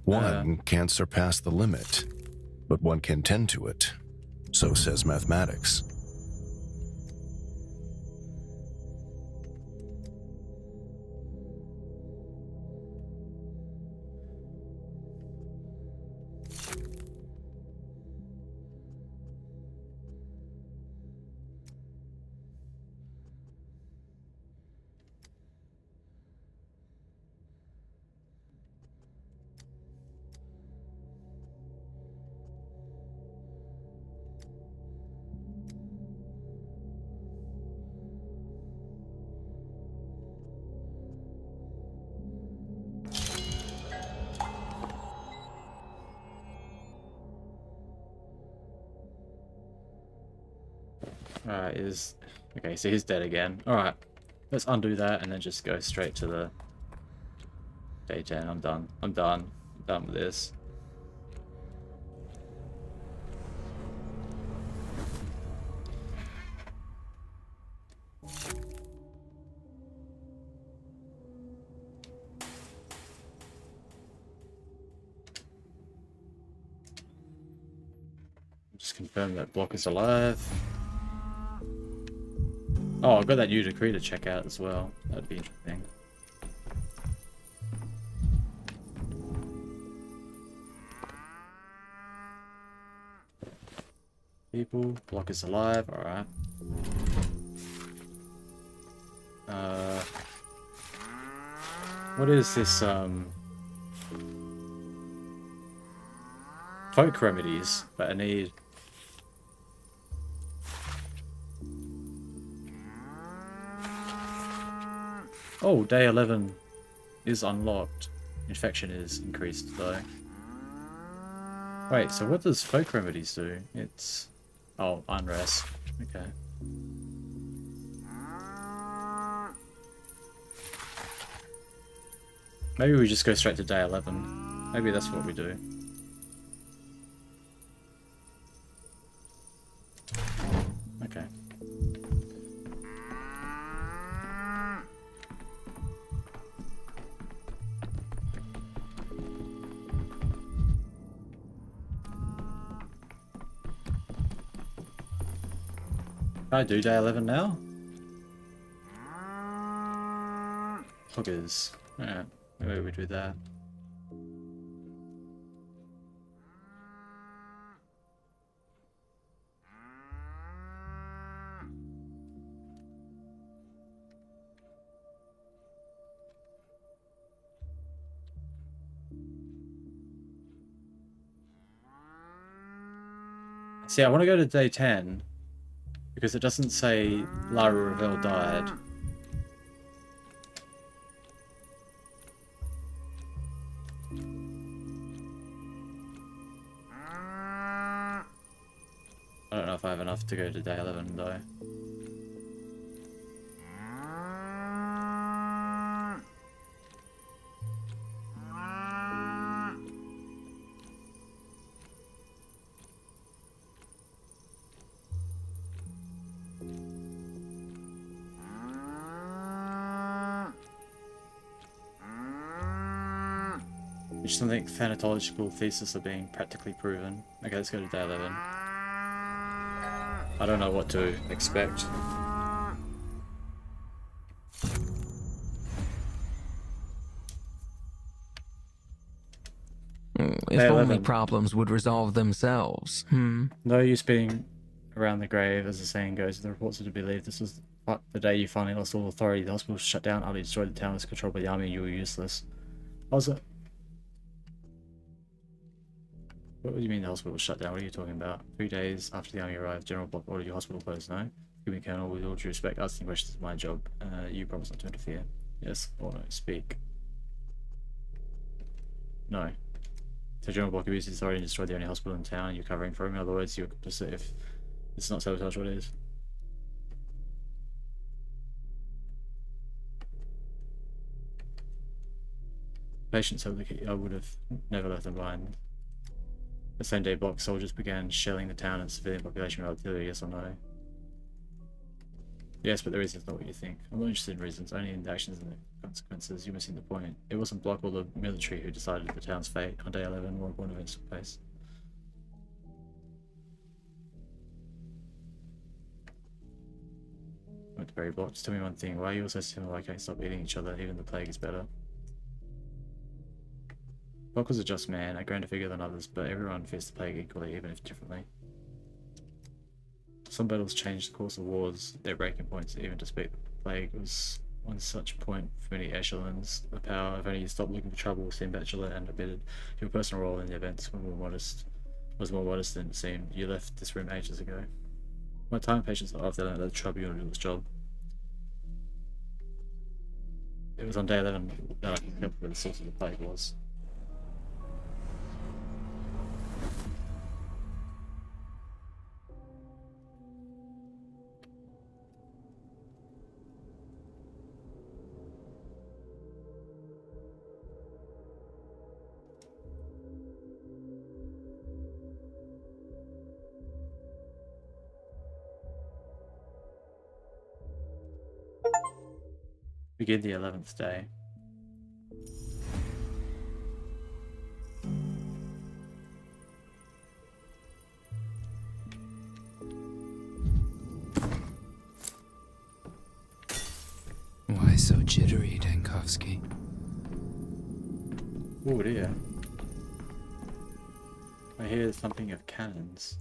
One can't surpass the limit, but one can tend to it. So says mathematics. Alright, okay, so he's dead again. Alright, let's undo that and then just go straight to the day 10. I'm done. I'm done with this. Just confirm that block is alive. Oh, I've got that new decree to check out as well. That'd be interesting. People, block is alive, alright. What is this, folk remedies that I need? Oh, day 11 is unlocked. Infection is increased though. Wait, so what does folk remedies do? It's... oh, unrest. Okay. Maybe we just go straight to day 11. Maybe that's what we do. Okay. Can I do day 11 now? Hoggers. Alright, maybe we do that. See, I want to go to day 10 because it doesn't say Lara Ravel died. I don't know if I have enough to go to day 11 though. Which something thanatological thesis are being practically proven. Okay, let's go to day 11. I don't know what to expect. If only problems would resolve themselves. No use being around the grave, as the saying goes. The reports are to believe this was the day you finally lost all authority. The hospital was shut down, utterly destroyed. The town was controlled by the army, and you were useless. What was it? What do you mean the hospital was shut down? What are you talking about? 3 days after the army arrived, General Block ordered your hospital closed, no? Give me, Colonel, with all due respect, asking questions is my job. You promise not to interfere. Yes or no? Speak. No. So General Block abused his authority and destroyed the only hospital in town, and you're covering for him. In other words, you're complicit. If it's not sabotage, what is? Patients have the key. I would have never left them behind. The same day, Block soldiers began shelling the town and civilian population with artillery, yes or no? Yes, but the reason's not what you think. I'm not interested in reasons, only in the actions and the consequences. You're missing the point. It wasn't Block or the military who decided the town's fate. On day 11, more important events took place. Went to bury Block. Just tell me one thing. Why are you all so similar? Why can't you stop eating each other? Even the plague is better. Block was a just man, a grander figure than others, but everyone fears the plague equally, even if differently. Some battles changed the course of wars, their breaking points, even to speak the plague was one such point for many echelons of power. If only you stopped looking for trouble, seemed bachelor and omitted your personal role in the events was more modest than it seemed. You left this room ages ago. My time and patience are off, they don't let the tribunal do its job. It was on day 11 that I picked up where the source of the plague was. Begin the 11th day. Why so jittery, Dankovsky? Oh dear. I hear something of cannons.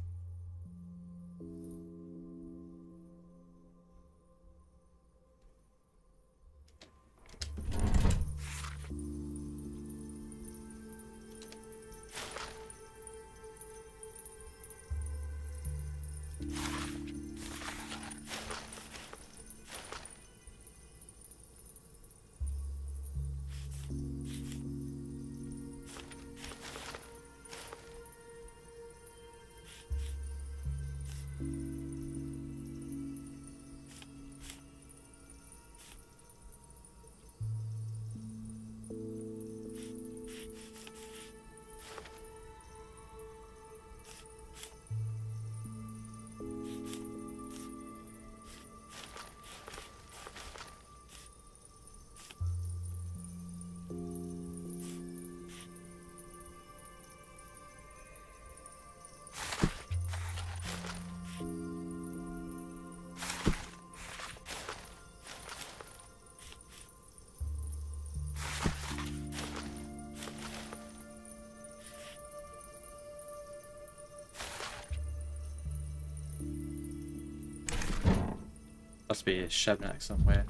Must be a Shabnak somewhere.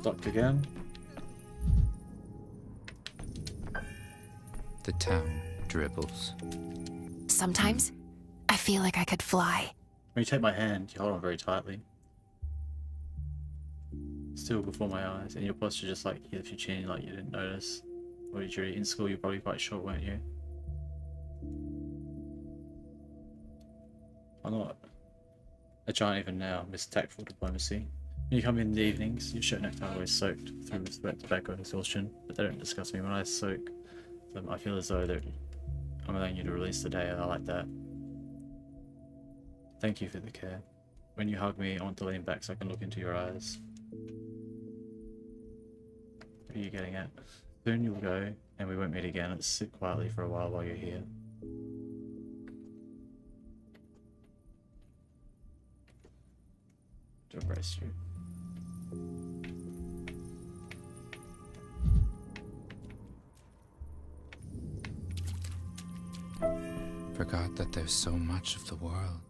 Docked again. The town dribbles. Sometimes, I feel like I could fly. When you take my hand, you hold on very tightly. Still before my eyes, and your posture just like you lift your chin like you didn't notice. Or did you? In school, you're probably quite short, weren't you? I'm not a giant even now, Miss Tactful Diplomacy. When you come in the evenings, your shirt necktie always soaked through with sweat, tobacco, and exhaustion, but they don't disgust me. When I soak them, I feel as though I'm allowing you to release the day. I like that. Thank you for the care. When you hug me, I want to lean back so I can look into your eyes. What are you getting at? Soon you'll go, and we won't meet again. Let's sit quietly for a while you're here. To embrace you. Forgot that there's so much of the world.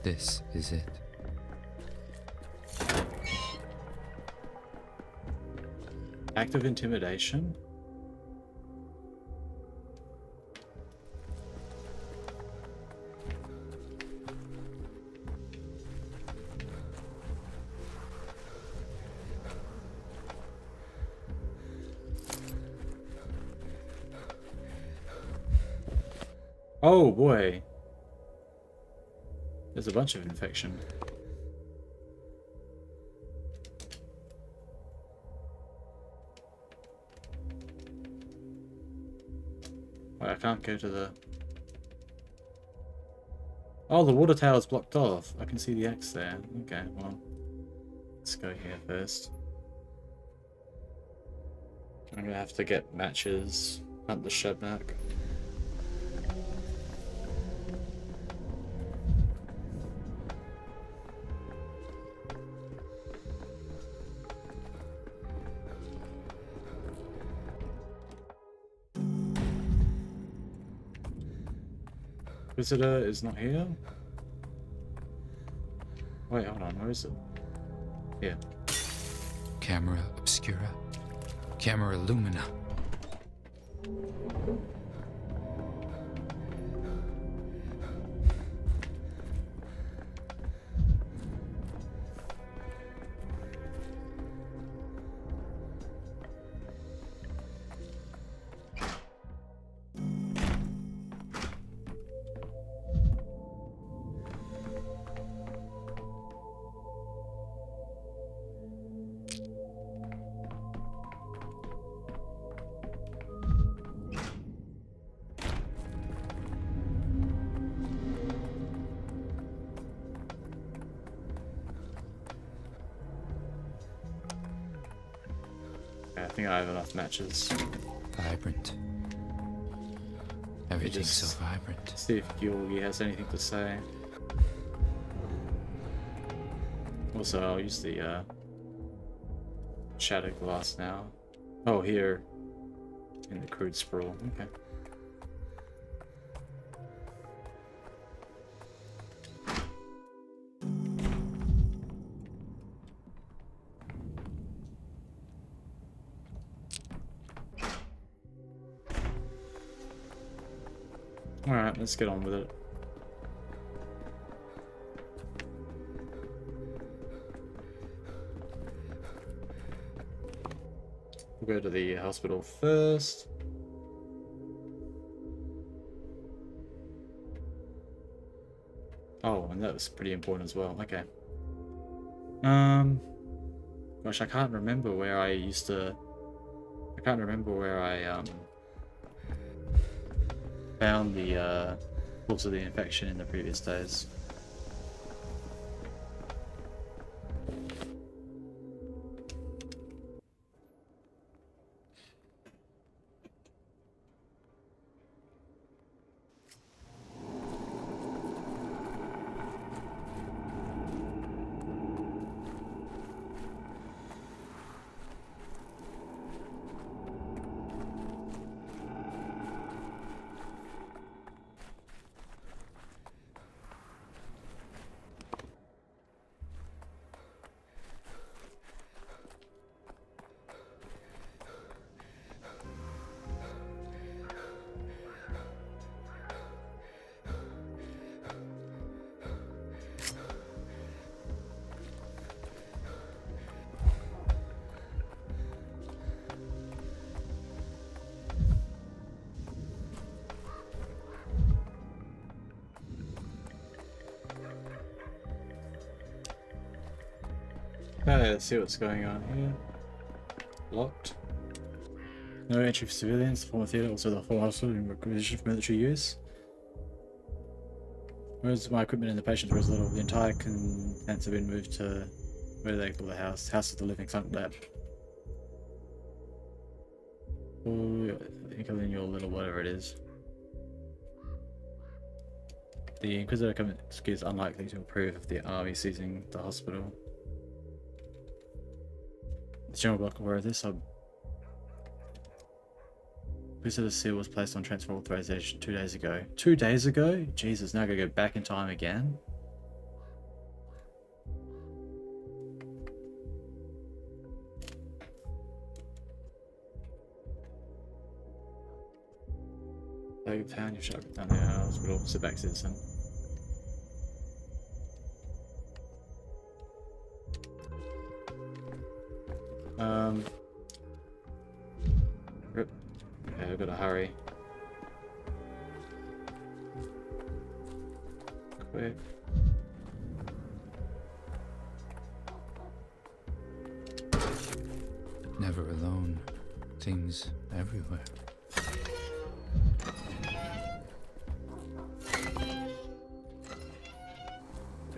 This is it. Active intimidation? Oh boy. There's a bunch of infection. Wait, I can't go to the... Oh, the water tower's blocked off. I can see the X there. Okay, well, let's go here first. I'm gonna have to get matches, hunt the Shebnak. Visitor is not here. Wait, hold on, where is it? Here. Camera obscura. Camera lumina. I think I have enough matches. Vibrant. Everything's so vibrant. See if Georgie has anything to say. Also, I'll use the shattered glass now. Oh, here in the crude sprawl. Okay. Alright, let's get on with it. We'll go to the hospital first. Oh, and that was pretty important as well. Okay. Gosh, I can't remember where I used to... I can't remember where I, found the cause of the infection in the previous days. Okay, let's see what's going on here. Locked. No entry for civilians. The former theatre, also the whole hospital in requisition for military use. Where's my equipment and the patient's residential? The entire contents have been moved to where do they call the house? House of the Living Sunk Lab. In your little whatever it is. The Inquisitor commits is unlikely to approve of the army seizing the hospital. The general block aware of this. Inquisitor seal was placed on transfer authorization 2 days ago. 2 days ago? Jesus, now I gotta go back in time again? Flag of town, you shut it down the hospital. Sit back, citizen. Rip. Okay, I've got to hurry. Quick. Never alone. Things everywhere.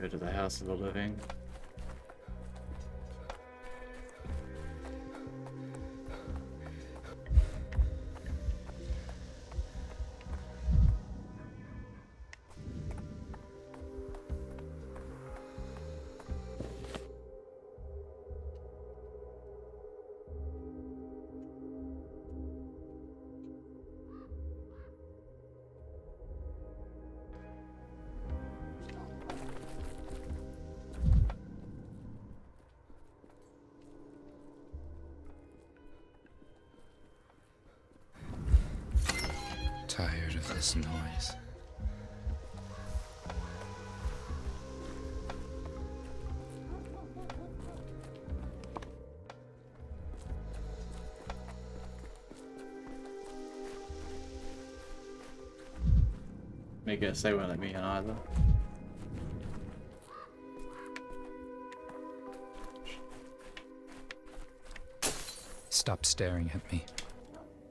Go to the house of the living. Tired of this noise. I guess they won't let me in either. Stop staring at me.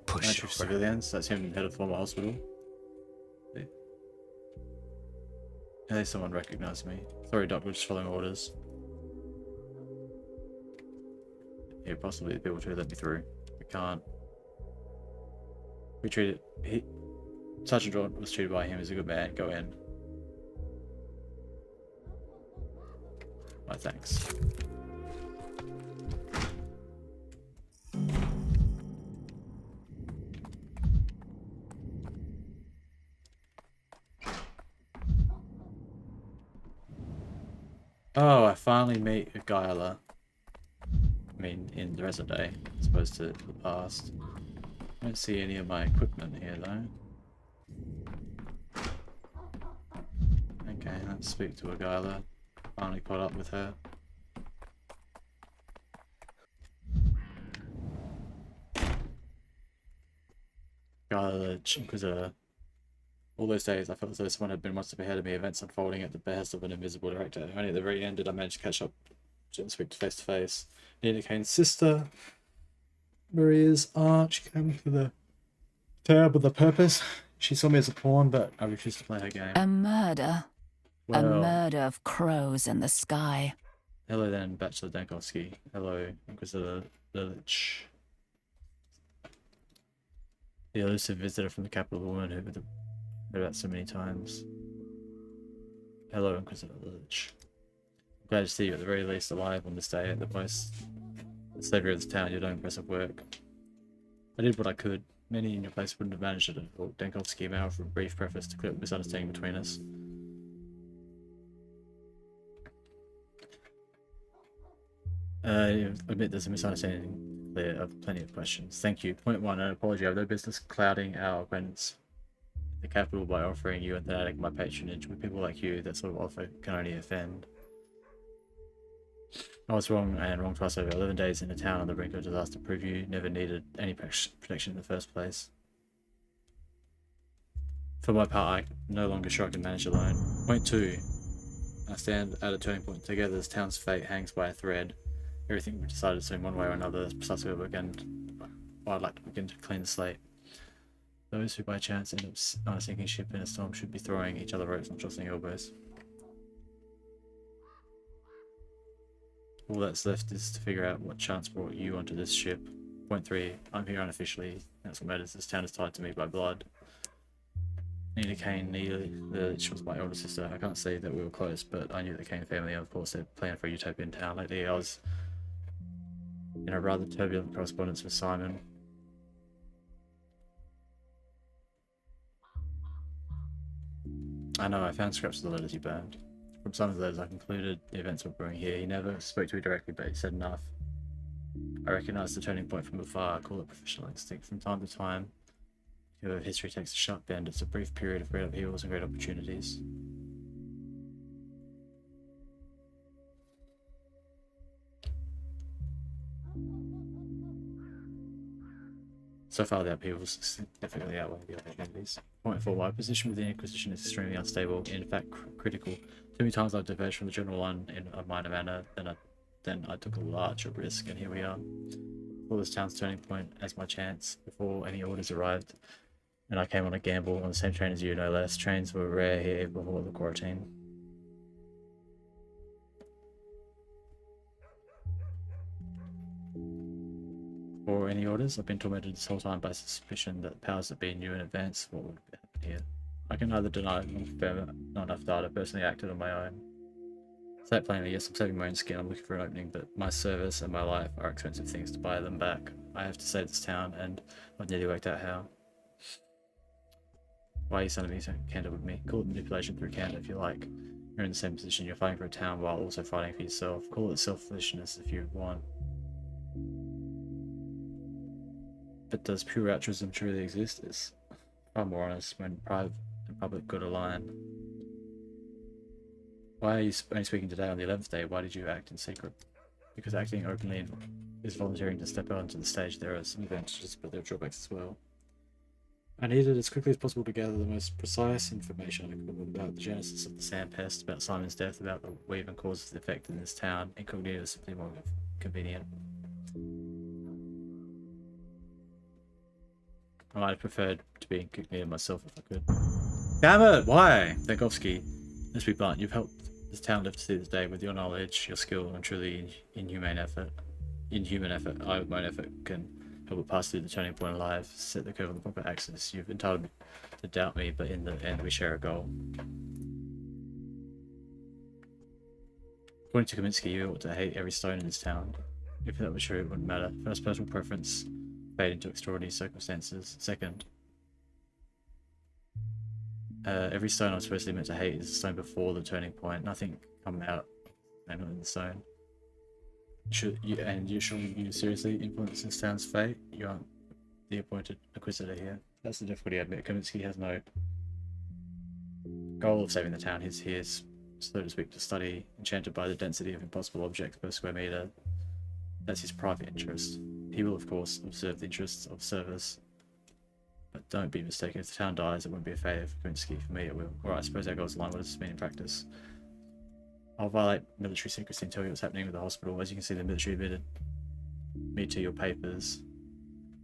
Push over. Civilians, that's him head of former hospital. At least someone recognized me. Sorry, Doc, we're just following orders. Yeah, possibly the people too let me through. We can't. We treated Sergeant John was treated by him as a good man. Go in. My thanks. Oh, I finally meet a Guyla. I mean, in the rest of the day, as opposed to the past. I don't see any of my equipment here, though. Okay, let's speak to a Guyla. Finally caught up with her. Guyla, Inquisitor. All those days, I felt as though someone had been one step ahead of me, events unfolding at the behest of an invisible director. Only at the very end did I manage to catch up and speak face to face. Nina Kane's sister, Maria's aunt, she came to the tab with a purpose. She saw me as a pawn, but I refused to play her game. A murder. Well, A murder of crows in the sky. Hello then, Bachelor Dankovsky. Hello, Inquisitor Lilich. The elusive visitor from the capital, the woman who heard about so many times. Hello, Inquisitor Lilich. I'm glad to see you at the very least alive on this day at the most slavery of this town. You're doing impressive work. I did what I could. Many in your place wouldn't have managed it. Dankovsky came out for a brief preface to clear up the misunderstanding between us. I admit there's a misunderstanding there of plenty of questions. Thank you. Point one, an apology. I have no business clouding our acquaintance the capital by offering you and Thanatic my patronage. With people like you, that sort of offer can only offend. I was wrong, and wrong twice over. 11 days in a town on the brink of disaster prove you never needed any protection in the first place. For my part, I'm no longer sure I can manage alone. Point two, I stand at a turning point. Together, this town's fate hangs by a thread. Everything we decided soon one way or another is precisely what I'd like to begin to clean the slate. Those who by chance end up on a sinking ship in a storm should be throwing each other ropes, not jostling elbows. All that's left is to figure out what chance brought you onto this ship. Point three, I'm here unofficially. That's what matters. This town is tied to me by blood. Nina Kane, she was my older sister. I can't say that we were close, but I knew the Kane family, and of course they're planning for a utopian town. Lately I was in a rather turbulent correspondence with Simon. I know, I found scraps of the letters you burned. From some of those I concluded the events were brewing here. He never spoke to me directly, but he said enough. I recognized the turning point from afar. I call it professional instinct. From time to time, However, history takes a sharp bend. It's a brief period of great upheavals and great opportunities. So far, the upheavals significantly outweigh the opportunities. Point 4. My position within the Inquisition is extremely unstable, in fact critical. Too many times I've diverged from the general line in a minor manner, then I took a larger risk, and here we are. For this town's turning point as my chance, before any orders arrived, and I came on a gamble on the same train as you, no less. Trains were rare here before the quarantine. For any orders, I've been tormented this whole time by suspicion that the powers that be knew in advance what would happen here. I can neither deny nor confirm not enough data. Personally acted on my own. Say it plainly, yes, I'm saving my own skin. I'm looking for an opening, but my service and my life are expensive things to buy them back. I have to save this town, and I've nearly worked out how. Why are you sending me so candid with me? Call it manipulation through candor if you like. You're in the same position. You're fighting for a town while also fighting for yourself. Call it selfishness if you want. But does pure altruism truly exist? It's far more honest when private and public good align. Why are you only speaking today on the 11th day? Why did you act in secret? Because acting openly is volunteering to step out onto the stage. There are some advantages, but there are drawbacks as well. I needed as quickly as possible to gather the most precise information I could about the genesis of the sand pest, about Simon's death, about the weaving causes the effect in this town. Incognito is simply more convenient. I might have preferred to be incognito myself if I could. Damn it! Why? Dankovsky, let's be blunt. You've helped this town live to see this day with your knowledge, your skill, and truly inhuman effort. I, with my own effort, can help it pass through the turning point alive, set the curve on the proper axis. You've entitled me to doubt me, but in the end, we share a goal. According to Kaminsky, you ought to hate every stone in this town. If that was true, it wouldn't matter. First, personal preference fade into extraordinary circumstances. Second, every stone I'm supposedly meant to hate is the stone before the turning point. Nothing come out and not in the stone. Should you seriously influence this town's fate? You aren't the appointed inquisitor here. That's the difficulty I admit. Kaminsky has no goal of saving the town. He's here, so to speak, to study, enchanted by the density of impossible objects per square meter. That's his private interest. He will, of course, observe the interests of service. But don't be mistaken, if the town dies, it won't be a failure for Kaminsky. For me, it will. Alright, I suppose our goals align. What does this mean in practice? I'll violate military secrecy and tell you what's happening with the hospital. As you can see, the military admitted me to your papers,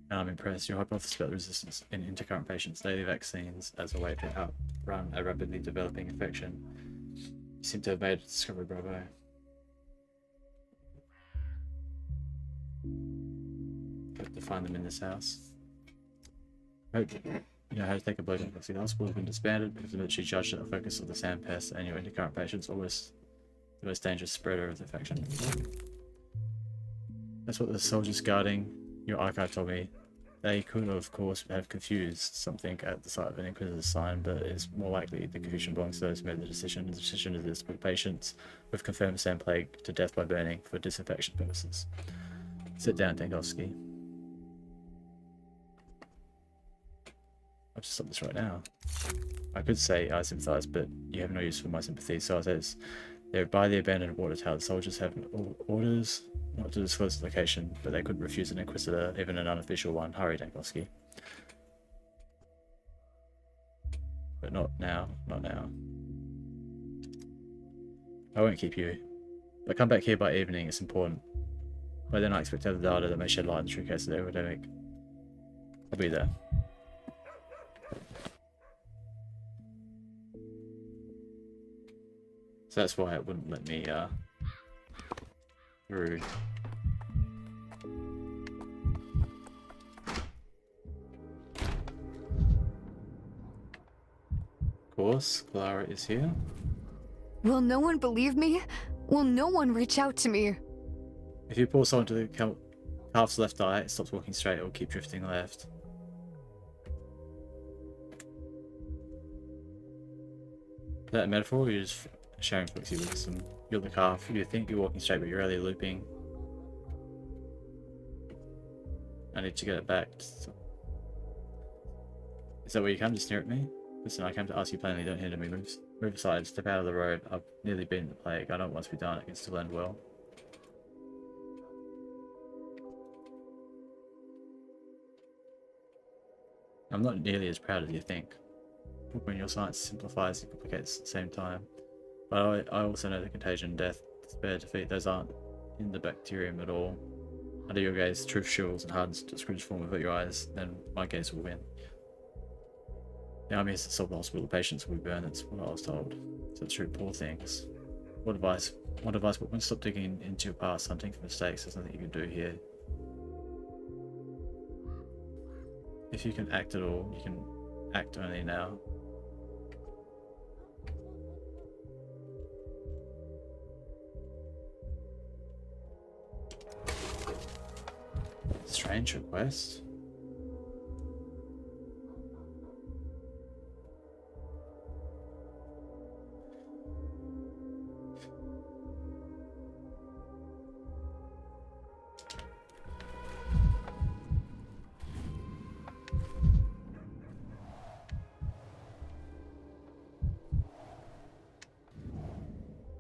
and I'm impressed. Your hypothesis about the resistance in intercurrent patients, daily vaccines as a way to outrun a rapidly developing infection. You seem to have made a discovery, bravo. Hope to find them in this house. Hope you know how to take a blow down. The hospital has been disbanded because the military judged that the focus of the sand pest and your intercurrent patients always the most dangerous spreader of the infection. That's what the soldiers guarding your archive told me. They could, of course, have confused something at the sight of an Inquisitor's sign, but it's more likely the confusion belongs to those who made the decision. The decision is this: put patients with confirmed sand plague to death by burning for disinfection purposes. Sit down, Dankovsky. I'll just stop this right now. I could say I sympathize, but you have no use for my sympathy, so I says, they're by the abandoned water tower. The soldiers have orders not to disclose the location, but they could refuse an Inquisitor, even an unofficial one. Hurry, Dankovsky. But not now, not now. I won't keep you. But come back here by evening, it's important. By then I expect to have the data that may shed light on the true case of the epidemic. I'll be there. So that's why it wouldn't let me, through. Of course, Clara is here. Will no one believe me? Will no one reach out to me? If you pull someone to the calf's left eye, it stops walking straight, it will keep drifting left. Is that a metaphor, or you're just sharing flexibilism? You're the calf, you think you're walking straight, but you're really looping. I need to get it back. Is that where you come to sneer at me? Listen, I came to ask you plainly, don't hinder me. Move aside, step out of the road. I've nearly been the plague. I don't want to be done. It can still end well. I'm not nearly as proud as you think. When your science simplifies and complicates at the same time. But I also know that contagion, death, despair, defeat, those aren't in the bacterium at all. Under your gaze, truth shrills and hardens to scrimmage form without your eyes, then my gaze will win. The army has to solve the hospital, patients will be burned, that's what I was told. So it's true, poor things. What advice? But when stop digging into your past, hunting for mistakes, there's nothing you can do here. If you can act at all, you can act only now. Strange request.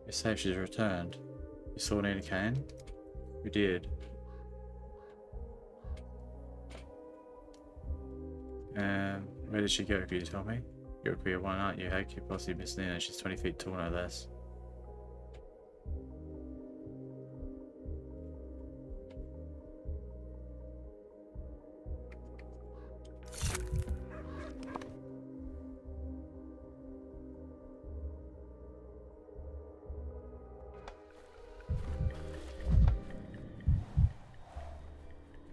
You're safe, she's returned. You saw Nina Kane? We did. Where did she go? Could you tell me? You're a queer one, aren't you? How could you possibly miss Nina? She's 20 feet tall, no less.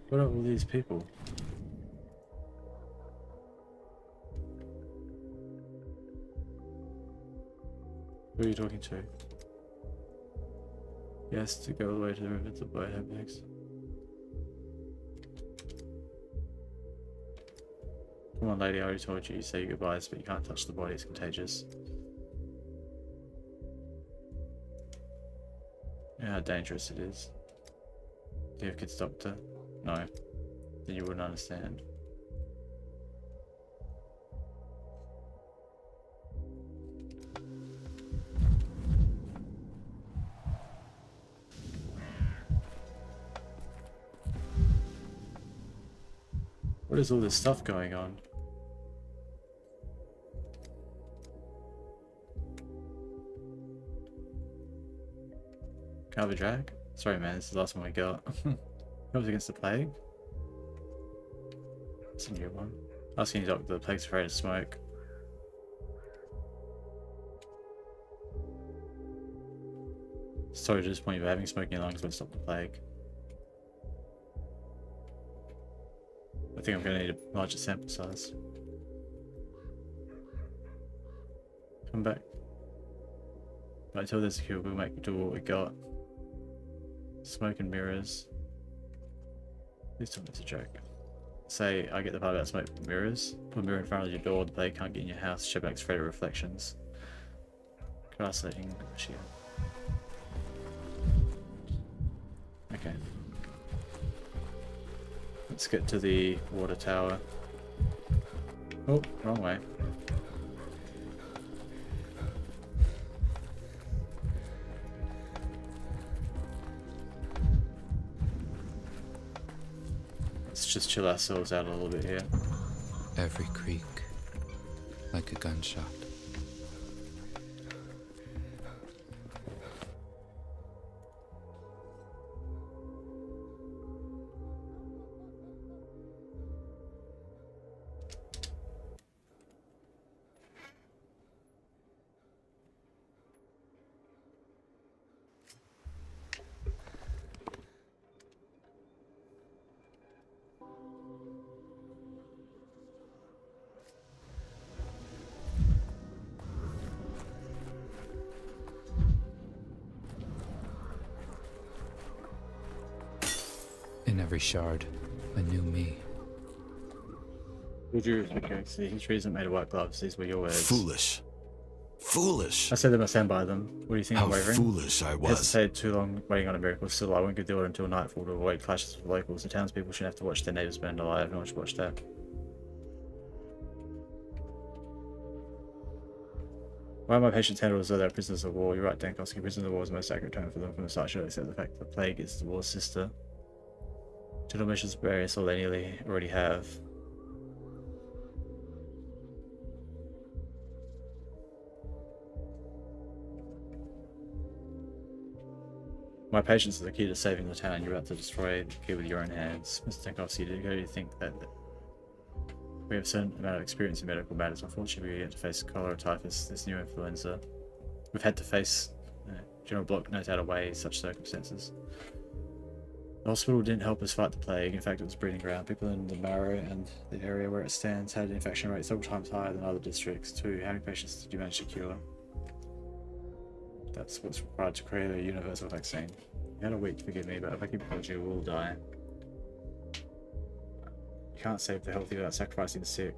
What are all these people? Who are you talking to? Yes, to go all the way to the river to buy her bags. Come on, lady, I already told you. You say your goodbyes, but you can't touch the body, it's contagious. You know how dangerous it is. Do you have kids, doctor? No. Then you wouldn't understand. What is all this stuff going on? Can't have a drag? Sorry man, this is the last one we got. That was against the plague? It's a new one. Asking you doctor, the plague's afraid of smoke. Sorry to disappoint you, but having smoke in your lungs won't stop the plague. I think I'm going to need a larger sample size. Come back. But until there's a cure, we'll make do what we got. Smoke and mirrors. Please tell me it's a joke. Say, I get the part about smoke and mirrors. Put a mirror in front of your door, the plague can't get in your house. Showback's afraid of reflections. Grasslighting. Okay. Let's get to the water tower. Oh, wrong way. Let's just chill ourselves out a little bit here. Every creak, like a gunshot. In every shard, a new me. Would you? Okay, see, his trees aren't made of white gloves. These were your words. Foolish. Foolish. I said them, I stand by them. What do you think? How I'm wavering? foolish I was. Hesitated too long waiting on a miracle. Still, I won't give the order until nightfall to avoid clashes with locals. The townspeople shouldn't have to watch their neighbours burned alive. No one should watch that. Why are my patients handled as though they're prisoners of war? You're right, Dankowski. Prisoners of war is the most accurate term for them from the start. Should accept the fact that the plague is the war's sister. General measures various, all they nearly already have. My patients are the key to saving the town. You're about to destroy the key with your own hands. Mr. Dankowski, do you think that we have a certain amount of experience in medical matters? Unfortunately, we get to face cholera, typhus, this new influenza. We've had to face. General Block knows how to weigh such circumstances. The hospital didn't help us fight the plague. In fact, it was a breeding ground. People in the Marrow and the area where it stands had an infection rate several times higher than other districts too. How many patients did you manage to cure? That's what's required to create a universal vaccine. You had a week, forgive me, but if I keep apology, we'll die. You can't save the healthy without sacrificing the sick.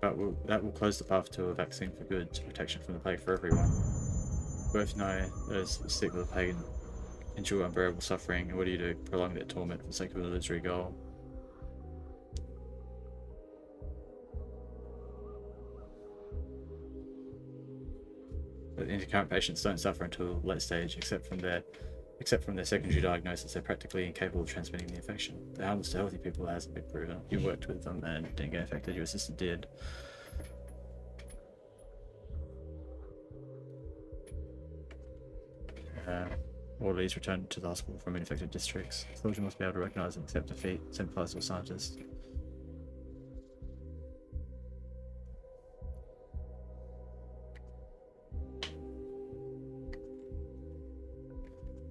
But that will close the path to a vaccine for good, to protection from the plague for everyone. Both know those sick with the plague endure unbearable suffering, and what do you do? Prolong their torment for the sake of an illusory goal. But the current patients don't suffer until late stage, except from their secondary diagnosis. They're practically incapable of transmitting the infection. They're harmless to healthy people, that hasn't been proven. You worked with them and didn't get infected, your assistant did. Orderlies returned to the hospital from infected districts. Soldiers must be able to recognize and accept defeat, sympathize with scientists.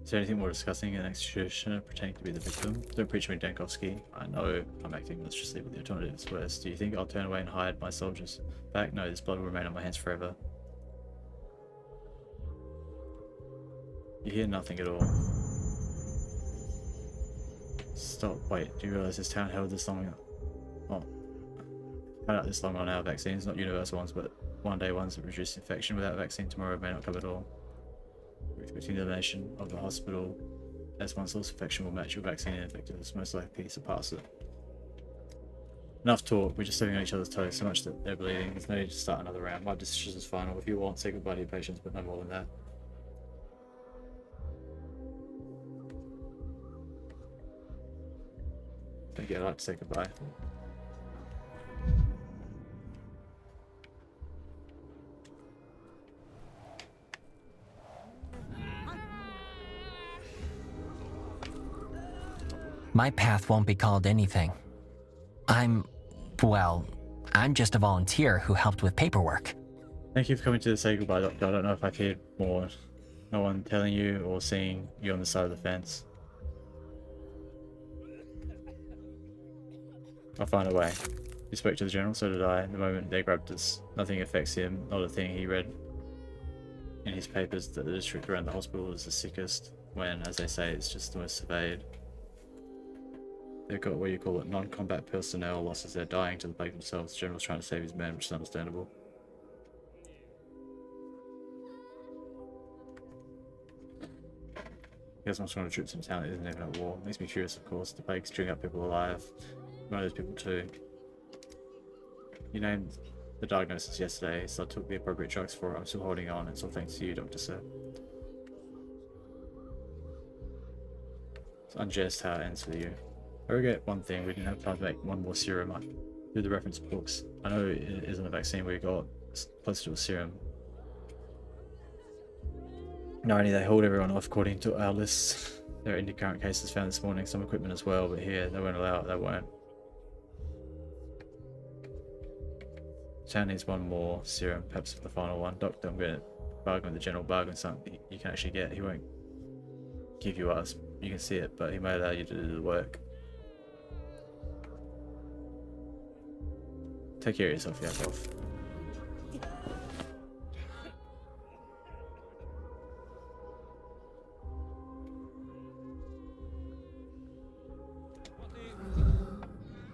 Is there anything more disgusting in an executioner pretending to be the victim? Don't preach me, Dankowski. I know I'm acting maliciously, but the alternative is worse. Do you think I'll turn away and hide my soldiers back? No, this blood will remain on my hands forever. You hear nothing at all. Stop, wait, do you realize this town held this long? Oh, held out this long on our vaccines, not universal ones, but one-day ones that reduce infection. Without a vaccine, tomorrow may not come at all. We're expecting the elimination of the hospital as one source of infection will match your vaccine ineffectiveness, most likely to surpass it. Enough talk, we're just stepping on each other's toes so much that they're bleeding. There's no need to start another round. My decision is final. If you want, say goodbye to your patients, but no more than that. Thank you, I'd like to say goodbye. My path won't be called anything. I'm just a volunteer who helped with paperwork. Thank you for coming to say goodbye, Doctor. I don't know if I've heard more. No one telling you or seeing you on the side of the fence. I'll find a way. You spoke to the general, so did I. The moment they grabbed us, nothing affects him, not a thing. He read in his papers that the district around the hospital is the sickest, when, as they say, it's just the most surveyed. They've got what you call it non-combat personnel losses. They're dying to the plague themselves. The general's trying to save his men, which is understandable. He has much stronger troops in town that isn't even at war. Makes me furious, of course. The plague's stringing up people alive. One of those people too. You named the diagnosis yesterday, so I took the appropriate drugs for it. I'm still holding on. It's all thanks to you, Dr. Sir. It's unjust how it ends for you. I regret one thing, we didn't have time to make one more serum. I do the reference books. I know it isn't a vaccine we got, it's closer to a serum. No, only they hold everyone off according to our lists. There are current cases found this morning, some equipment as well, but here they won't allow it, they won't. Town needs one more serum, perhaps the final one. Doctor, I'm going to bargain with the general, bargain something you can actually get. He won't give you us, you can see it, but he may allow you to do the work. Take care of yourself, Yakov.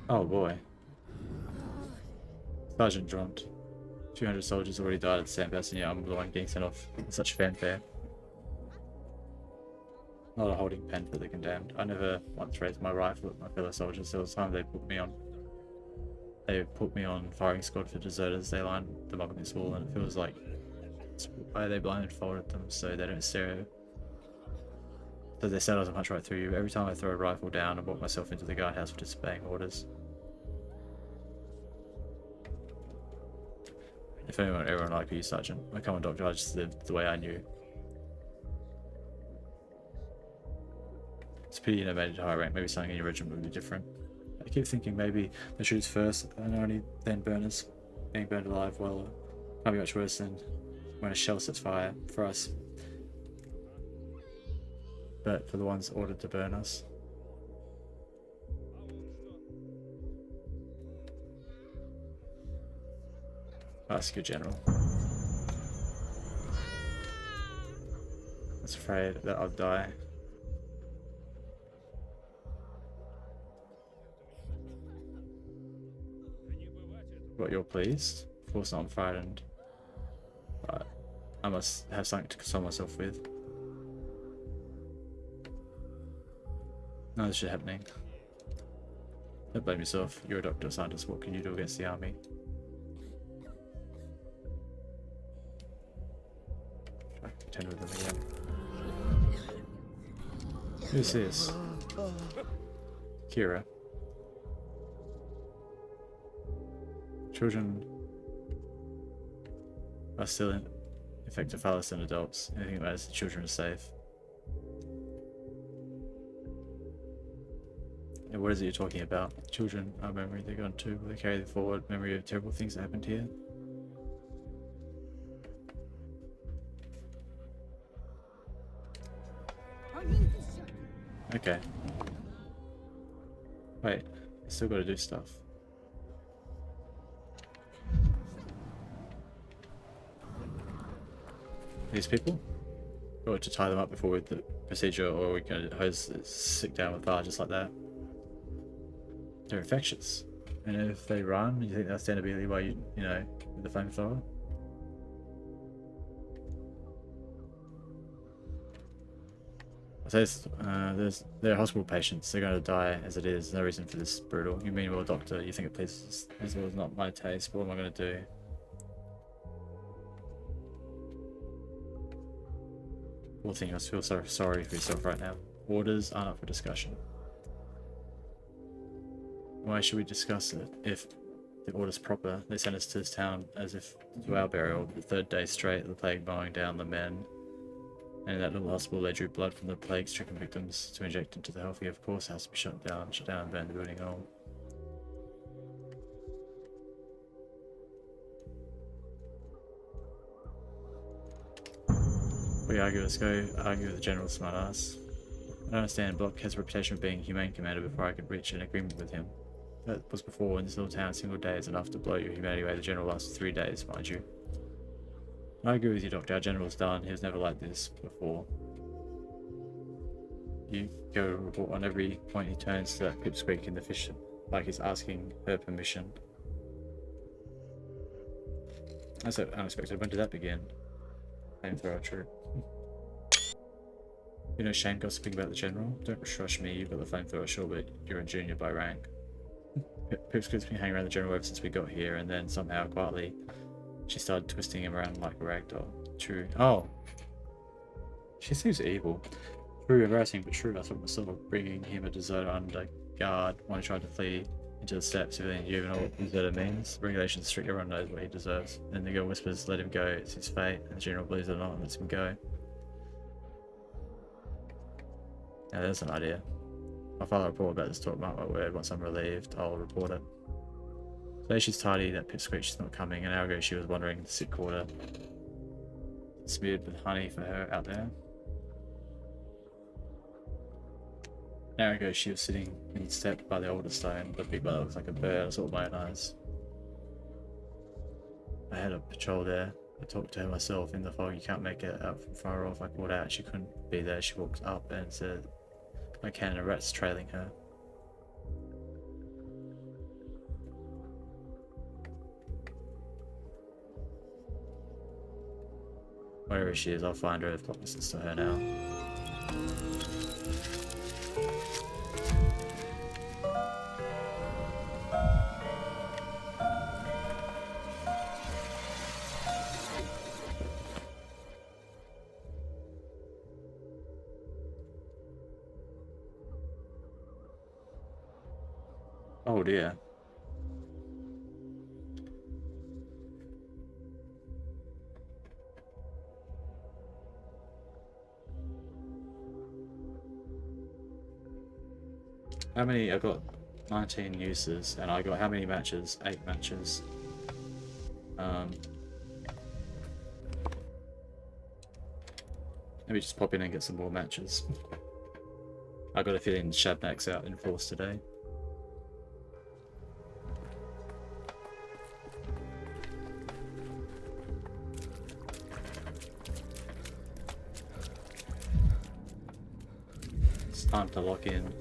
Oh boy. Sergeant Drunt. 200 soldiers already died at the sandbastion, yeah, I'm the one getting sent off with such fanfare. Not a holding pen for the condemned. I never once raised my rifle at my fellow soldiers. There was time they put me on firing squad for deserters. They lined them up against the wall, and it feels like why they blindfolded them so they don't stare. So they said I was a punch right through you. Every time I throw a rifle down, I walk myself into the guardhouse for disobeying orders. If everyone like you, Sergeant. My common doctor, I just lived the way I knew. It's a pity you never made it to high rank. Maybe something in your regiment would be different. I keep thinking maybe they shoots first and only then burners. Being burned alive, well, can't be much worse than when a shell sets fire for us. But for the ones ordered to burn us. Ask your general. I was afraid that I'd die. What, you're pleased? Of course not, I'm frightened. But I must have something to console myself with. No, this shit happening. Don't blame yourself. You're a doctor, scientist. What can you do against the army? Try to contend with them again. Who's this? Kira. Children are still infected far less than adults. Anything that matters, the children are safe. And what is it you're talking about? Children are memory, they're gone too. Will they carry forward memory of terrible things that happened here? Okay. Wait, I still gotta do stuff. These people? Or to tie them up before with the procedure, or we can hose sick down with bar just like that. They're infectious. And if they run, you think they'll stand immediately while you know, with the flamethrower? They're hospital patients. They're going to die as it is. No reason for this brutal. You mean, well, doctor, you think it pleases as well as not my taste, but what am I going to do? Poor thing, I feel so sorry for yourself right now. Orders aren't up for discussion. Why should we discuss it? If the order's proper, they sent us to this town as if to our burial. The third day straight, the plague mowing down the men. And in that little hospital, they drew blood from the plague-stricken victims to inject into the healthy. Of course, it has to be shut down and burn the building all. We argue, let's go argue with the general smartass. I don't understand, Block has a reputation of being a humane commander before I could reach an agreement with him. That was before. In this little town, a single day is enough to blow your humanity away. The general lasted 3 days, mind you. I agree with you, Doctor. Our general's done. He was never like this before. You go report on every point he turns to that pipsqueak in the fish, like he's asking her permission. That's so unexpected. When did that begin? Flamethrower, true. You know Shane gossiping about the general? Don't rush me, you've got the flamethrower, sure, but you're a junior by rank. Pipsqueak's been hanging around the general ever since we got here, and then somehow, quietly, she started twisting him around like a ragdoll. True. Oh. She seems evil. True, embarrassing, but true. I thought myself of bringing him a deserter under guard when he tried to flee into the steppes. If you even know what deserter means. Regulations strict, everyone knows what he deserves. Then the girl whispers, let him go, it's his fate. And the general believes it or not and lets him go. Now there's an idea. I'll file a report about this talk, mark my word. Once I'm relieved, I'll report it. Today she's tidy, that pipsqueak, she's not coming. An hour ago she was wandering the sick quarter. Smeared with honey for her out there. An hour ago she was sitting in step by the altar stone. The big brother looks like a bird, I saw with my own eyes. I had a patrol there. I talked to her myself in the fog. You can't make it out from far off. I called out, she couldn't be there. She walked up and said, I can, and a rat's trailing her. Wherever she is, I'll find her if Block listens to her now. Oh dear. How many? I got 19 uses, and I got how many matches? 8 matches. Maybe just pop in and get some more matches. I got a feeling Shabnak's out in force today. It's time to lock in.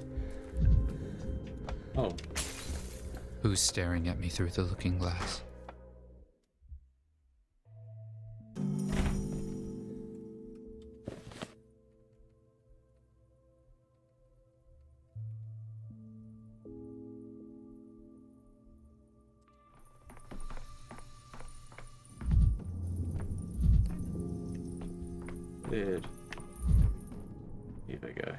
Oh. Who's staring at me through the looking glass? Weird. Here we go.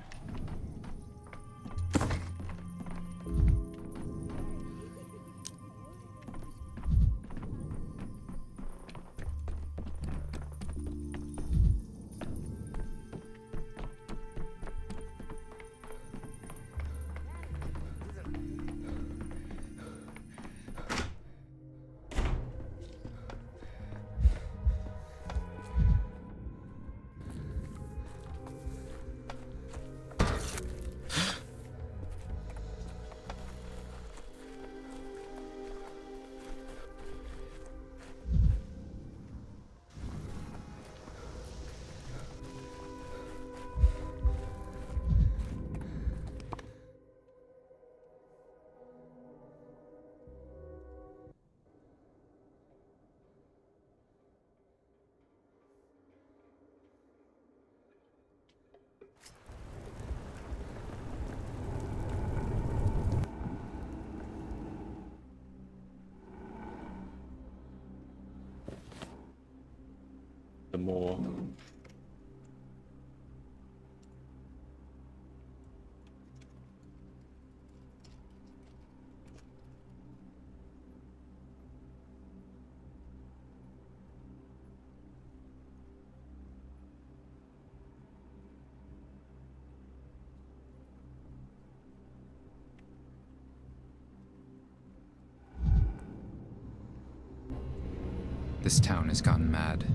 The more This town has gone mad.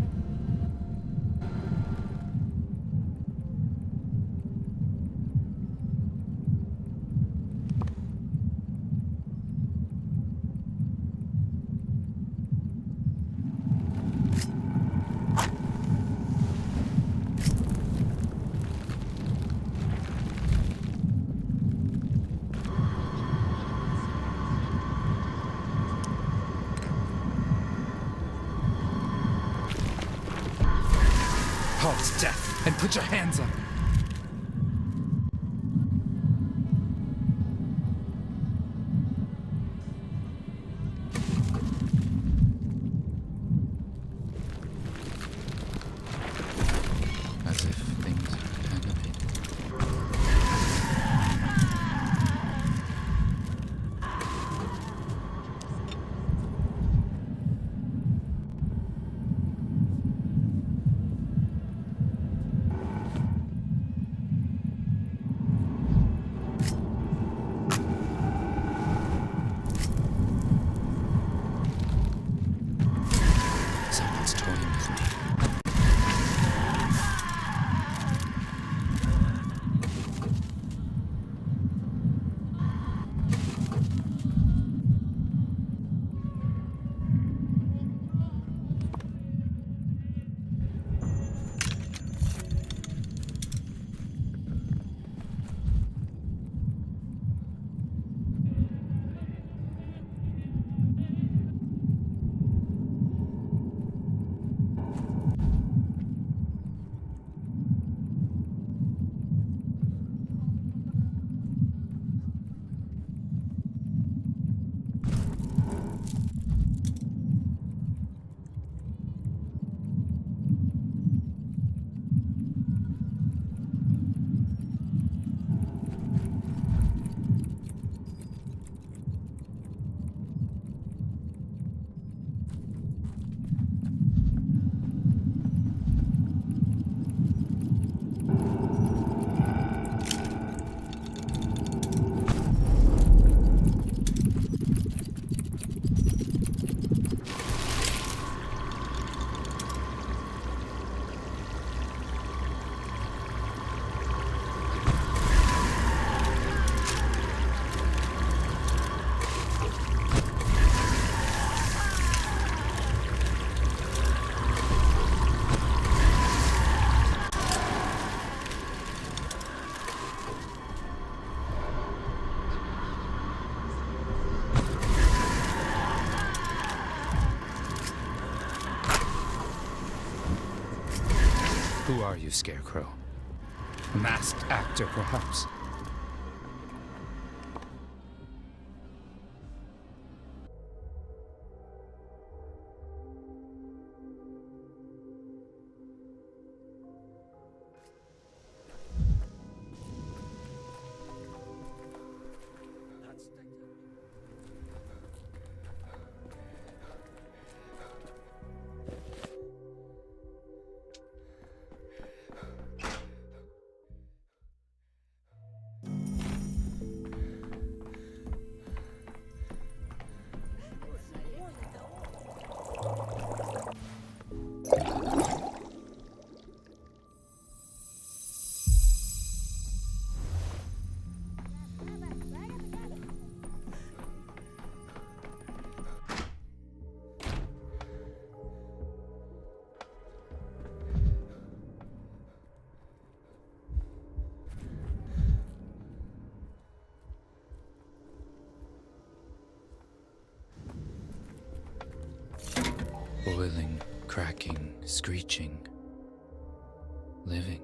Halt, death, and put your hands up! As if things are animated. Who are you, Scarecrow? A masked actor, perhaps? Boiling, cracking, screeching, living.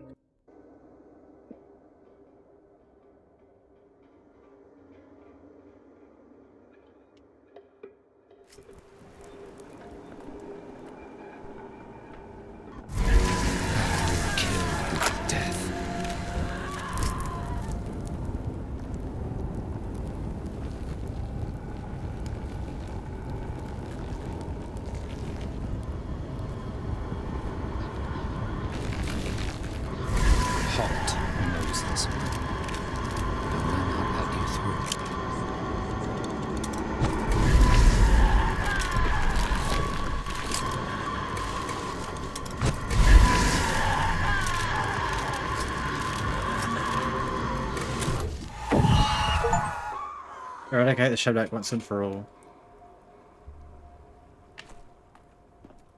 Killed with death. Halt, Moses. I will not let you through. Eradicate the Shadowback once and for all.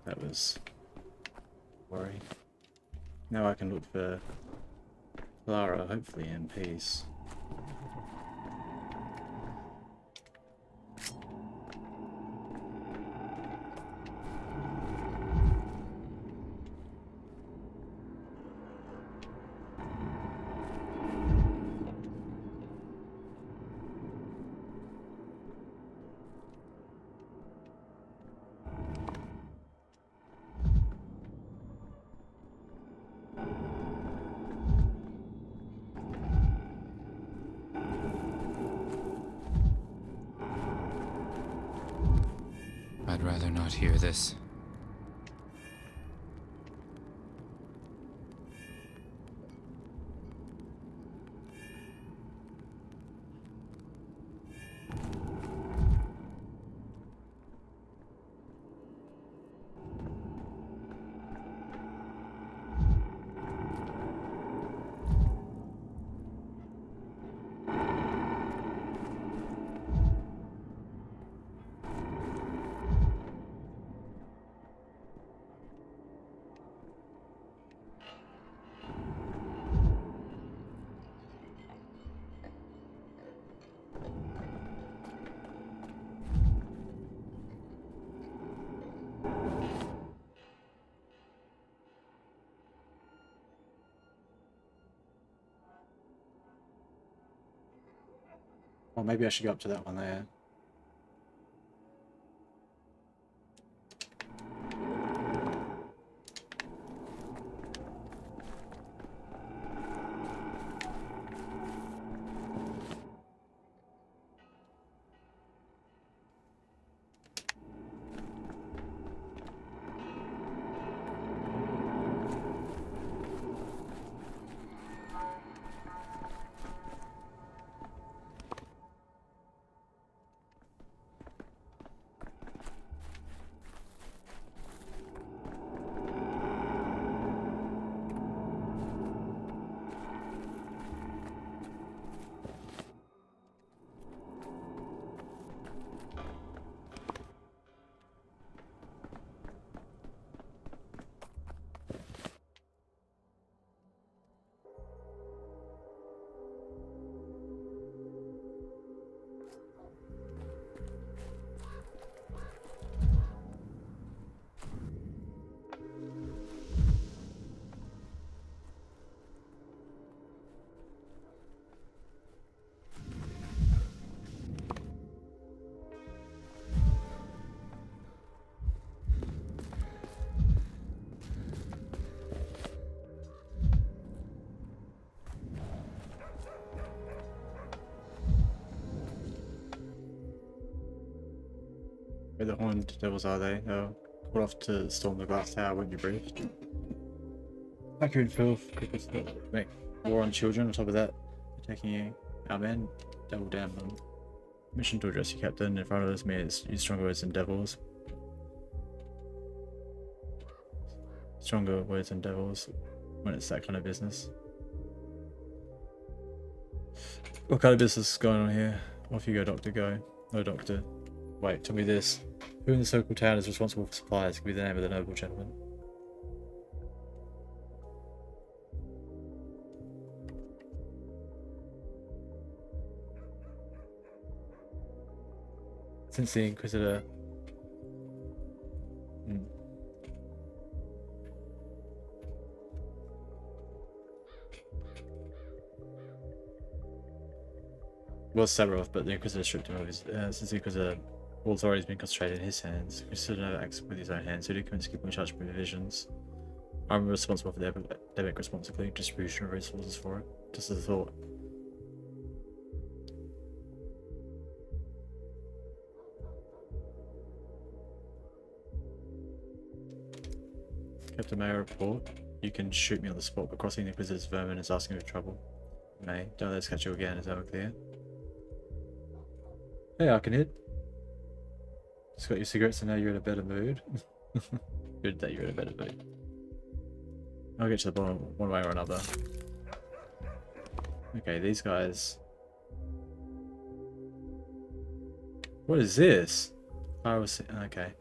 That was worry. Now I can look for Clara, hopefully in peace. I'd rather not hear this. Or maybe I should go up to that one there. Where the horned devils are they? They were called off to storm the glass tower when you briefed. Accurate and filth, people make war on children. On top of that, they're taking you, our men, double down on them. Mission to address your captain in front of us means use stronger words than devils. Stronger words than devils when it's that kind of business. What kind of business is going on here? Off you go, doctor, go. No, doctor. Wait, tell me this. Who in the circle town is responsible for supplies? Give me the name of the noble gentleman. Since the Inquisitor... Was Severoth, but the Inquisitor stripped him of his... since the Inquisitor... all authority has been concentrated in his hands. Inquisitor never acts with his own hands, so do commits keeping charge of provisions. I'm responsible for the epidemic response, including distribution of resources for it. Just as a thought. Captain Mayor report. You can shoot me on the spot, but crossing the Inquisitor's vermin is asking for trouble. May, don't let us catch you again, is that clear? Hey, Arcanid. Just got your cigarettes and now you're in a better mood. Good that you're in a better mood. I'll get to the bottom one way or another. Okay, these guys. What is this? I was okay.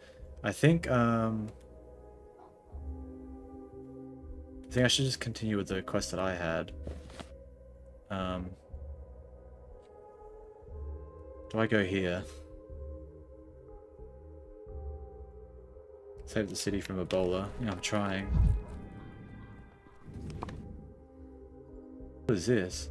I think I should just continue with the quest that I had. Do I go here? Save the city from Ebola. Yeah, I'm trying. What is this?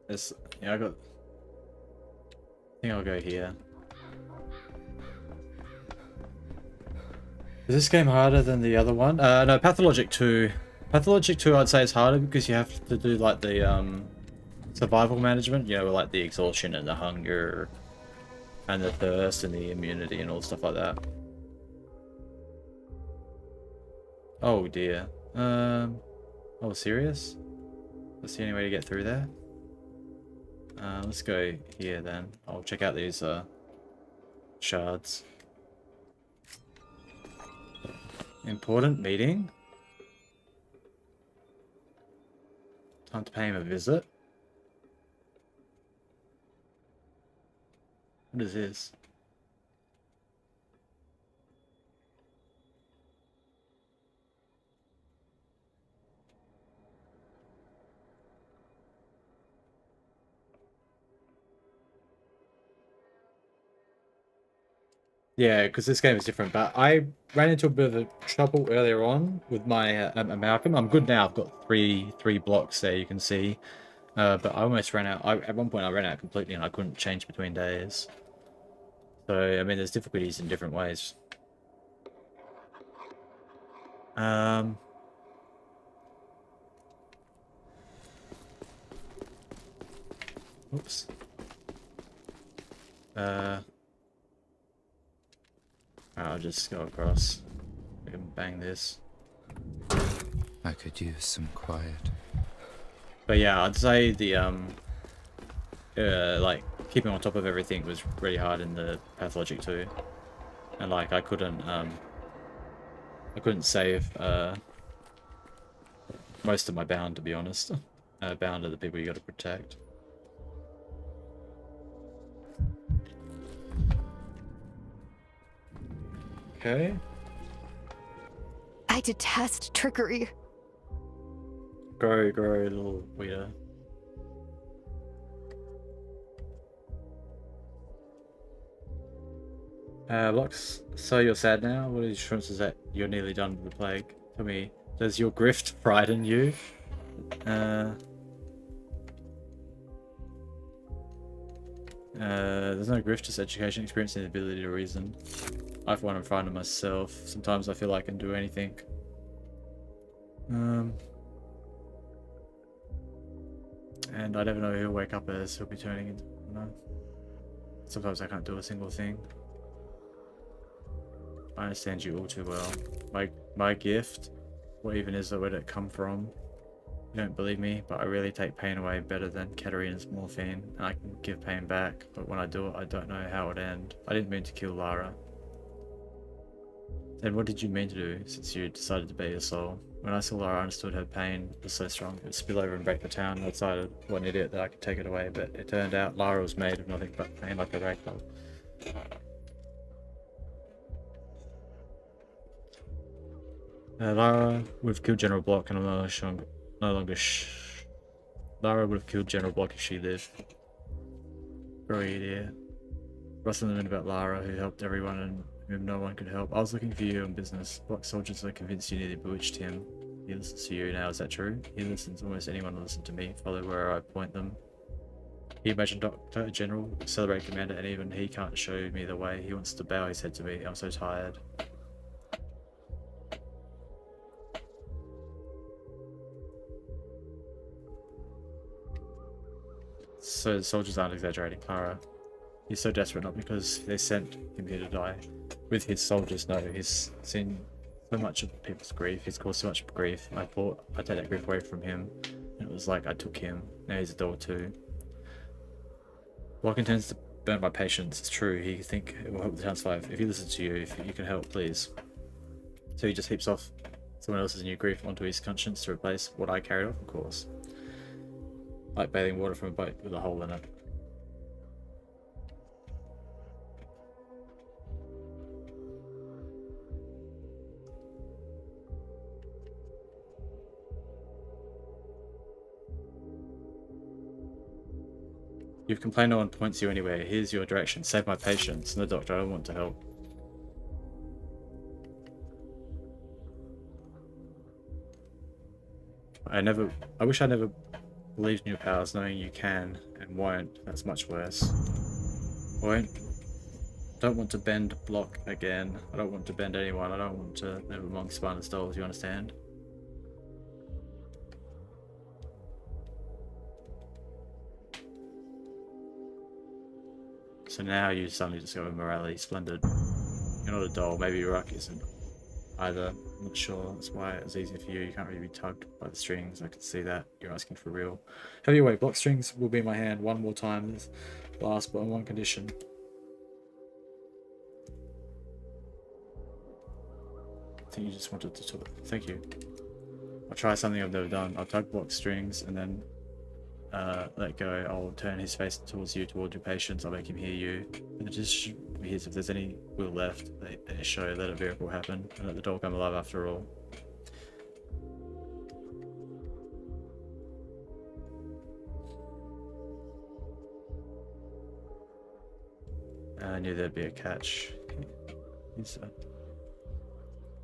This, yeah, I think I'll go here. Is this game harder than the other one? No, Pathologic 2. Pathologic 2 I'd say is harder because you have to do like the survival management, you know, like the exhaustion and the hunger and the thirst and the immunity and all stuff like that. Oh dear. Oh, serious? That's the only way to get through there? Let's go here then. I'll check out these shards. Important meeting. Time to pay him a visit. What is this? Yeah, because this game is different, but I ran into a bit of trouble earlier on with my Malcolm. I'm good now. I've got three blocks there, you can see. But I almost ran out. At one point I ran out completely and I couldn't change between days. So, I mean, there's difficulties in different ways. Oops. I'll just go across. We can bang this. I could use some quiet. But yeah, I'd say the like keeping on top of everything was really hard in the Pathologic 2. And like I couldn't save most of my bound, to be honest. Bound are the people you gotta protect. Okay. I detest trickery. Grow, little weeder. Lux, so you're sad now? What are the assurances that you're nearly done with the plague? Tell me, does your grift frighten you? There's no grift, just education, experience, and the ability to reason. I for one am frightened of myself. Sometimes I feel I can do anything. And I never know who he'll wake up as. He'll be turning into, you know. Sometimes I can't do a single thing. I understand you all too well. My gift, what even is it? Where did it come from? You don't believe me, but I really take pain away better than Katarina's morphine, and I can give pain back, but when I do it, I don't know how it would end. I didn't mean to kill Lara. Then what did you mean to do, since you decided to bear your soul? When I saw Lara, I understood her pain was so strong it would spill over and break the town. I decided, what an idiot, that I could take it away, but it turned out Lara was made of nothing but pain like a ragdoll. Lara would have killed General Block, and I'm no longer Lara would have killed General Block if she lived. Very idiot. Rustling learned about Lara, who helped everyone and whom no one could help. I was looking for you in business. Block soldiers are convinced you nearly bewitched him. He listens to you now, is that true? He listens almost anyone to listen to me. Follow where I point them. He imagined Doctor, General, Celebrate Commander, and even he can't show me the way. He wants to bow his head to me. I'm so tired. So the soldiers aren't exaggerating, Clara. He's so desperate not because they sent him here to die. With his soldiers, no. He's seen so much of people's grief. He's caused so much grief. I thought I'd take that grief away from him. And it was like I took him. Now he's a door too. Block intends to burn my patience. It's true. He think it will help the town survive. If he listens to you, if you can help, please. So he just heaps off someone else's new grief onto his conscience to replace what I carried off, of course. Like bathing water from a boat with a hole in it. You've complained no one points you anywhere. Here's your direction. Save my patience. No, doctor, I don't want to help. I wish I never believed in your powers, knowing you can and won't. That's much worse. Don't want to bend Block again. I don't want to bend anyone. I don't want to live among Spartan's dolls, you understand? So now you suddenly discover morality. Splendid. You're not a doll. Maybe your Ruck isn't either. I'm not sure. That's why it's easier for you. You can't really be tugged by the strings. I can see that. You're asking for real. Have your way. Block strings will be in my hand one more time. This last, but on one condition. I think you just wanted to talk. Thank you. I'll try something I've never done. I'll tug Block strings and then let go. I'll turn his face towards you, toward your patience. I'll make him hear you. And it just hears if there's any will left, they show, let a miracle happen, and let the doll come alive after all. I knew there'd be a catch.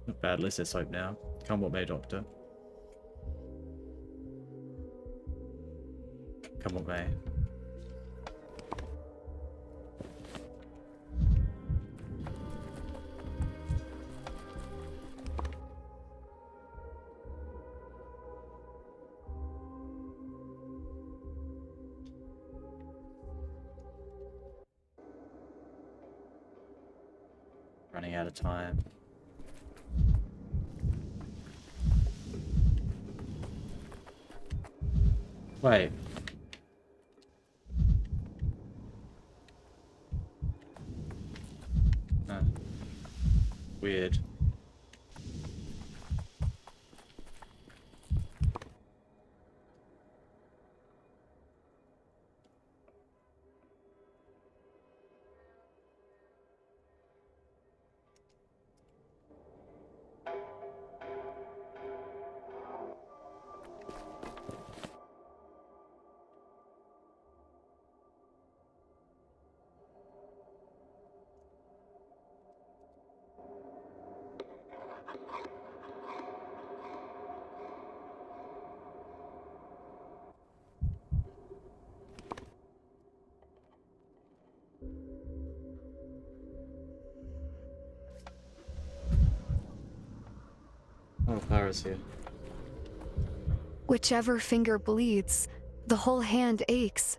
Not bad, let's just hope now. Come what may, Doctor. Come what may. Running out of time. Wait. Weird. Oh, Clara's here. Whichever finger bleeds, The whole hand aches.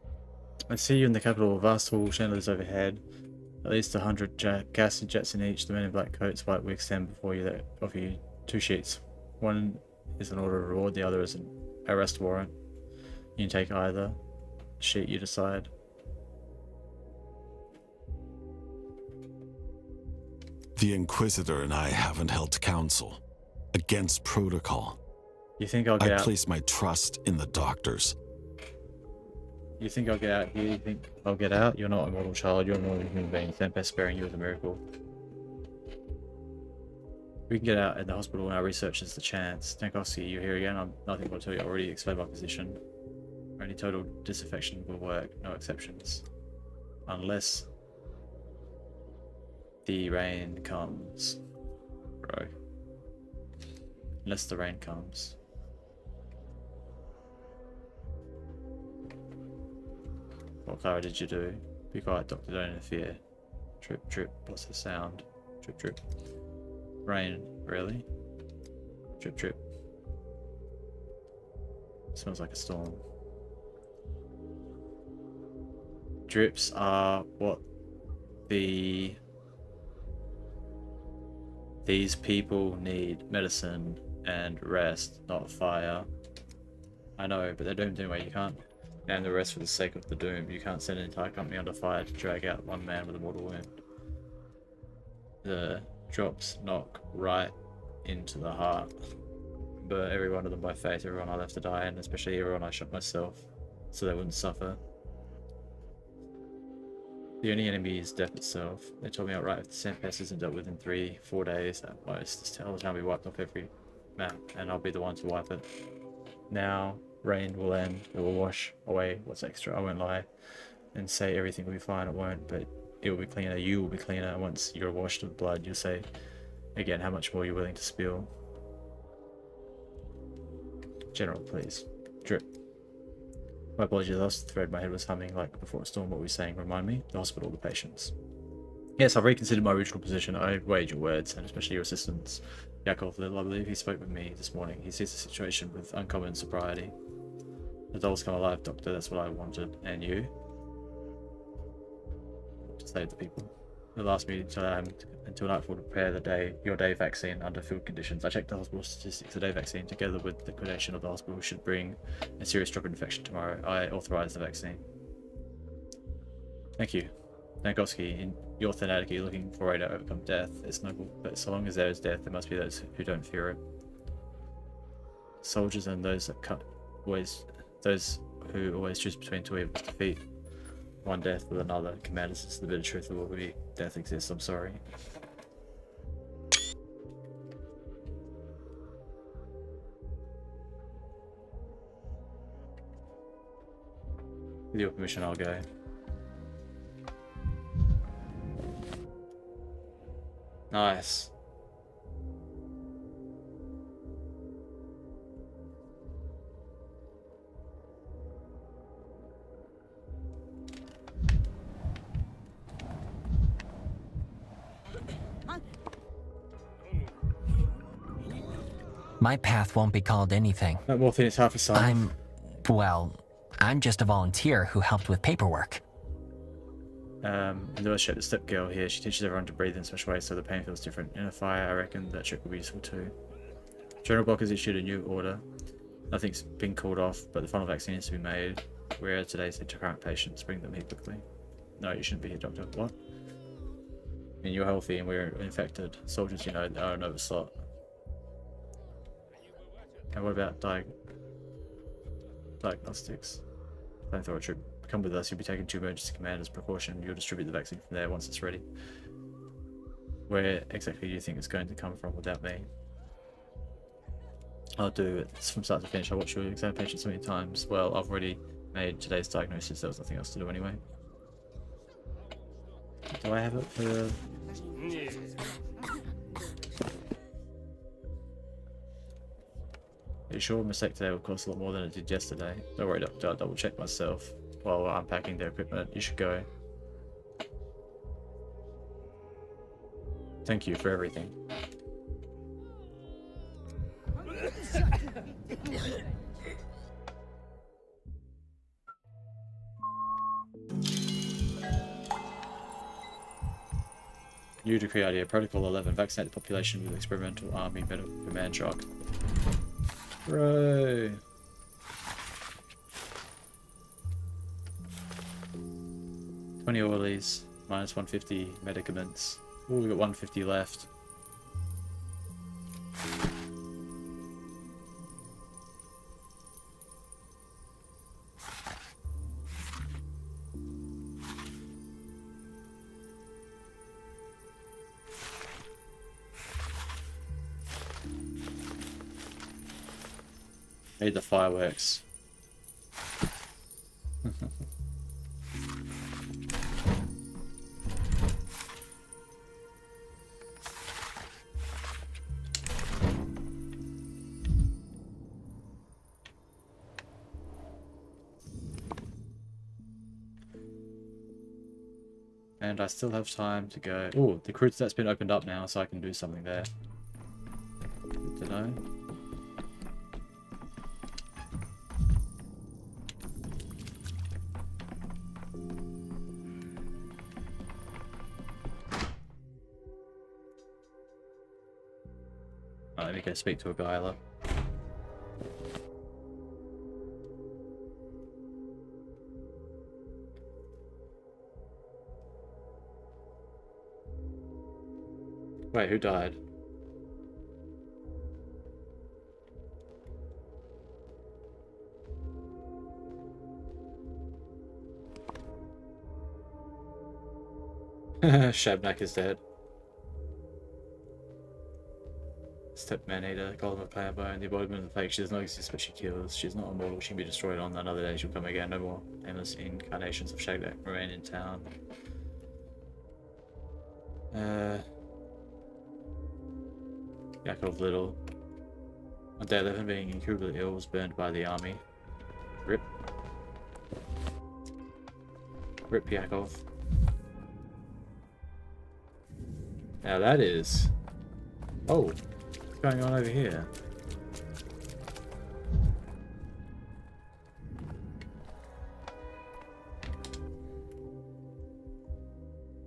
I see you in the capital, vast tall chandeliers overhead. At least 100 gas jets in each. The men in black coats, white wigs stand before you that offer you 2 sheets. One is an order of reward, the other is an arrest warrant. You can take either sheet you decide. The Inquisitor and I haven't held counsel. Against protocol. You think I'll get out? I place my trust in the doctors. You think I'll get out here? You think I'll get out? You're not a mortal child, you're a normal human being. Tempest sparing you is a miracle. We can get out in the hospital when our research is the chance. Tankowski, you're here again. I'm nothing but to tell you. I already explained my position. Only total disaffection will work, no exceptions. Unless the rain comes. Bro. Unless the rain comes. What Clara did you do? Be quiet, Doctor, don't interfere. Drip, drip, what's the sound? Drip, drip. Rain, really? Drip, drip. Smells like a storm. Drips are what these people need. Medicine and rest, not fire. I know, but they're doomed anyway. You can't name the rest for the sake of the doom. You can't send an entire company under fire to drag out one man with a mortal wound. The drops knock right into the heart. But every one of them by fate, everyone I left to die, and especially everyone I shot myself, so they wouldn't suffer. The only enemy is death itself. They told me outright if the Tempest isn't dealt with in 3-4 days at most, this town will be wiped off every map, and I'll be the one to wipe it. Now, rain will end. It will wash away what's extra. I won't lie and say everything will be fine. It won't, but it will be cleaner. You will be cleaner. And once you're washed with blood, you'll say again how much more you're willing to spill. General, please. Drip. My apologies, I lost the thread. My head was humming like before a storm. What were we saying? Remind me? The hospital, the patients. Yes, I've reconsidered my original position. I weighed your words, and especially your assistance. Yakov Little, I believe he spoke with me this morning. He sees the situation with uncommon sobriety. The dolls come alive, Doctor. That's what I wanted. And you? To save the people. The last meeting until nightfall to prepare your day vaccine under field conditions. I checked the hospital statistics. The day vaccine, together with the liquidation of the hospital, should bring a serious drop in infection tomorrow. I authorize the vaccine. Thank you. Nagoski, in your fanatic, you're looking for a way to overcome death. It's noble, but so long as there is death, there must be those who don't fear it. Soldiers and those who always choose between two evils defeat one death with another. Commanders, this is the bitter truth of what death exists. I'm sorry. With your permission, I'll go. Nice. My path won't be called anything. That morphine is half a sign. I'm just a volunteer who helped with paperwork. The shape the step girl here, she teaches everyone to breathe in special ways so the pain feels different. In a fire, I reckon that trick will be useful too. General Block has issued a new order. Nothing's been called off, but the final vaccine is to be made. We're here today to current patients. Bring them here quickly. No, you shouldn't be here, Doctor. What? I mean, you're healthy and we're infected. Soldiers, you know, are an overslot. And what about diagnostics? Flamethrower troop. Come with us, you'll be taken to emergency command as precaution. You'll distribute the vaccine from there once it's ready. Where exactly do you think it's going to come from without me? I'll do it from start to finish. I watched your exam patient so many times. Well, I've already made today's diagnosis. There was nothing else to do anyway. Do I have it for... Are you sure a mistake today will cost a lot more than it did yesterday? Don't worry, Doctor. I'll double check myself while unpacking their equipment. You should go. Thank you for everything. New decree idea. Protocol 11. Vaccinate the population with experimental army medical command shock. Hooray! $20 oilies. Minus 150 medicaments. Oh, we got 150 left. Need the fireworks. And I still have time to go. Oh, the cruise that's been opened up now, so I can do something there. Good to know. Let me go speak to a Guyla. Wait, who died? Shabnak is dead. Step man-eater, golem of power bone, the embodiment of the fake. She does not exist, but she kills. She is not immortal. She can be destroyed on another day. She'll come again. No more nameless incarnations of Shagdak remain in town. Yakov Little. On day 11, being incurably ill, was burned by the army. Rip. Rip Yakov. Now that is... Oh, what's going on over here?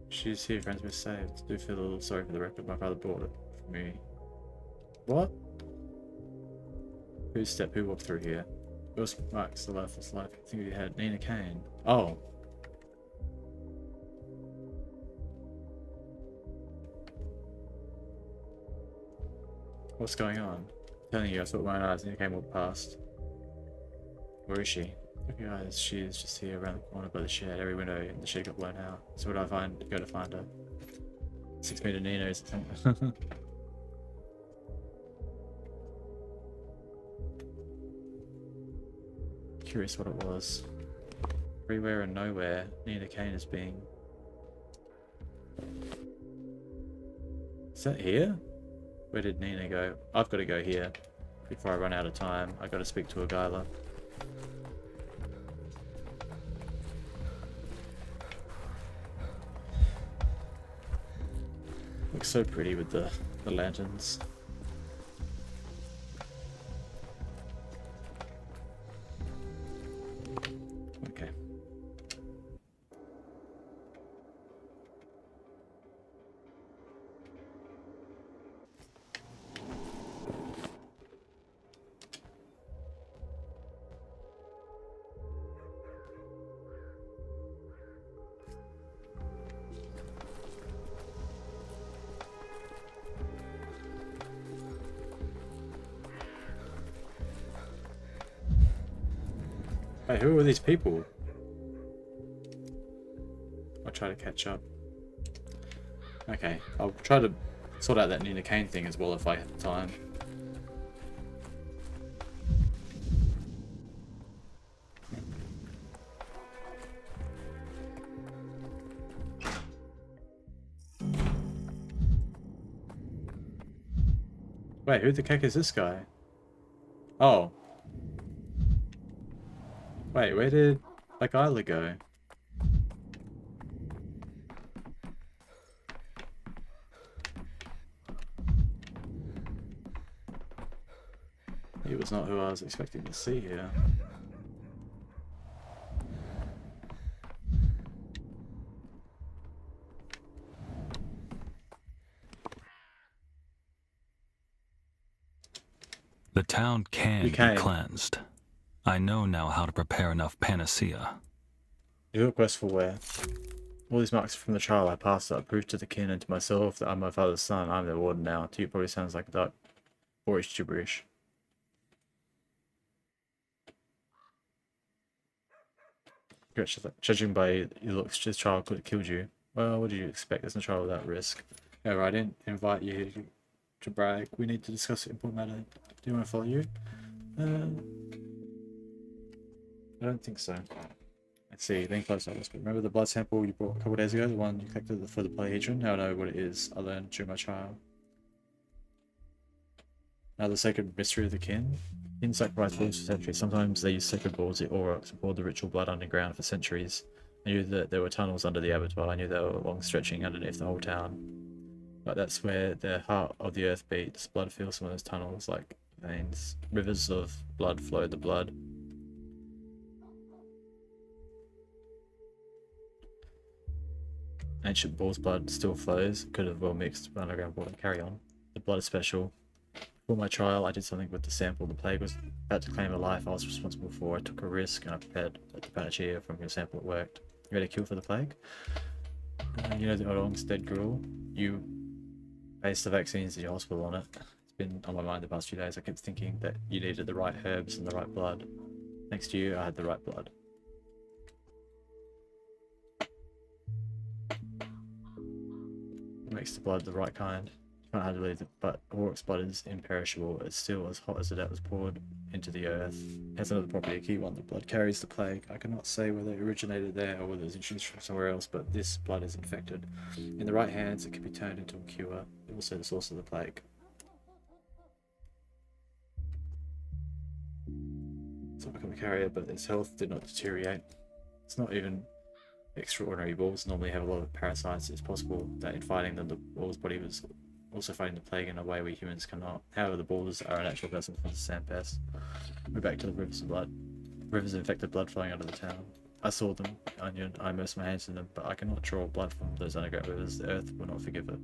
She's here, friends were saved. Do feel a little sorry for the record. My father bought it for me. What? Who walked through here? Ghost marks the lifeless life. I think we had Nina Kane. Oh. What's going on? I'm telling you, I thought my eyes Nina Kane walked past. Where is she? Look, guys, she is just here around the corner by the shed. Every window in the shed got blown out. So what do I go to find her? 6 meter Nina is something. Curious what it was. Everywhere and nowhere, Nina Kane is being... Is that here? Where did Nina go? I've got to go here. Before I run out of time, I've got to speak to a Guyla. Looks so pretty with the lanterns. Okay. Hey, who are these people? I'll try to catch up. Okay, I'll try to sort out that Nina Kane thing as well if I have time. Wait, who the heck is this guy? Oh. Wait, where did that Isla go? He was not who I was expecting to see here. The town can You be can. cleansed. I know now how to prepare enough panacea. You look westful where? All these marks from the trial I passed are proof to the kin and to myself that I'm my father's son. I'm their warden now. To you, it probably sounds like dark, boorish gibberish. Judging by your looks, this child could have killed you. Well, what did you expect? There's no trial without risk. However, I didn't invite you here to brag. We need to discuss an important matter. Do you want to follow you? I don't think so. Let's see, being close to this, but remember the blood sample you brought a couple days ago? The one you collected for the polyhedron? Now I know what it is. I learned during my trial. Now the sacred mystery of the kin. Kin sacrifice balls for centuries. Sometimes they use sacred balls, the aurochs, and poured the ritual blood underground for centuries. I knew that there were tunnels under the abattoir. I knew they were long stretching underneath the whole town. But that's where the heart of the earth beats. Blood fills some of those tunnels like veins. Rivers of blood flowed the blood. Ancient bull's blood still flows. Could have well mixed with underground water. Carry on. The blood is special. For my trial, I did something with the sample. The plague was about to claim a life I was responsible for. I took a risk and I prepared the panacea from your sample. It worked. You ready to kill for the plague? You know the Odong's dead gruel? You based the vaccines in your hospital on it. It's been on my mind the past few days. I kept thinking that you needed the right herbs and the right blood. Thanks to you, I had the right blood. It makes the blood the right kind. It's not hard to believe, but Auroch's blood is imperishable. It's still as hot as the that was poured into the earth. It has another property, a key one. The blood carries the plague. I cannot say whether it originated there or whether it was introduced from somewhere else, but this blood is infected. In the right hands, it can be turned into a cure. Also the source of the plague. It's not become a carrier, but its health did not deteriorate. It's not even extraordinary. Balls normally have a lot of parasites. It's possible that in fighting them, the ball's body was also fighting the plague in a way we humans cannot. However, the balls are a natural vessel for the sand pest. We're back to the rivers of blood. Rivers of infected blood flowing out of the town. I saw them, onion. I immersed my hands in them, but I cannot draw blood from those underground rivers. The earth will not forgive it.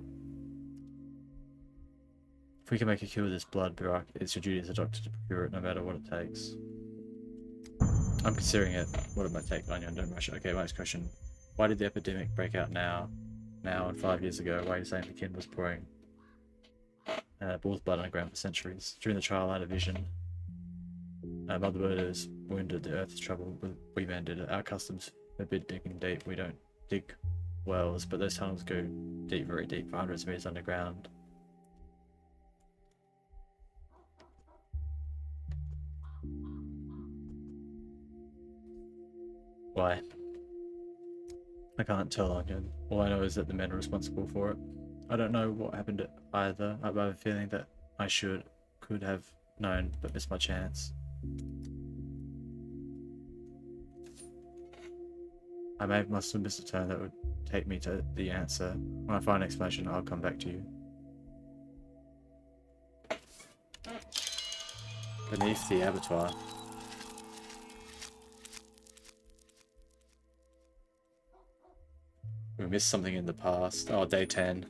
If we can make a cure of this blood, Burak, it's your duty as a doctor to procure it, no matter what it takes. I'm considering it. What it might take, onion. Don't rush it. Okay, my next question. Why did the epidemic break out now and 5 years ago? Why are you saying the kin was pouring bull's blood underground for centuries? During the trial, I had a vision. Mother Bird is wounded. The earth is troubled. We men did it. Our customs forbid digging deep. We don't dig wells, but those tunnels go deep, very deep, for hundreds of meters underground. Why? I can't tell, onion. All I know is that the men are responsible for it. I don't know what happened either. I have a feeling that I could have known, but missed my chance. Must have missed a turn that would take me to the answer. When I find an explanation, I'll come back to you. Beneath the abattoir. We missed something in the past. Oh, day 10.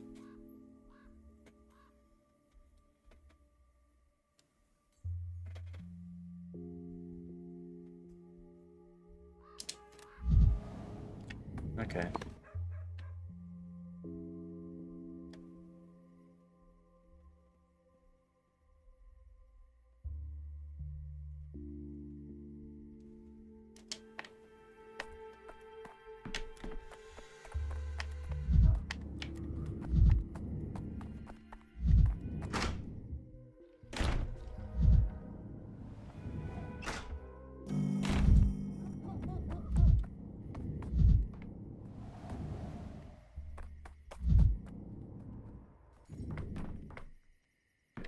Okay.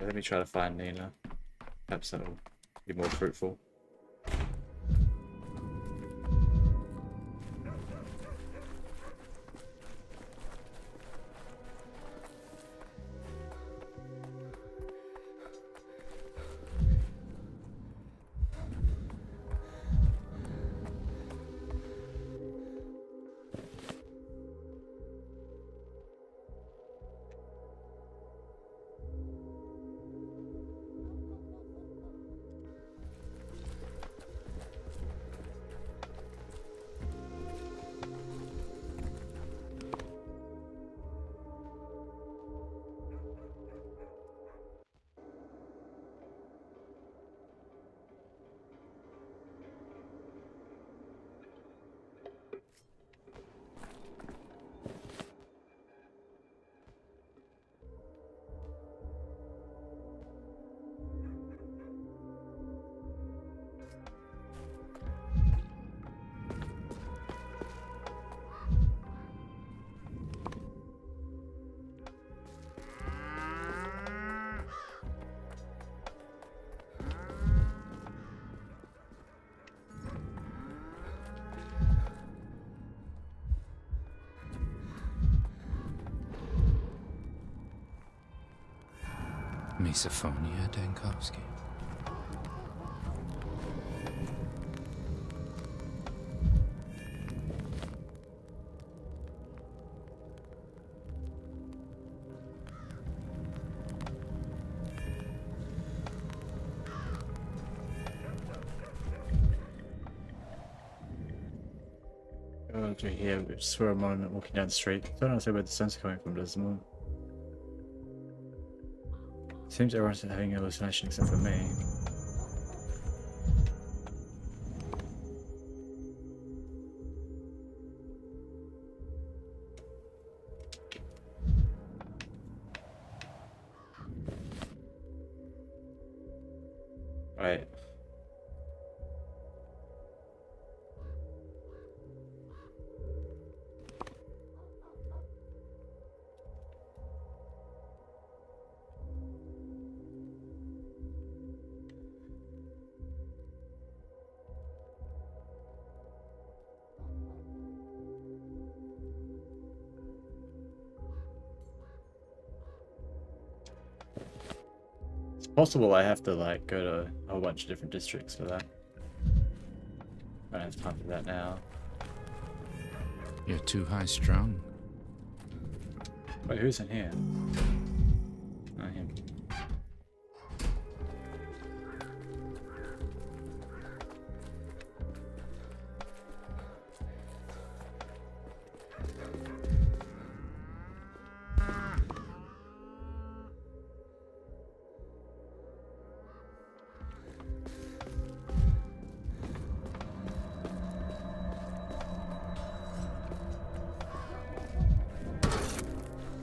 Let me try to find Nina. Perhaps that'll be more fruitful. Misophonia, Dankovsky. Over here, we just for a moment walking down the street. Don't know where the sun's coming from, does the moon? Seems everyone's having a hallucination except for me. Right. Possible I have to like go to a whole bunch of different districts for that. I don't have time for that now. You're too high strung. Wait, who's in here? Not him.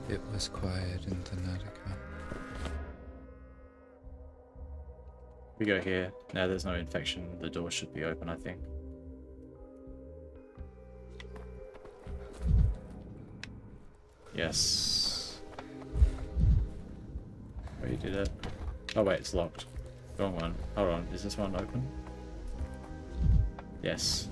It was quiet in Thanatica. We go here. Now there's no infection. The door should be open, I think. Yes. Oh, you did it. Oh wait, it's locked. Wrong one. Hold on, is this one open? Yes.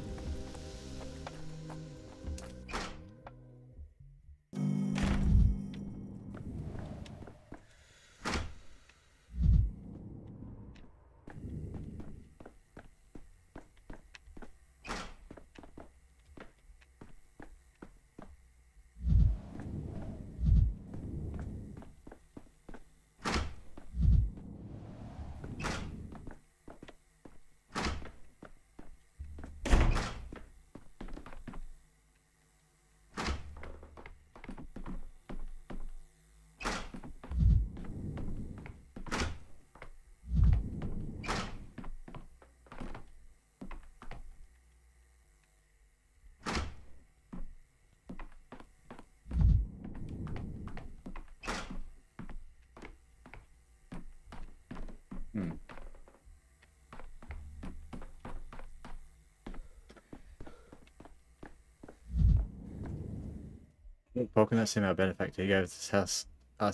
Poking, that's him, our benefactor. He gave us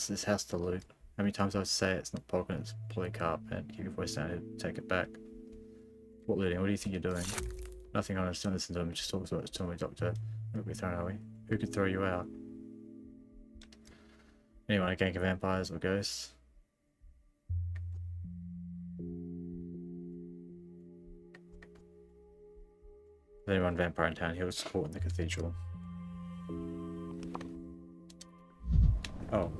this house to loot. How many times do I say it's not Poking, it's Polycarp, and keep your voice down and take it back. What looting? What do you think you're doing? Nothing honest, don't listen to him, just talk to us, tell me, doctor. Won't be thrown, are we? Who could throw you out? Anyone, a gang of vampires or ghosts? There's only one vampire in town, he was caught in the cathedral. Oh,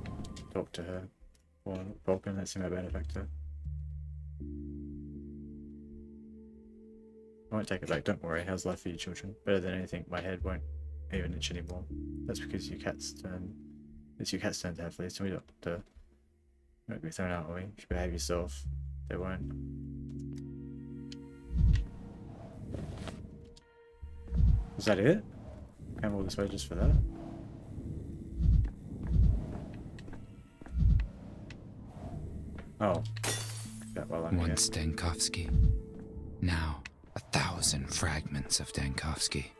talk to her. Or Vulcan, that's him, our benefactor. I won't take it back, don't worry. How's life for you children? Better than anything, my head won't even itch anymore. That's because your cat's turn. It's your cat's turn to have fleas. Tell me, doctor. You won't be thrown out, will we? If you behave yourself, they won't. Was that it? Came all this way just for that? Oh. Yeah, well, I'm Once Dankovsky. Now, 1,000 fragments of Dankovsky.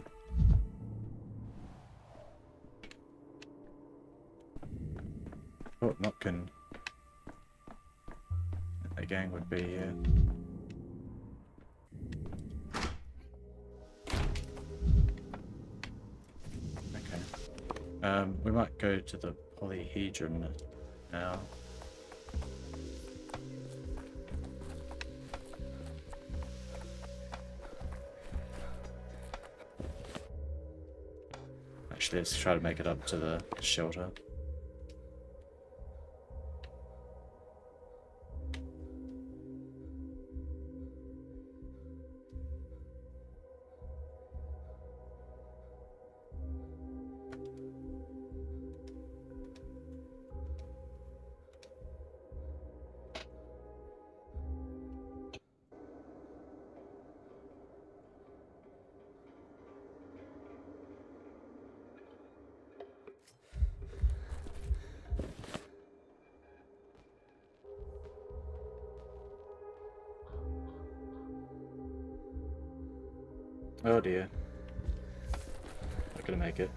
Oh, Notkin. The gang would be here. Okay. We might go to the polyhedron now. Eventually, let's try to make it up to the shelter. Oh dear. Not gonna make it.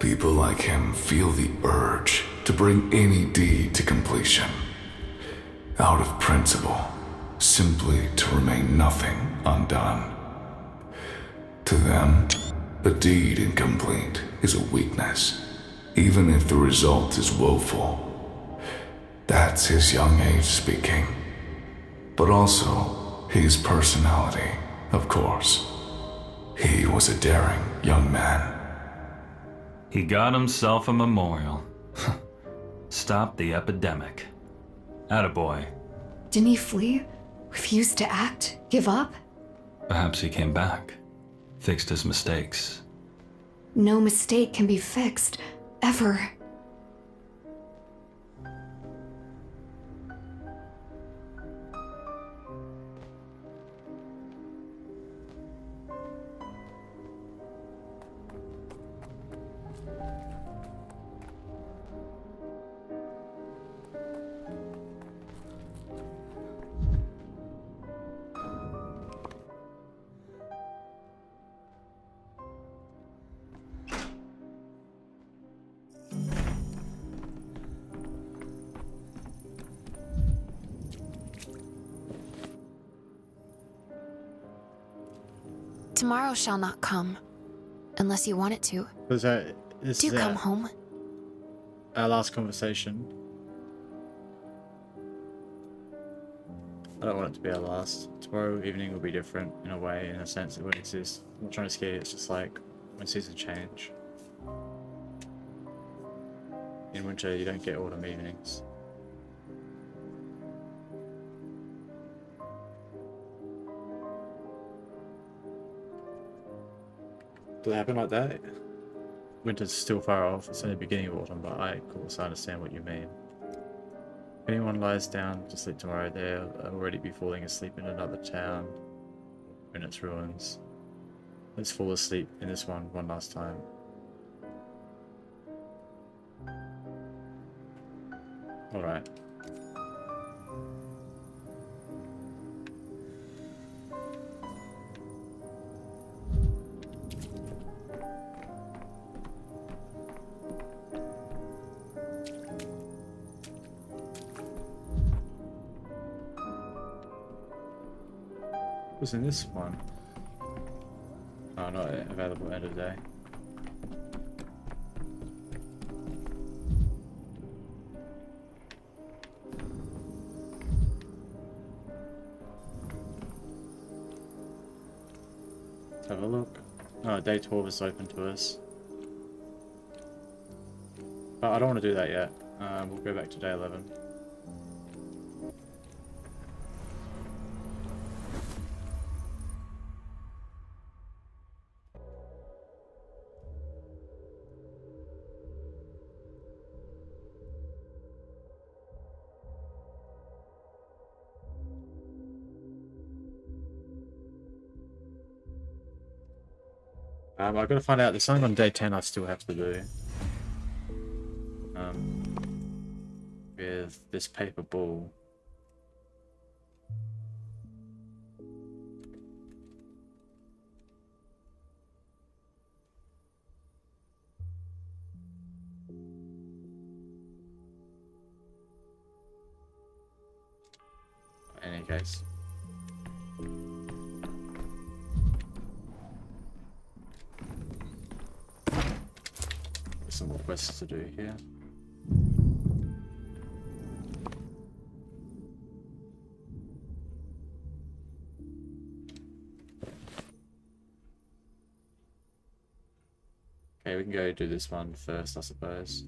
People like him feel the urge to bring any deed to completion. Out of principle, simply to remain nothing undone. To them, a deed incomplete is a weakness, even if the result is woeful. That's his young age speaking. But also, his personality, of course. He was a daring young man. He got himself a memorial. Stop the epidemic. Attaboy. Didn't he flee? Refuse to act? Give up? Perhaps he came back. Fixed his mistakes. No mistake can be fixed. Ever. Tomorrow shall not come, unless you want it to. Do come home. Our last conversation. I don't want it to be our last. Tomorrow evening will be different in a way, in a sense it won't exist. I'm not trying to scare you, it's just like when seasons change. In winter you don't get autumn evenings. Does it happen like that? Winter's still far off, it's only the beginning of autumn, but I of course understand what you mean. If anyone lies down to sleep tomorrow, they'll already be falling asleep in another town in its ruins. Let's fall asleep in this one last time. Alright. Was in this one? Oh, not available end of day. Let's have a look. Oh, day 12 is open to us. But I don't want to do that yet. We'll go back to day 11. I've got to find out, there's something on day 10 I still have to do. With this paper ball. In any case. some more quests to do here. Okay, we can go do this one first, I suppose.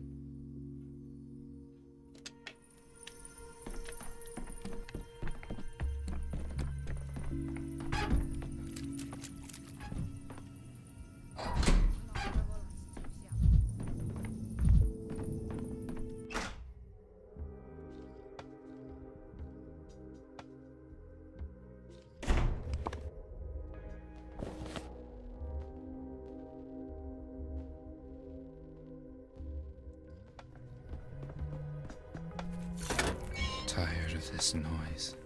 Tired of this noise.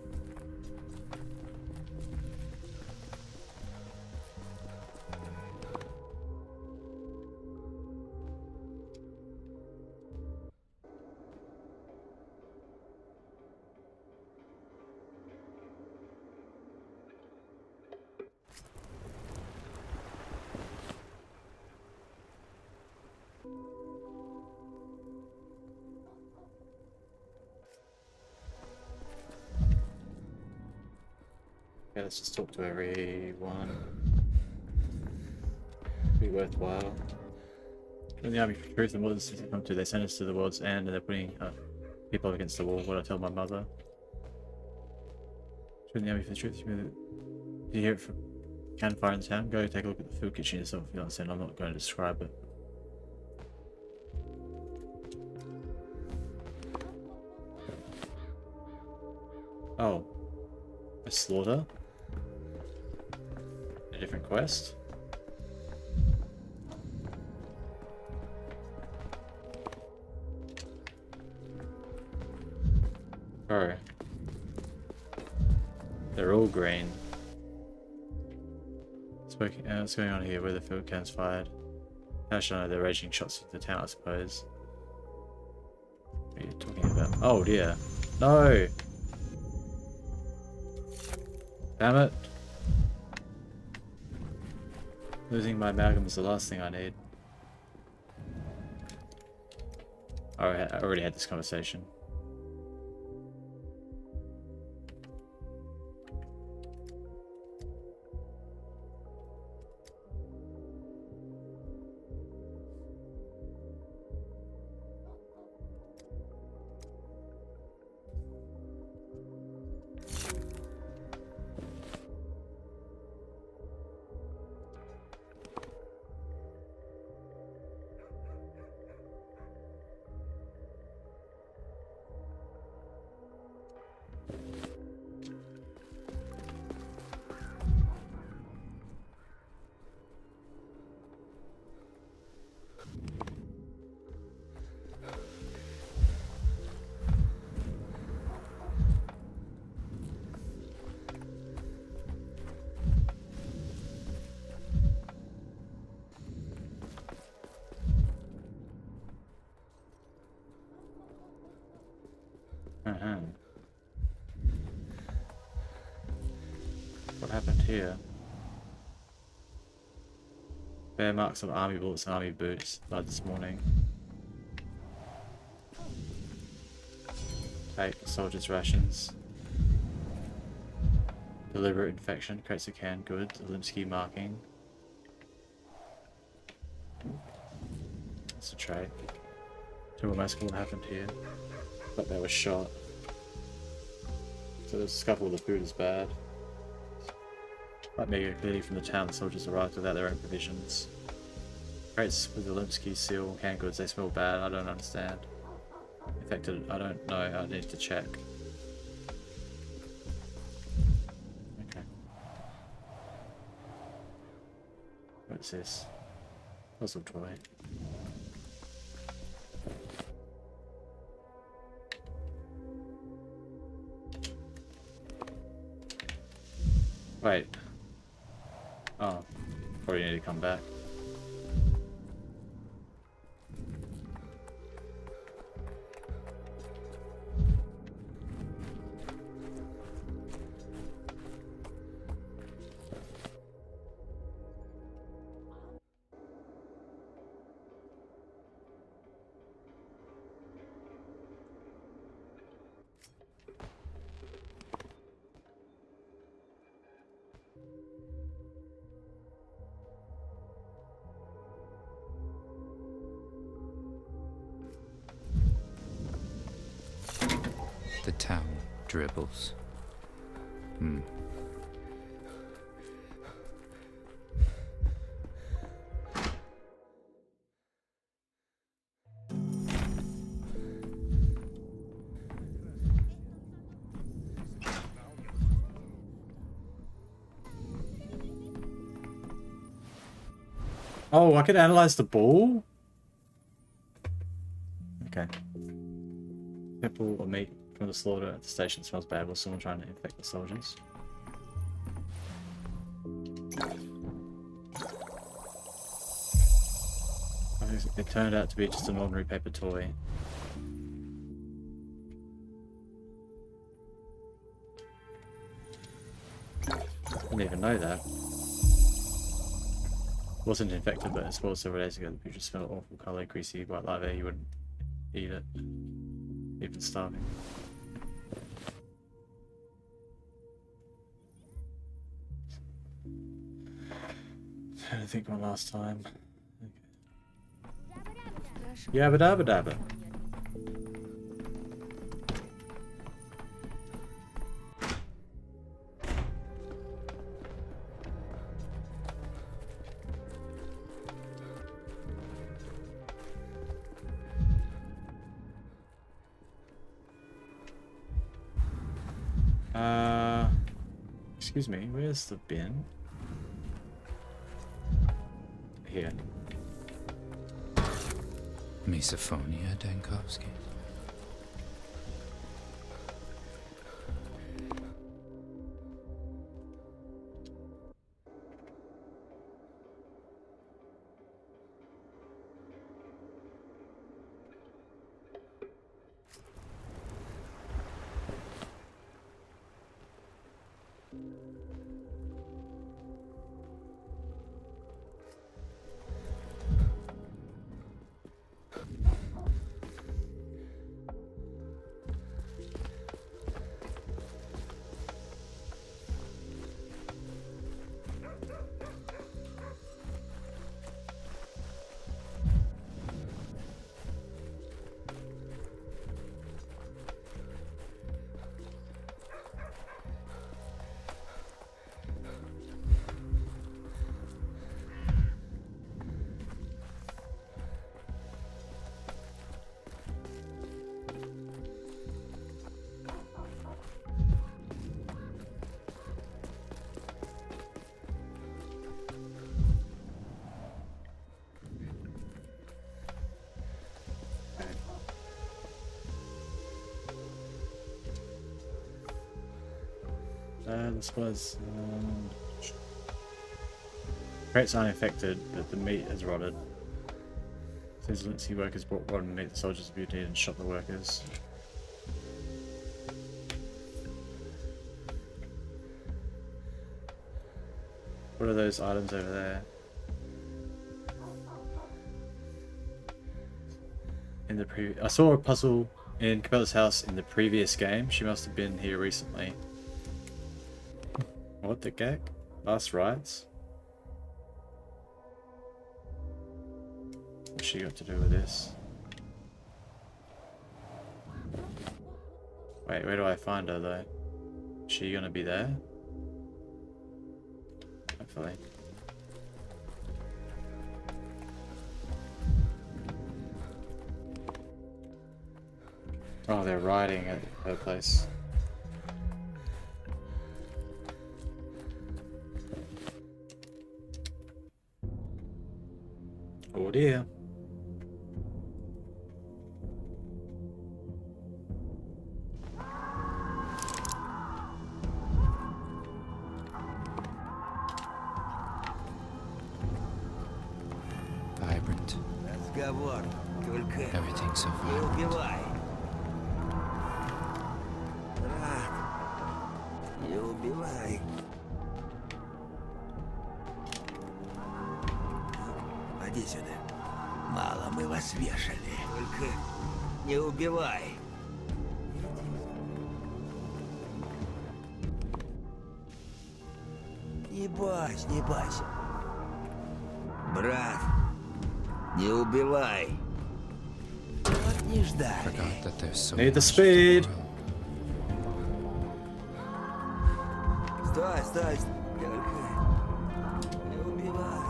Yeah, let's just talk to everyone. Be worthwhile. When the army for truth and what does this come to? They send us to the world's end and they're putting people up against the wall. What I tell my mother? Join the army for the truth. Do you hear it from campfire in town? Go take a look at the food kitchen yourself if you understand. I'm not going to describe it. Oh. A slaughter? A different quest? Oh. They're all green. What's going on here? Where the field cannons fired? How should I know they're raging shots into the town, I suppose? What are you talking about? Oh dear. No! Damn it. Losing my amalgam is the last thing I need. I already had this conversation. What happened here? Bear marks of army bullets and army boots. Blood this morning. Take soldiers' rations. Deliberate infection. Crates of canned goods. Olimsky marking. That's a trait. Too almost what happened here. But they were shot. So the scuffle with the food is bad. Might make it clearly from the town the soldiers arrived without their own provisions. Crates with the Olimsky seal, canned goods, they smell bad, I don't understand. Infected, I don't know, I need to check. Okay. What's this? Puzzle toy. Wait. Oh, probably need to come back. town dribbles. Oh, I could analyze the ball? Okay. People or meat from the slaughter at the station smells bad. Was someone trying to infect the soldiers? It turned out to be just an ordinary paper toy. Didn't even know that. Wasn't infected, but it spoiled several days ago. The picture smelled awful colour, greasy, white larvae. You wouldn't eat it, even starving. I think one last time. Okay. Yabba dabba dabba. Excuse me, where's the bin? Here. Misophonia, Dankovsky. This was crates aren't infected, but the meat has rotted. These Lindsay workers brought rotten meat. The soldiers abused it and shot the workers. What are those items over there? In the I saw a puzzle in Capella's house in the previous game. She must have been here recently. What the gag? Last rites? What's she got to do with this? Wait, where do I find her though? Is she gonna be there? Hopefully. Oh, they're riding at her place. Oh dear. Vibrant. Everything's so vibrant. Не убивай. Поди сюда. Мало мы вас вешали. Только не убивай. Не бойся, не бойся. Брат, не убивай. Вот не ждали. Need the speed. Стой, стой, только не убивай.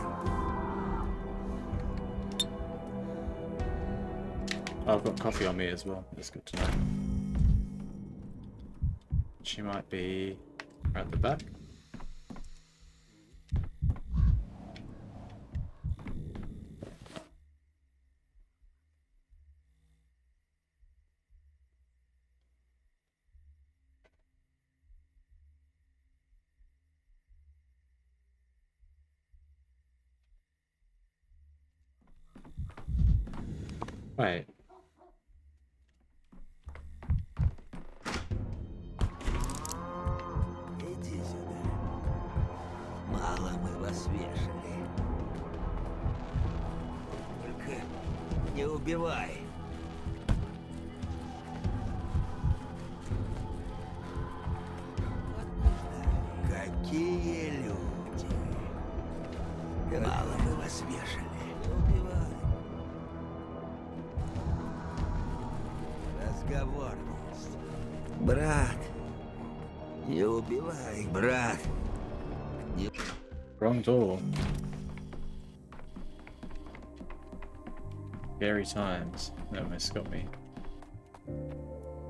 I've got coffee on me as well. That's good to know. She might be at the back. Wait. Иди сюда. Мало мы вас вешали. Только не убивай. Какие люди. Мало мы вас вешали. Не убивай. Разговор есть. Брат. Не убивай, брат. Не... Wrong door. Scary times. That almost got me.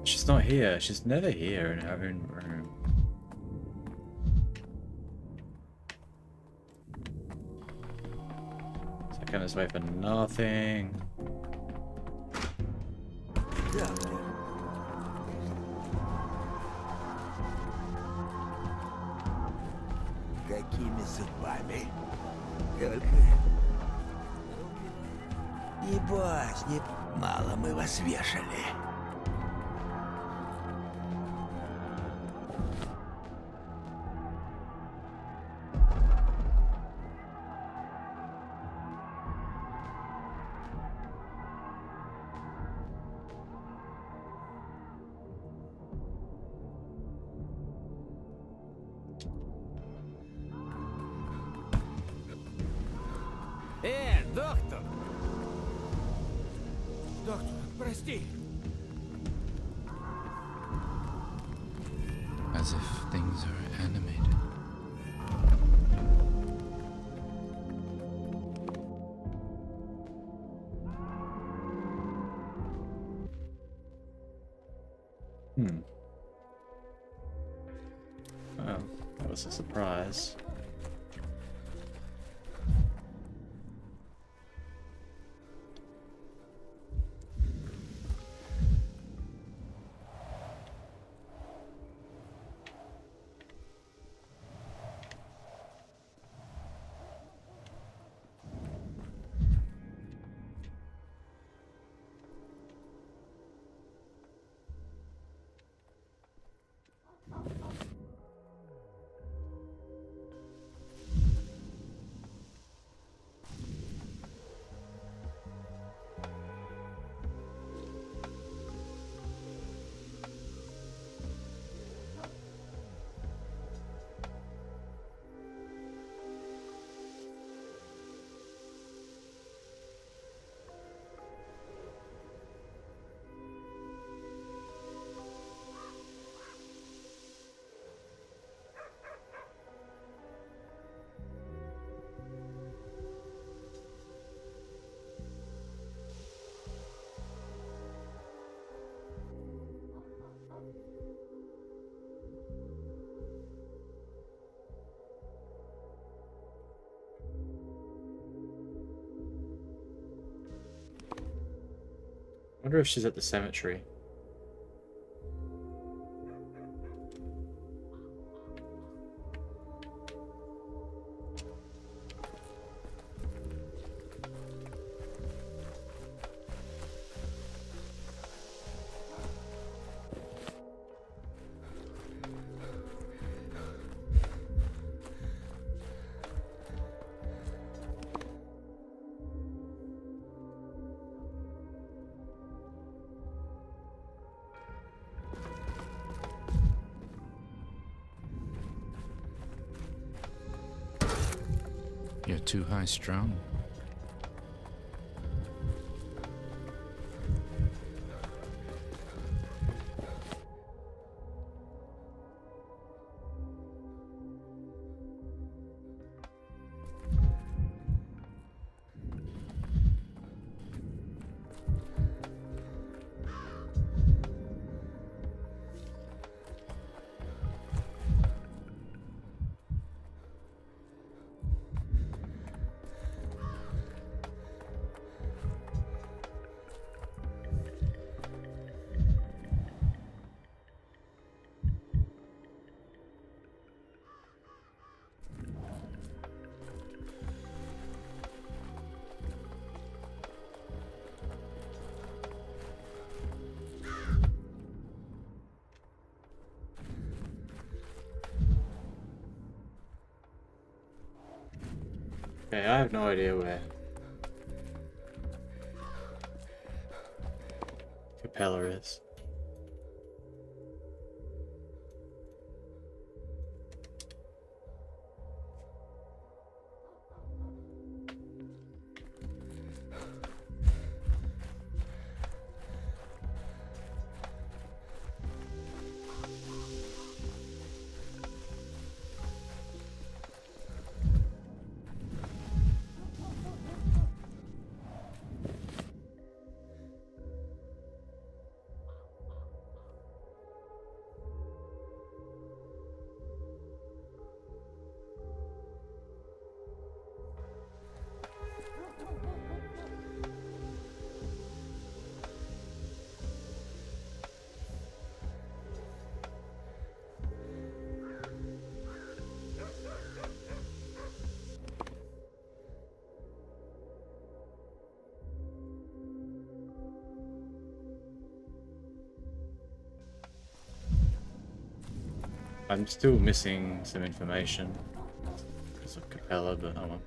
She's not here. She's never here in her own room. Taking this way for nothing. Какими судьбами? Только... Ебать, не... Мало мы вас вешали. Доктор! Доктор, прости. As if things are animated. Well, that was a surprise. I wonder if she's at the cemetery. You're too high-strung. Okay, I have no idea where Capella is. I'm still missing some information because of Capella, but oh well.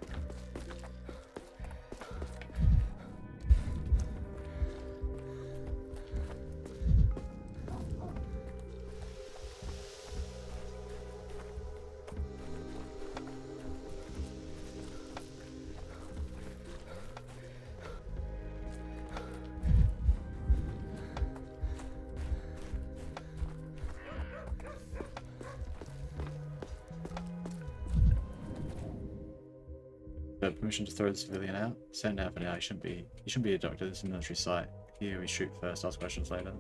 Permission to throw the civilian out. Send out for now. You shouldn't be a doctor. This is a military site. Here we shoot first, ask questions later.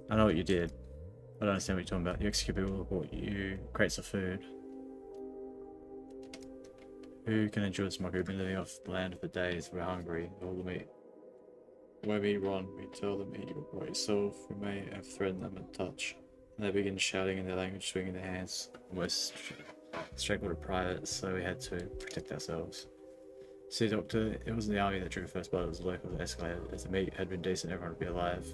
I know what you did. I don't understand what you're talking about. You execute people who bought you crates of food. Who can endure this mockery? We've been living off the land for days. We're hungry. All the meat. When we run, we tell them eat your brought yourself. We may have threatened them at touch. And they begin shouting in their language, swinging their hands. Almost strangled a private, so we had to protect ourselves. See, Doctor, it wasn't the army that drew first blood, it was the locals that escalated. If the meat had been decent, everyone would be alive.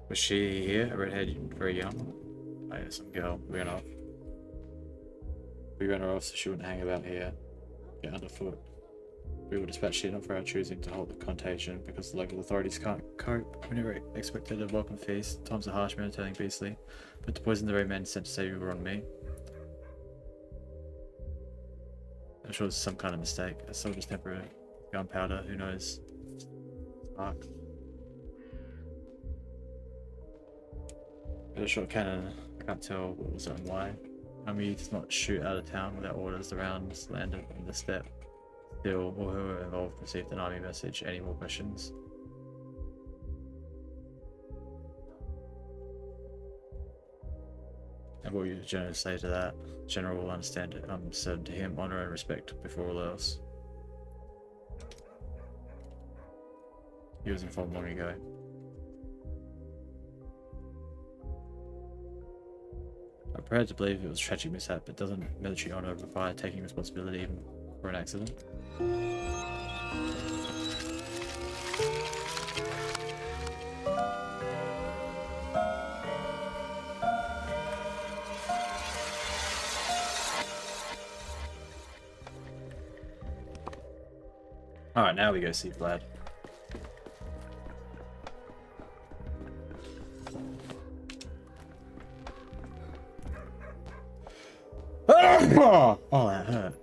Was she here? A redhead, very young? Oh yeah, some girl. We ran off. We ran her off so she wouldn't hang about here. Get underfoot. We were dispatched here not for our choosing to halt the contagion, because the local authorities can't cope. We never expected a welcome feast. Times are harsh, men are turning beastly. But to poison the very men sent to say you were on me. I'm sure it's some kind of mistake. A soldier's temper, gunpowder, who knows? Spark. With a short cannon, I can't tell what was and why. Army does not shoot out of town without orders. The rounds landed on the step. Still, all who were involved received an army message. Any more questions? And what would your general say to that? General will understand it. I'm certain to him honor and respect before all else. He was informed long ago. I'm prepared to believe it was a tragic mishap, but doesn't military honor require taking responsibility even for an accident? Alright, now we go see Vlad. Oh, that hurt.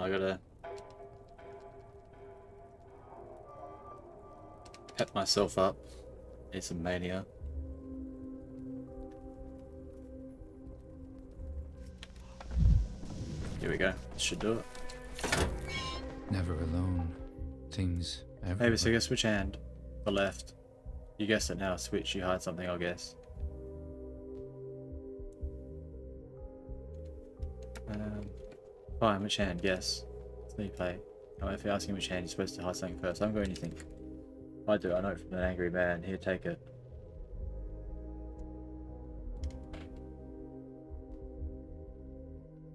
I gotta pep myself up. Need some mania. Here we go. This should do it. Never alone. Things everywhere. Maybe so guess which hand? The left. You guessed it now. Switch, you hide something, I'll guess. Fine, which hand? Guess. So you play. Now, if you're asking which hand, you're supposed to hide something first. I haven't got anything. I do, I know from an angry man. Here, take it.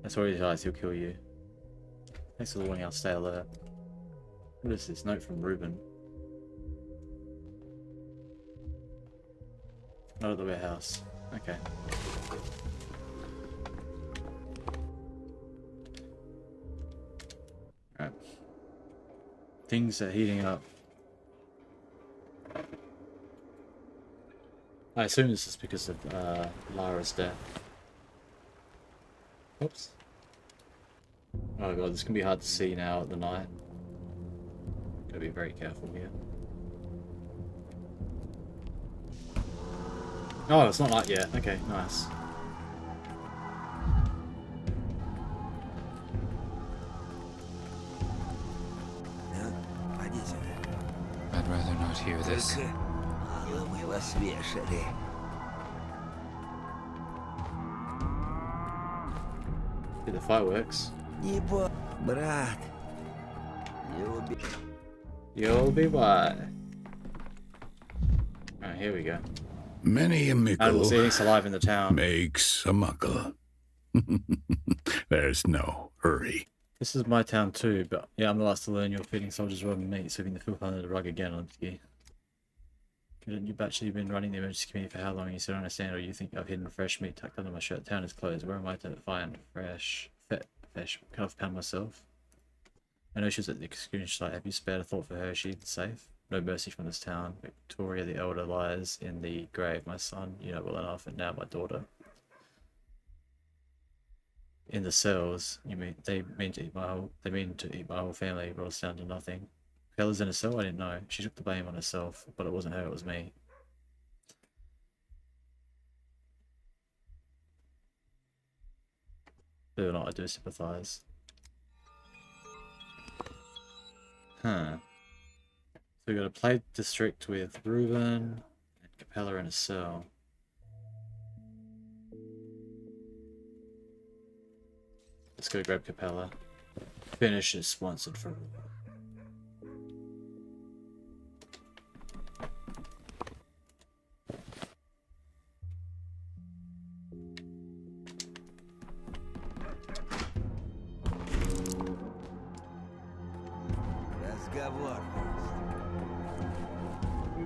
That's where he hides, he'll kill you. Thanks for the warning, I'll stay alert. What is this? Note from Ruben. Not at the warehouse. Okay. Right. Things are heating up. I assume this is because of Lara's death. Oops. Oh god, this can be hard to see now at the night. Gotta be very careful here. Oh, it's not light yet. Okay, nice. I'd rather not hear this. Did the fireworks? You'll be what? Alright, here we go. Many a Animals eating mickle saliva in the town. makes a muckle. There's no hurry. This is my town too, but yeah, I'm the last to learn you're feeding soldiers raw meat, sweeping the filth under the rug again on you. Couldn't you actually been running the emergency committee for how long? You still don't understand, or you think I've hidden fresh meat tucked under my shirt? Town is closed. Where am I to find fresh fish? Can I pound myself? I know she was at the excursion site. Have you spared a thought for her? Is she safe? No mercy from this town. Victoria the elder lies in the grave. My son, you know well enough, and now my daughter. In the cells, you mean they mean to eat my whole family, brought us down to nothing. Bella's in a cell? I didn't know. She took the blame on herself, but it wasn't her, it was me. Believe it or not, I do sympathise. Huh. So we got a play district with Reuben and Capella in a cell. Let's go grab Capella. Finish is sponsored for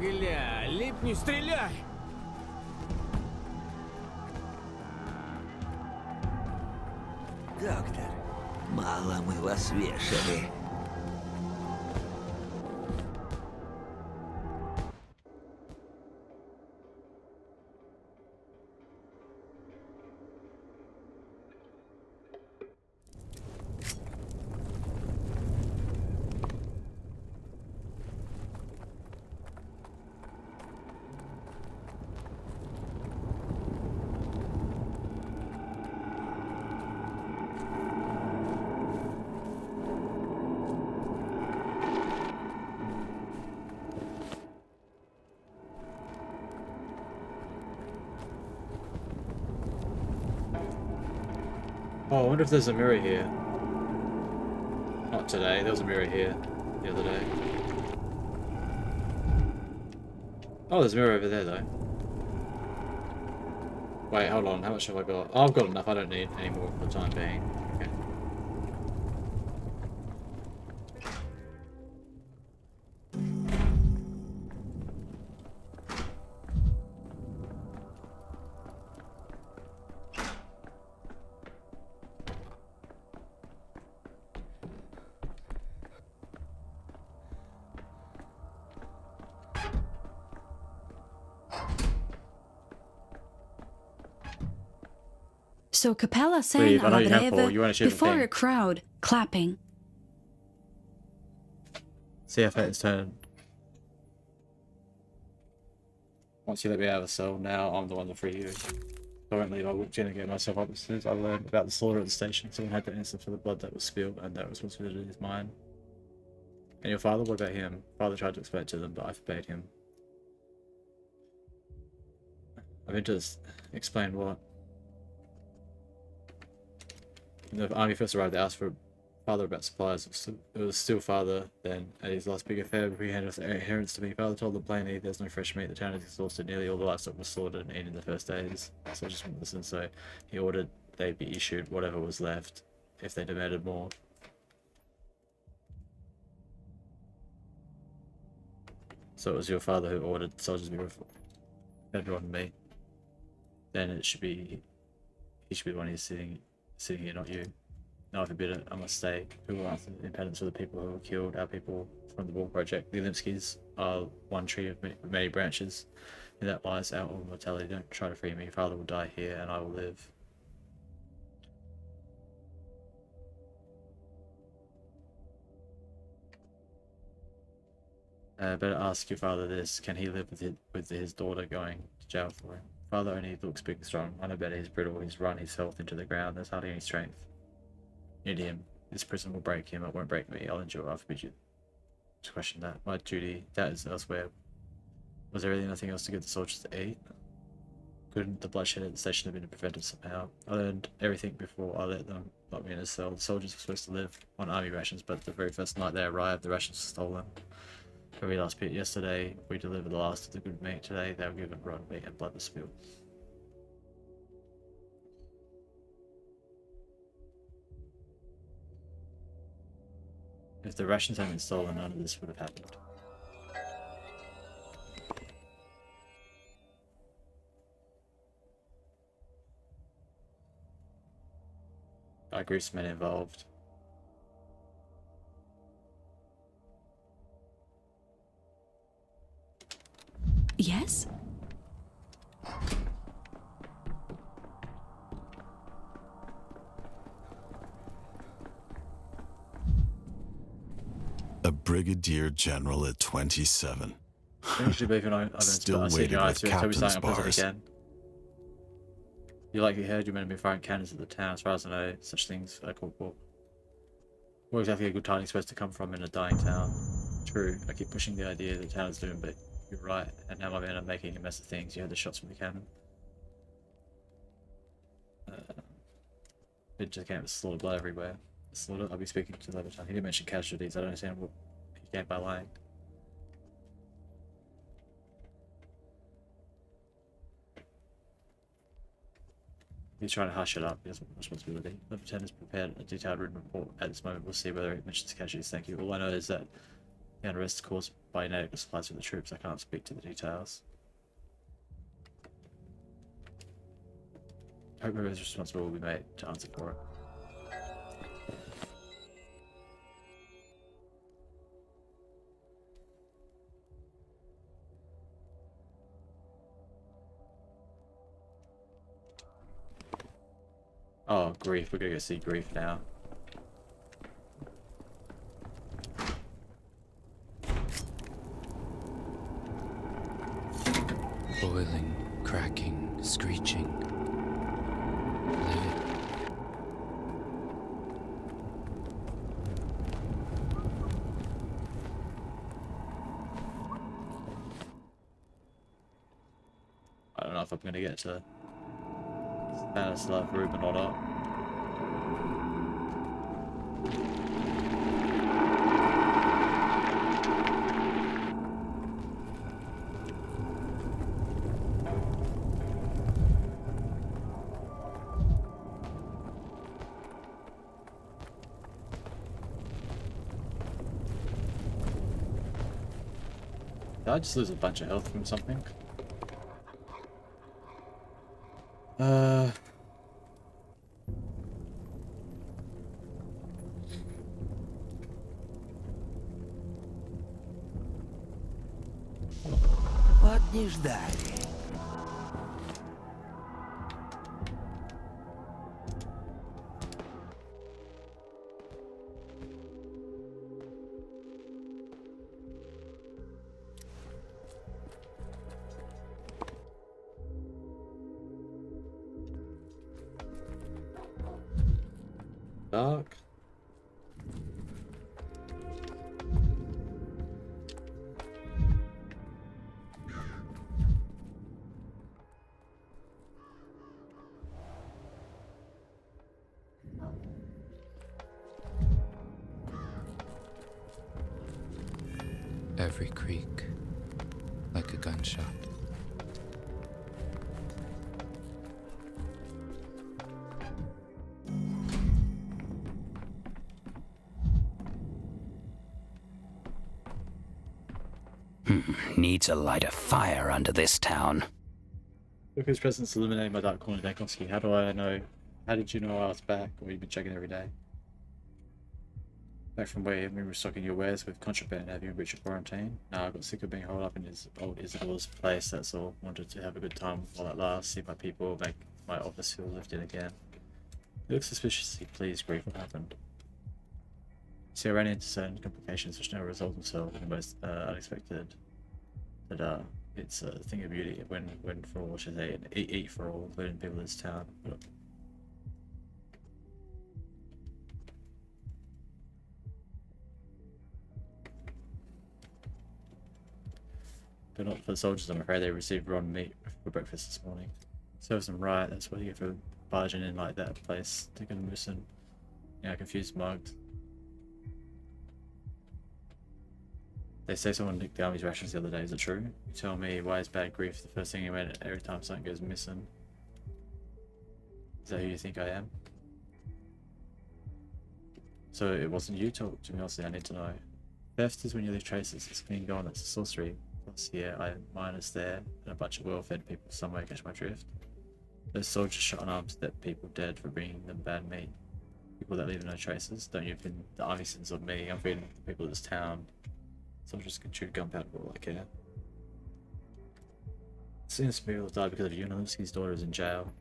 Гля, лип, не стреляй! Доктор, мало мы вас вешали. Oh, I wonder if there's a mirror here. Not today, there was a mirror here the other day. Oh, there's a mirror over there though. Wait, hold on, how much have I got? Oh, I've got enough, I don't need any more for the time being. Okay. So Capella sang Leave, I know Alla you have Breve for, you wanna share the before thing. a crowd, clapping. See how fate's turn. Once you let me out of the cell, now I'm the one to free you. Currently, I walked in and get myself up as soon as I learned about the slaughter at the station. Someone had to answer for the blood that was spilled, and that responsibility is mine. And your father? What about him? Father tried to explain it to them, but I forbade him. I meant to explain what? When the army first arrived, they asked for father about supplies. It was still father then. At his last big affair, he handed off the inheritance to me. Father told them plainly, there's no fresh meat. The town is exhausted. Nearly all the livestock was slaughtered and eaten in the first days. So I just wouldn't listen. So he ordered they be issued whatever was left if they demanded more. So it was your father who ordered soldiers to be fed on meat. Then it should be he should be the one who's sitting here, not you. No, I forbid it. I must stay. Who will answer the impediments for the people who were killed? Our people from the War Project. The Olimskis are one tree of many branches. In that lies our mortality. Don't try to free me. Father will die here, and I will live. Better ask your father this. Can he live with his daughter going to jail for him? Father only looks big and strong. I know better. He's brittle. He's run his health into the ground. There's hardly any strength. Need him. This prison will break him. It won't break me. I'll endure. I forbid you to question that. My duty, that is elsewhere. Was there really nothing else to give the soldiers to eat? Couldn't the bloodshed at the station have been prevented somehow? I learned everything before I let them lock me in a cell. The soldiers were supposed to live on army rations, but the very first night they arrived, the rations were stolen. Every last bit. Yesterday, we delivered the last of the good meat. Today, they were given rotten meat and blood was spilled. If the rations hadn't been stolen, none of this would have happened. Grease men involved. Yes? A brigadier general at 27. Still waiting with captain's bars. You likely heard you're meant to be firing cannons at the town. As far as I know, such things are called war. Where exactly are good tidings supposed to come from in a dying town? True, I keep pushing the idea that the town is doomed, but you're right, and now my men are making a mess of things. You heard the shots from the cannon. It just came with slaughter, blood everywhere. Slaughter, I'll be speaking to the other time. He didn't mention casualties. I don't understand what he came by lying. He's trying to hush it up. He has responsibility. The lieutenant has prepared a detailed written report at this moment. We'll see whether it mentions casualties. Thank you. All I know is that the unrest caused by inadequate supplies for the troops. I can't speak to the details. I hope whoever's responsible will be made to answer for it. Oh, grief. We're gonna go see grief now. Boiling, cracking, screeching. Living. I don't know if I'm gonna get to Stanislav Rubin or not. Did I just lose a bunch of health from something? Вот не ждали. dark. Every creak, like a gunshot. Need to light a fire under this town. Look whose presence illuminating my dark corner, Dankovsky. How do I know? How did you know I was back? Or you've been checking every day? Back from where you've been restocking your wares with contraband. Have you reached quarantine? No, I got sick of being holed up in his old Isadora's place, that's all. Wanted to have a good time while it lasts, see my people, make my office feel lifted again. You look suspiciously pleased, Grief. What happened? See, I ran into certain complications which never resolved themselves in the most unexpected. But it's a thing of beauty when for all, should I say, eat for all, including people in this town. But not for the soldiers, I'm afraid. They received raw meat for breakfast this morning. Serves them right, that's what you get for barging in like that place. Taking them missing. Yeah, confused mugged. They say someone nicked the army's rations the other day, is it true? You tell me, why is bad Grief the first thing you went every time something goes missing? Is that who you think I am? So it wasn't you? Talk to me honestly, I need to know. Theft is when you leave traces, it's clean gone, that's a sorcery. Plus, yeah, mine is there, and a bunch of well-fed people somewhere, catch my drift. Those soldiers shot unarmed that people dead for bringing them bad meat. People that leave no traces. Don't you pin the army sins of me, I'm feeding the people of this town. Soldiers can shoot gunpowder for all I care. Seems people died because of you, and Lipsky's daughter is in jail.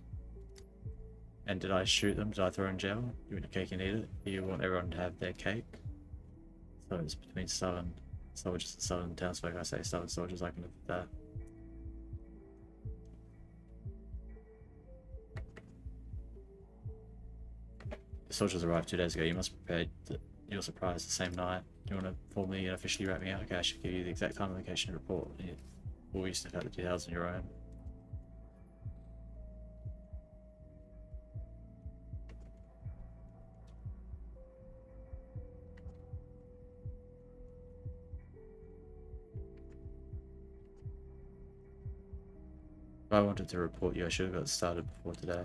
And did I shoot them? Did I throw her in jail? You want a cake and eat it? You want everyone to have their cake? So it's between stubborn soldiers and southern townsfolk. I say stubborn soldiers, I can live with that. The soldiers arrived 2 days ago. You must have prepared your surprise the same night. Do you want to formally and officially wrap me out? Okay, I should give you the exact time and location to report. Or you step out the details on your own. If I wanted to report you, I should have got started before today.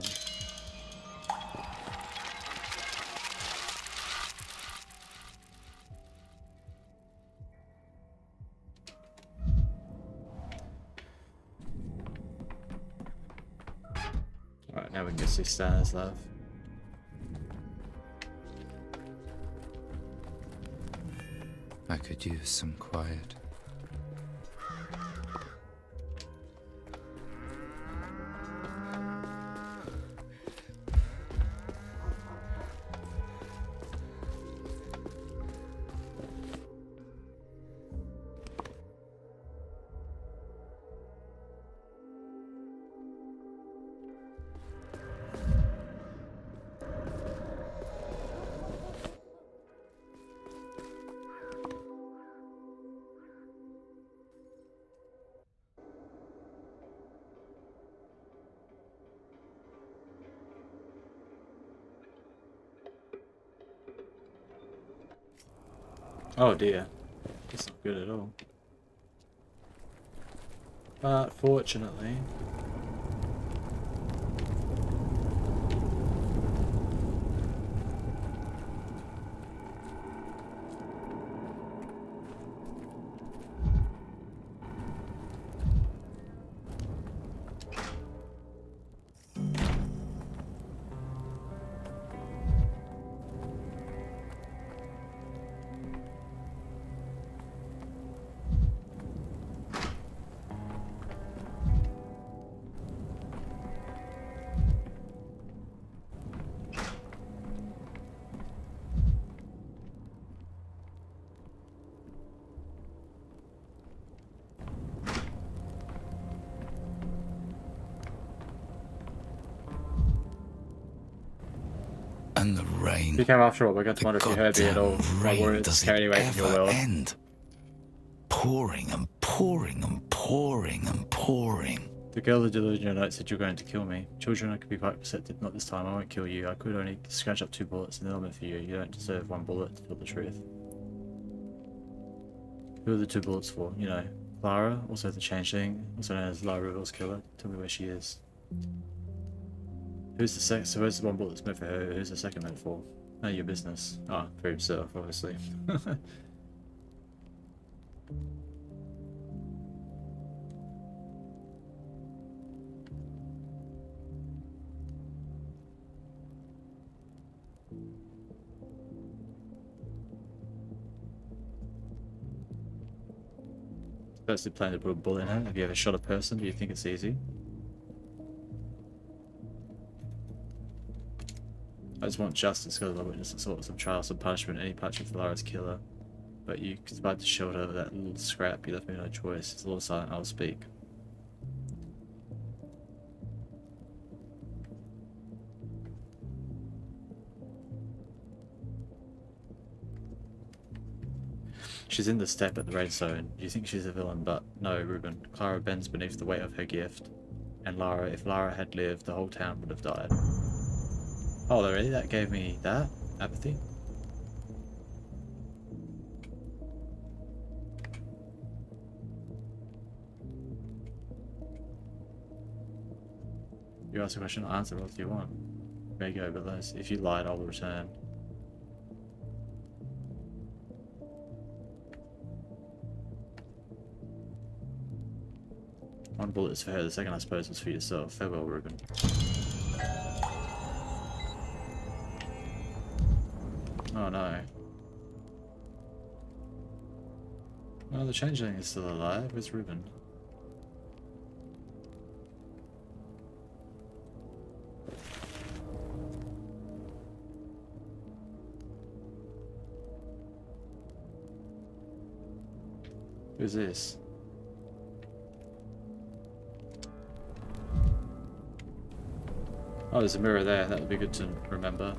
Alright, now we can get 6 stars, love. I could use some quiet. Oh dear, that's not good at all. But fortunately, And the rain. If you came after all, we're going to wonder if you heard me at all. My words carried away from your world. End? Pouring and pouring and pouring and pouring. The girl who delivered your note said you're going to kill me. Children, I could be quite perceptive. Not this time. I won't kill you. I could only scratch up 2 bullets, and they're not meant for you. You don't deserve 1 bullet to tell the truth. Who are the 2 bullets for? You know, Clara, also the changeling, also known as Lara Rivel's killer. Tell me where she is. Who's the second? So where's the 1 bullet that's meant for her? Who's the second meant for? None of your business. Ah, for himself, obviously. Firstly, plan to put a bullet in her. Have you ever shot a person? Do you think it's easy? I just want justice because I witnessed some sort of trial, some punishment, any punishment for Lara's killer. But you conspired to shield her with that little scrap. You left me no choice. It's a little silent. I'll speak. She's in the step at the red zone. You think she's a villain, but no, Ruben. Clara bends beneath the weight of her gift. And Lara, if Lara had lived, the whole town would have died. Oh, really? That gave me that? Apathy? You ask a question, I'll answer. What do you want? There you go, but if you lied, I will return. One bullet is for her, the second I suppose was for yourself. Farewell, Ruben. Oh no. Oh, the changeling is still alive. Where's Ruben? Who's this? Oh, there's a mirror there. That would be good to remember.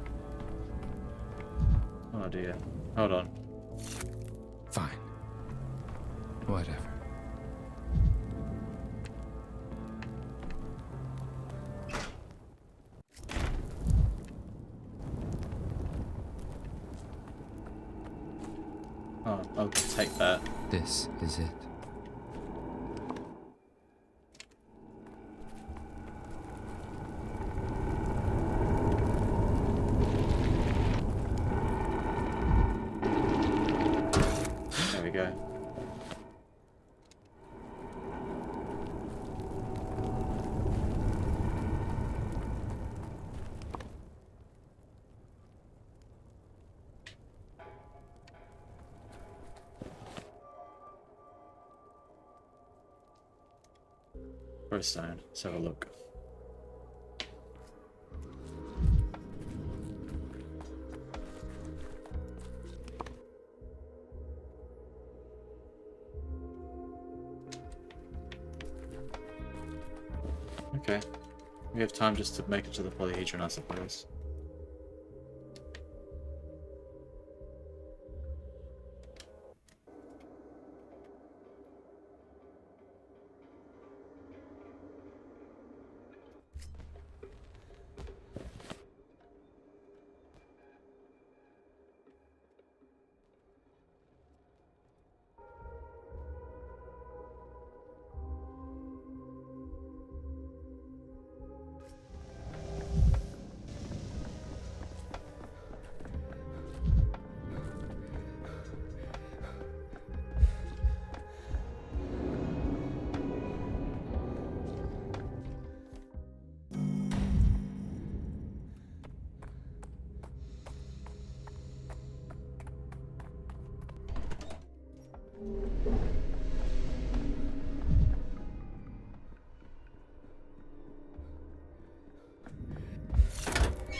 Oh dear. Hold on. Fine. Whatever. Oh, I'll take that. This is it. There we go. Stone. Let's have a look. Okay. We have time just to make it to the polyhedron, I suppose.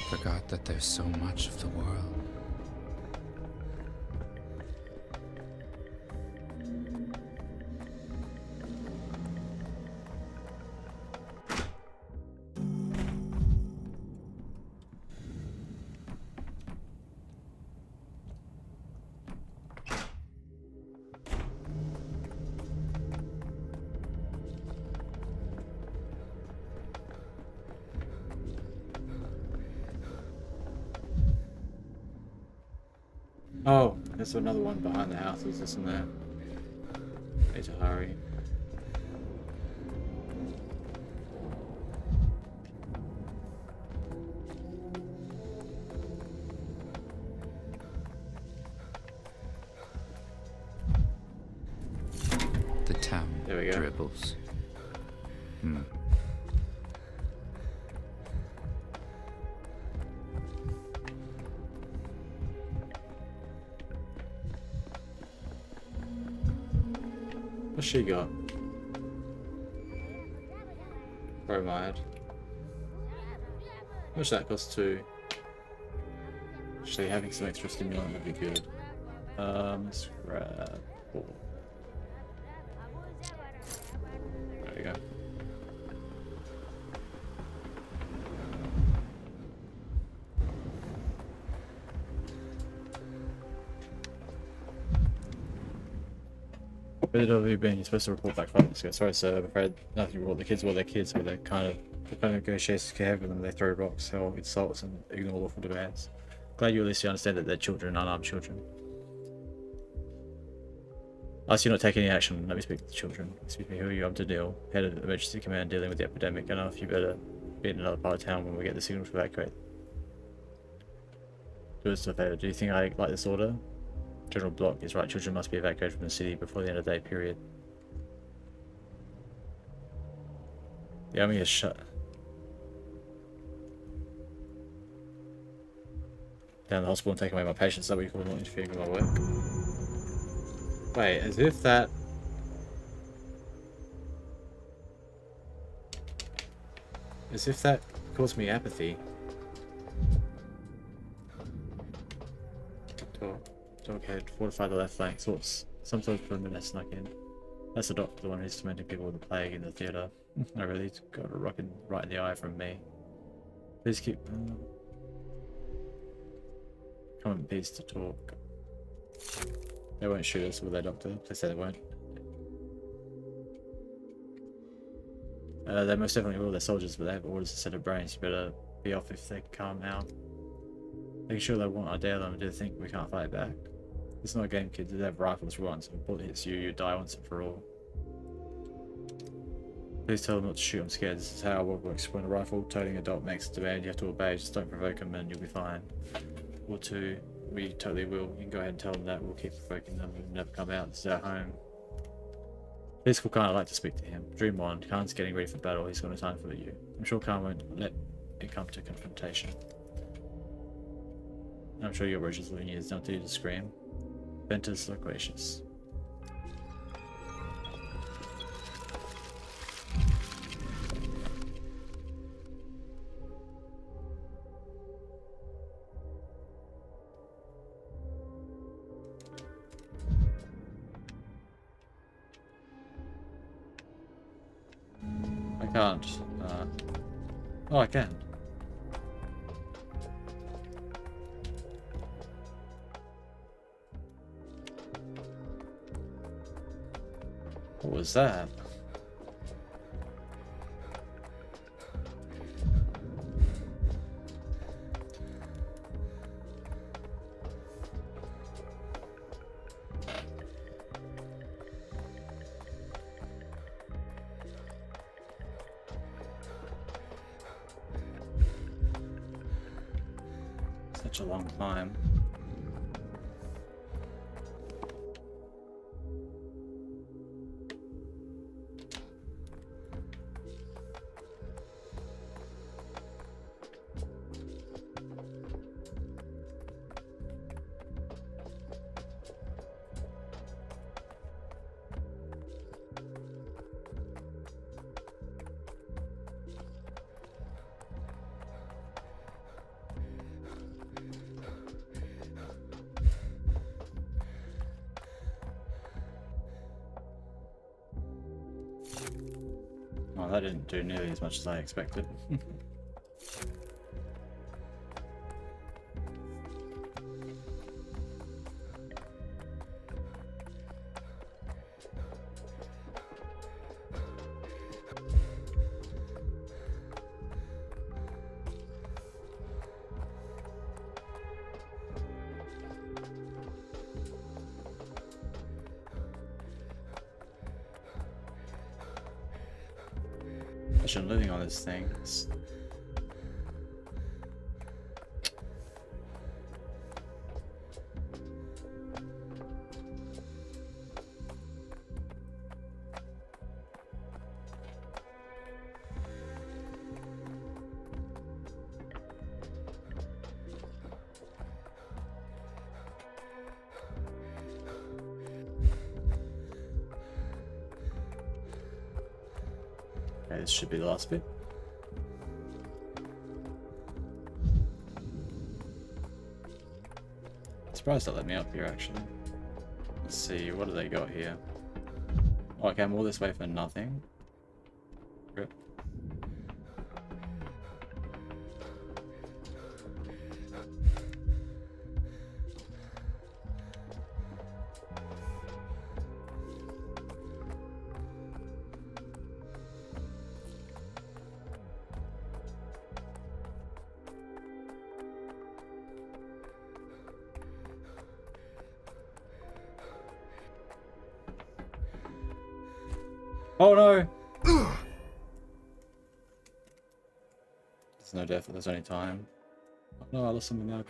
Forgot that there's so much of the world. Oh, there's another one behind the houses, isn't there? Need to hurry. The town There we go. dribbles. Hmm. What's she got? Bromide. How much that cost too? Actually, having some extra stimulant would be good. Let's grab 4. There we go. Where have you been? You're supposed to report back 5 minutes ago. Sorry, sir. I'm afraid nothing to report. The kids were their kids, but they're kind of negotiations care with them. They throw rocks, hurl insults, and ignore lawful demands. Glad you at least understand that they're children, unarmed children. I see you not take any action. Let me speak to the children. Excuse me, who are you? I'm Daniil, head of the emergency command dealing with the epidemic. I know if you better be in another part of town when we get the signal to evacuate. Do us a favor. Do you think I like this order? General Block is right. Children must be evacuated from the city before the end of the day, period. The army is shut. Down the hospital and take away my patients. Is that what you call not interfering with my work? Wait, as if that... As if that caused me apathy. Okay, fortify the left flank. Some sort of perimeter snuck in. That's the doctor, the one who's tormenting people with the plague in the theatre. I really got a rocking right in the eye from me. Please keep... come in peace to talk. They won't shoot us, will they, Doctor? They say they won't. They most definitely will. They're soldiers, but they have orders to set of brains. You better be off if they come out. Making sure they won't, I dare them. Do they think we can't fight back? It's not a game, kids. They have rifles once. If a bullet hits you, you die once and for all. Please tell them not to shoot. I'm scared. This is how our world works. When a rifle toting adult makes a demand, you have to obey. Just don't provoke them and you'll be fine. Or 2, we totally will. You can go ahead and tell them that. We'll keep provoking them. We'll never come out. This is our home. Please call Khan. I'd like to speak to him. Dream on. Khan's getting ready for battle. He's got no time for you. I'm sure Khan won't let it come to confrontation. I'm sure your wishes living years don't do you to scream. Ventus loquacious. I can't. Oh, I can. What was that? Such a long time. Well, that didn't do nearly as much as I expected. efficient living on this thing. Okay, this should be the last bit. Surprised that let me up here actually. Let's see, what do they got here? Oh, okay, I'm all this way for nothing. Rip. Oh no! There's no death, there's only time. Oh no, I lost something now.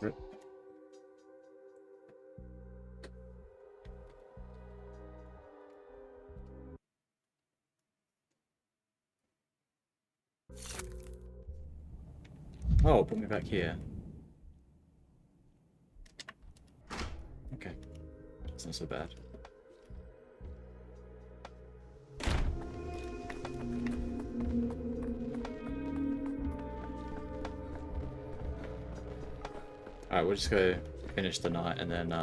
Rip. Oh, put me back here. Okay. It's not so bad. Alright, we'll just go finish the night and then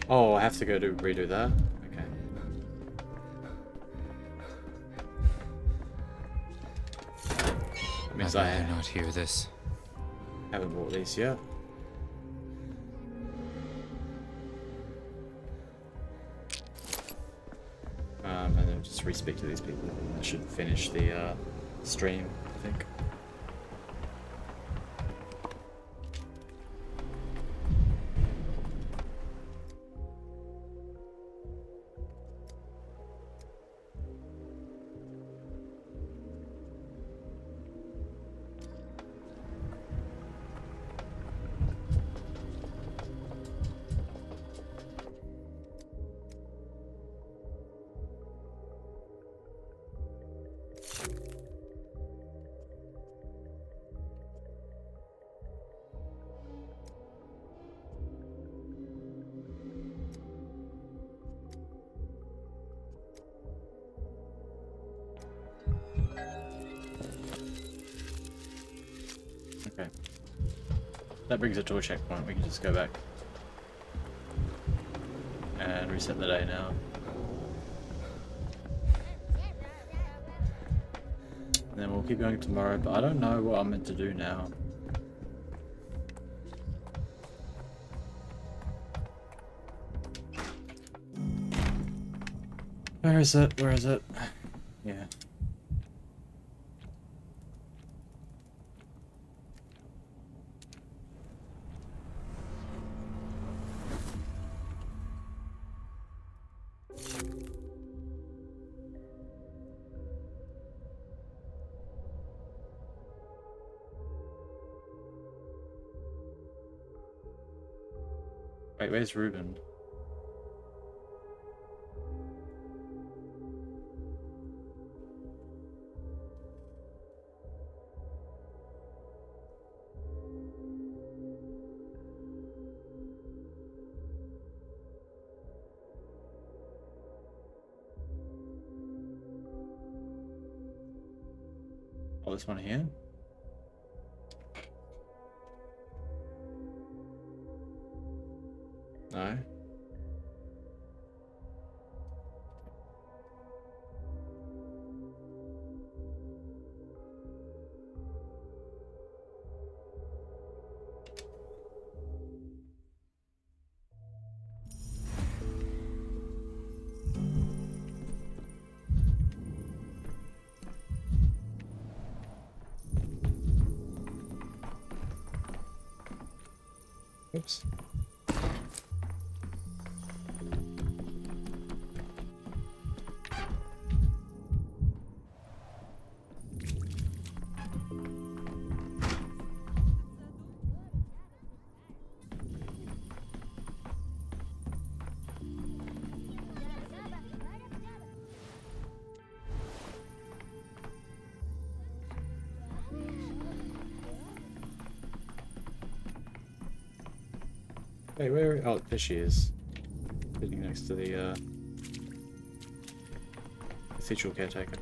oh, I have to go to redo that? Okay. That means I not hear this. Haven't bought these yet. And then just re-speak to these people. That should finish the stream, I think. Okay. That brings it to a checkpoint. We can just go back and reset the day now. And then we'll keep going tomorrow, but I don't know what I'm meant to do now. Where is it? Where is it? Yeah. Wait, where's Ruben? Oh, this one here? No. sometimes. Hey, where? Oh, there she is. Sitting next to the cathedral caretaker.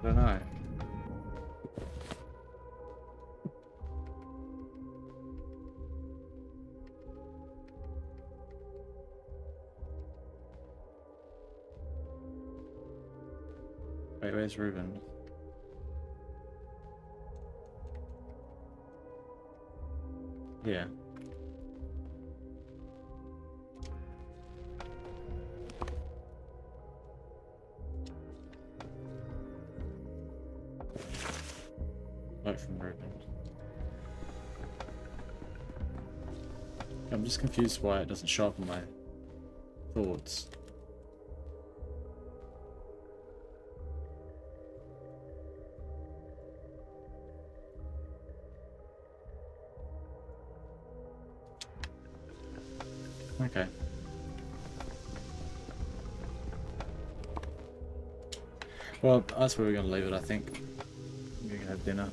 I don't know. Wait, where's Ruben? Yeah. Note from Ruben. I'm just confused why it doesn't show up in my thoughts. Okay. Well, that's where we're going to leave it, I think. We're going to have dinner.